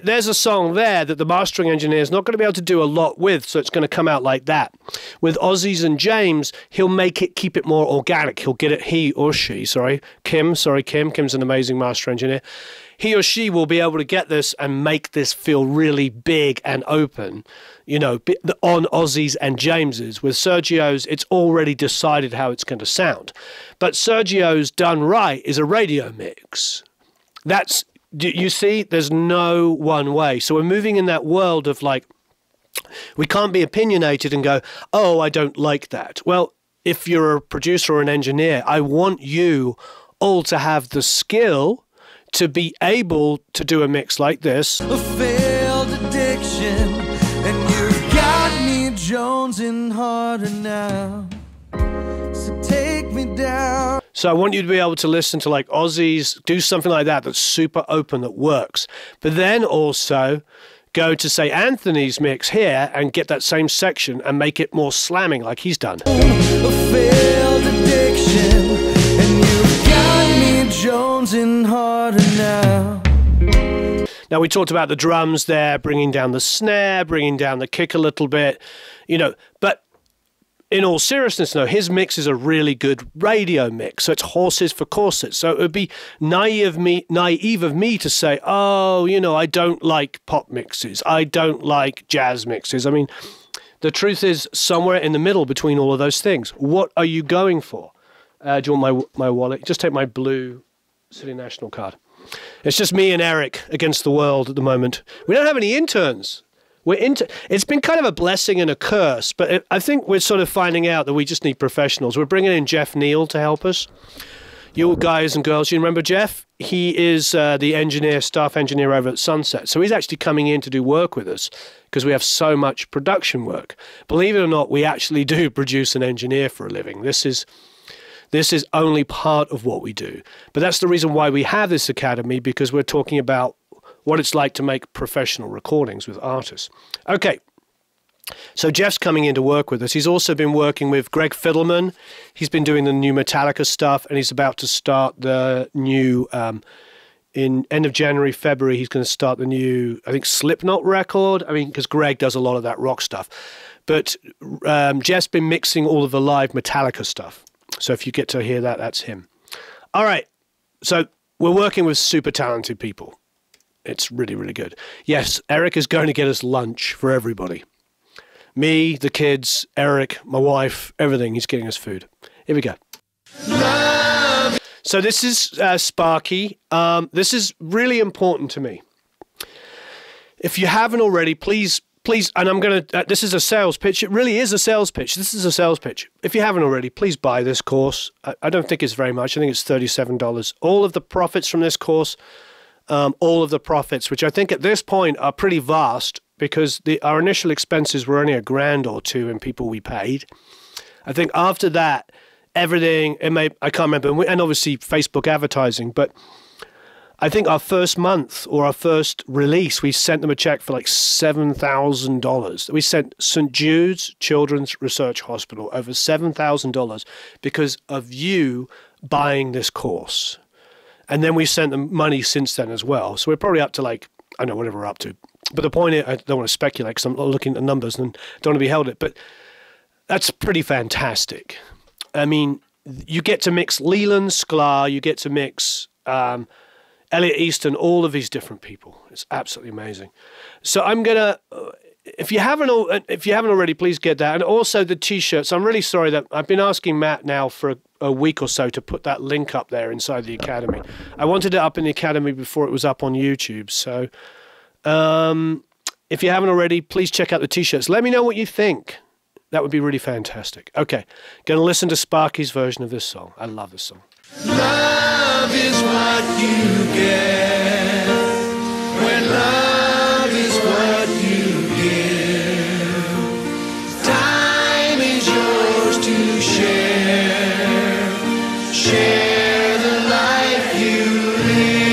there's a song there that the mastering engineer is not going to be able to do a lot with, so it's going to come out like that. With Ozzy's and James, he'll keep it more organic. He'll get it, Kim's an amazing master engineer. He or she will be able to get this and make this feel really big and open, you know, on Ozzy's and James's. With Sergio's, it's already decided how it's going to sound. But Sergio's done right is a radio mix. You see, there's no one way. So we're moving in that world of like, we can't be opinionated and go, oh, I don't like that. Well, if you're a producer or an engineer, I want you all to have the skill to be able to do a mix like this. A failed addiction, and you've got me jonesing harder now. So take me down. So I want you to be able to listen to like Ozzy's, do something like that that's super open, that works. But then also go to, say, Anthony's mix here and get that same section and make it more slamming like he's done. A failed addiction, and you've got me jonesing harder now. Now, we talked about the drums there, bringing down the snare, bringing down the kick a little bit, you know, but in all seriousness, no, his mix is a really good radio mix. So it's horses for corsets. So it would be naive of me to say, oh, you know, I don't like pop mixes. I don't like jazz mixes. I mean, the truth is somewhere in the middle between all of those things. What are you going for? Do you want my wallet? Just take my blue City National card. It's just me and Eric against the world at the moment. We don't have any interns. It's been kind of a blessing and a curse, but I think we're sort of finding out that we just need professionals. We're bringing in Jeff Neal to help us. You guys and girls, you remember Jeff? He is the staff engineer over at Sunset. So he's actually coming in to do work with us because we have so much production work. Believe it or not, we actually do produce and engineer for a living. This is only part of what we do. But that's the reason why we have this academy, because we're talking about what it's like to make professional recordings with artists. Okay, so Jeff's coming in to work with us. He's also been working with Greg Fiddleman. He's been doing the new Metallica stuff, and he's about to start the new, in end of January, February, he's going to start the new, I think, Slipknot record. I mean, because Greg does a lot of that rock stuff. But Jeff's been mixing all of the live Metallica stuff. So if you get to hear that, that's him. All right, so we're working with super talented people. It's really, really good. Yes, Eric is going to get us lunch for everybody. Me, the kids, Eric, my wife, everything. He's getting us food. Here we go. So this is Sparky. This is really important to me. If you haven't already, please, and I'm going to, this is a sales pitch. It really is a sales pitch. This is a sales pitch. If you haven't already, please buy this course. I don't think it's very much. I think it's $37. All of the profits from this course, all of the profits, which I think at this point are pretty vast, because our initial expenses were only $1,000 or $2,000 in people we paid. I think after that, everything, I can't remember, and obviously Facebook advertising, but I think our first month or our first release, we sent them a check for like $7,000. We sent St. Jude's Children's Research Hospital over $7,000 because of you buying this course. And then we sent them money since then as well. So we're probably up to like, I don't know, whatever we're up to. But the point is, I don't want to speculate because I'm not looking at the numbers and don't want to be held it. But that's pretty fantastic. I mean, you get to mix Leland Sklar, you get to mix Elliot Easton, all of these different people. It's absolutely amazing. So I'm gonna, if you haven't already, please get that, and also the T-shirts. I'm really sorry that I've been asking Matt now for a week or so to put that link up there inside the Academy. I wanted it up in the Academy before it was up on YouTube. So if you haven't already, please check out the T-shirts. Let me know what you think. That would be really fantastic. Okay, going to listen to Sparky's version of this song. I love this song. Love is what you get when love is what you give. Time is yours to share the life you live.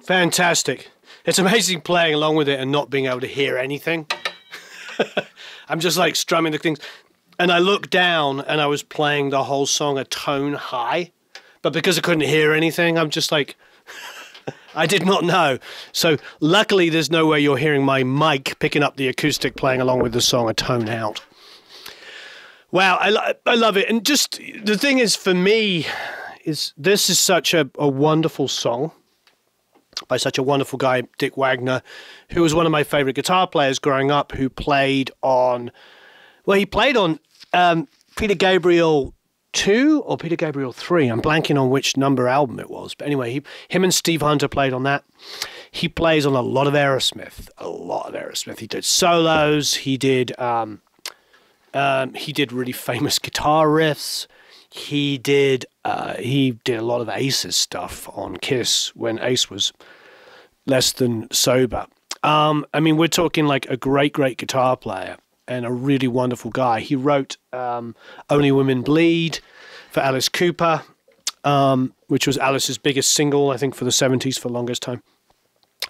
Fantastic. It's amazing playing along with it and not being able to hear anything. I'm just like strumming the things. And I looked down and I was playing the whole song a tone high. But because I couldn't hear anything, I'm just like, I did not know. So luckily there's no way you're hearing my mic picking up the acoustic playing along with the song a tone out. Wow, I love it. And just the thing is for me, is this is such a wonderful song by such a wonderful guy, Dick Wagner, who was one of my favorite guitar players growing up, who played on, well, he played on Peter Gabriel 2 or Peter Gabriel 3. I'm blanking on which number album it was. But anyway, him and Steve Hunter played on that. He plays on a lot of Aerosmith, He did solos. He did really famous guitar riffs. He did a lot of Ace's stuff on Kiss when Ace was less than sober. I mean, we're talking like a great guitar player and a really wonderful guy. He wrote Only Women Bleed for Alice Cooper, which was Alice's biggest single, I think, for the 70s for the longest time.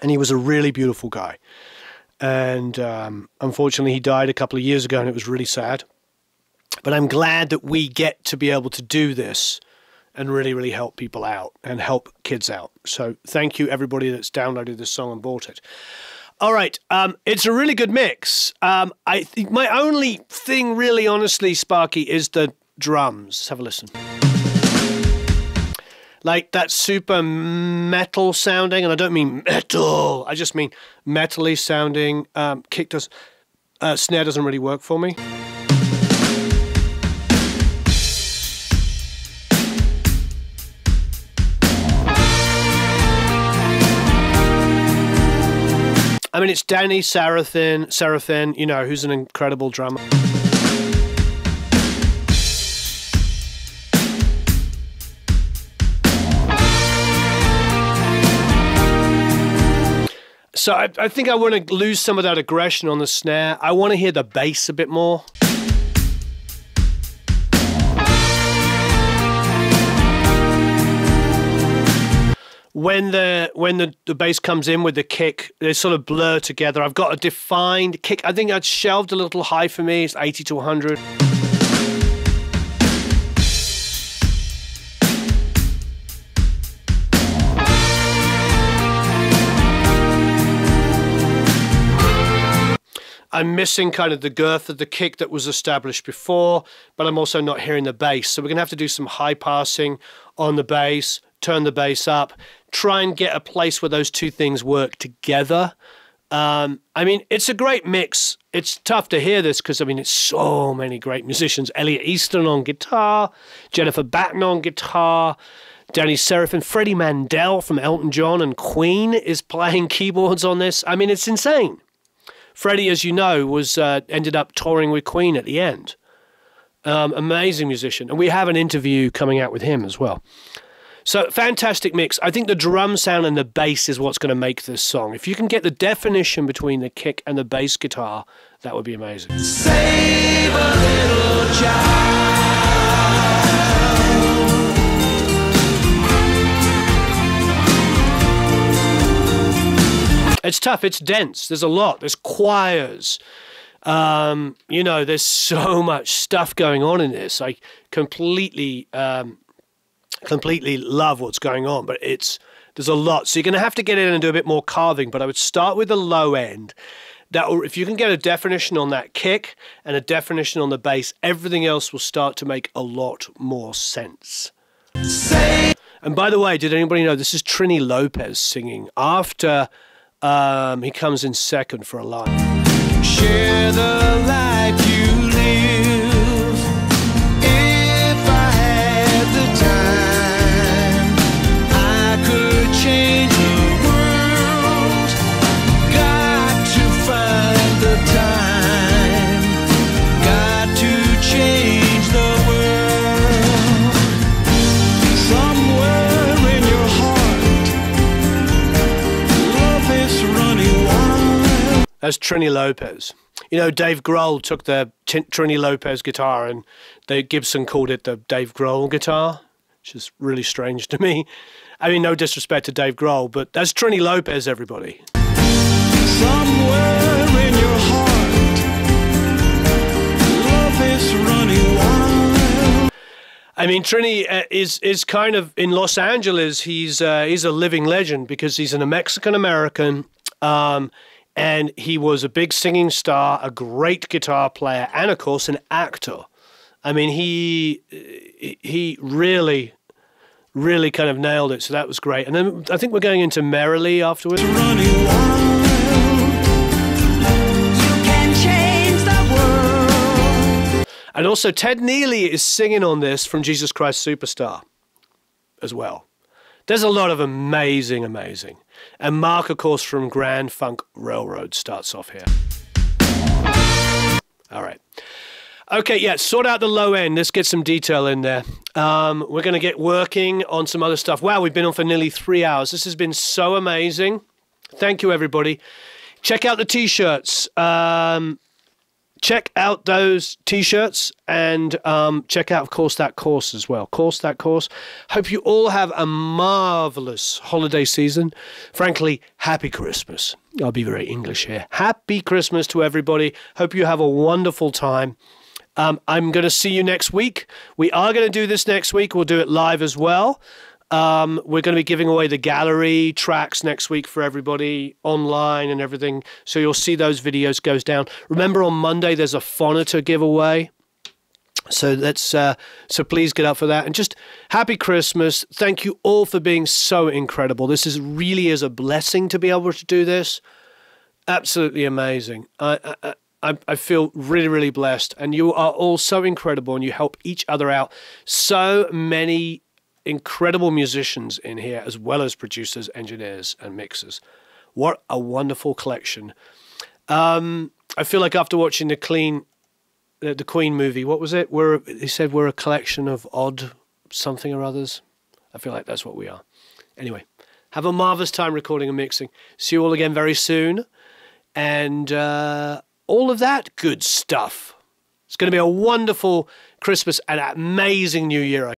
And he was a really beautiful guy. And unfortunately, he died a couple of years ago, and it was really sad. But I'm glad that we get to be able to do this and really help people out and help kids out. So thank you, everybody that's downloaded this song and bought it. All right, it's a really good mix. I think my only thing, really, honestly, Sparky, is the drums. Let's have a listen. Like that super metal sounding, and I don't mean metal, I just mean metal-y sounding kick does, snare doesn't really work for me. I mean, it's Danny Seraphin, you know, who's an incredible drummer. So I think I want to lose some of that aggression on the snare. I want to hear the bass a bit more. When the bass comes in with the kick, they sort of blur together. I've got a defined kick. I think that's shelved a little high for me. It's 80 to 100. I'm missing kind of the girth of the kick that was established before, but I'm also not hearing the bass. So we're going to have to do some high passing on the bass, turn the bass up, try and get a place where those two things work together. I mean, it's a great mix. It's tough to hear this because, I mean, it's so many great musicians. Elliot Easton on guitar, Jennifer Batten on guitar, Danny Seraphin, Freddie Mandel from Elton John and Queen is playing keyboards on this. I mean, it's insane. Freddie, as you know, was ended up touring with Queen at the end. Amazing musician. And we have an interview coming out with him as well. So, fantastic mix. I think the drum sound and the bass is what's going to make this song. If you can get the definition between the kick and the bass guitar, that would be amazing. Save a little child. It's tough. It's dense. There's a lot. There's choirs. You know, there's so much stuff going on in this. I completely love what's going on, but there's a lot. So you're going to have to get in and do a bit more carving, but I would start with the low end. If you can get a definition on that kick and a definition on the bass, everything else will start to make a lot more sense. And by the way, did anybody know this is Trini Lopez singing after he comes in second for a line. Share the life you live. If I had the time, I could change the world. Got to find the time. Got to change the world. Somewhere in your heart, love is running wild. That's Trini Lopez. You know, Dave Grohl took the Trini Lopez guitar and Gibson called it the Dave Grohl guitar. which is really strange to me. I mean, no disrespect to Dave Grohl, but that's Trini Lopez, everybody. Somewhere in your heart, love is running wild. I mean, Trini is kind of in Los Angeles. He's a living legend because he's a Mexican-American, and he was a big singing star, a great guitar player, and of course an actor. I mean, he really kind of nailed it, so that was great. And then I think we're going into Merrily afterwards. Running wild. You can change the world. And also Ted Neely is singing on this from Jesus Christ Superstar as well. There's a lot of amazing. And Mark, of course, from Grand Funk Railroad starts off here. All right. Okay, yeah, sort out the low end. Let's get some detail in there. We're going to get working on some other stuff. Wow, we've been on for nearly 3 hours. This has been so amazing. Thank you, everybody. Check out the T-shirts. Check out those T-shirts and check out, of course, that course as well. That course. Hope you all have a marvelous holiday season. Frankly, happy Christmas. I'll be very English here. Happy Christmas to everybody. Hope you have a wonderful time. I'm going to see you next week. We are going to do this next week. We'll do it live as well. We're going to be giving away the gallery tracks next week for everybody online and everything. So you'll see those videos goes down. Remember on Monday, there's a Phonitor giveaway. So so please get up for that. And just happy Christmas. Thank you all for being so incredible. This really is a blessing to be able to do this. Absolutely amazing. I feel really blessed, and you are all so incredible, and you help each other out. So many incredible musicians in here, as well as producers, engineers, and mixers. What a wonderful collection. I feel like after watching the Queen movie, what was it? He said we're a collection of odd something or others. I feel like that's what we are. Anyway, have a marvelous time recording and mixing. See you all again very soon, and all of that good stuff. It's going to be a wonderful Christmas and an amazing New Year.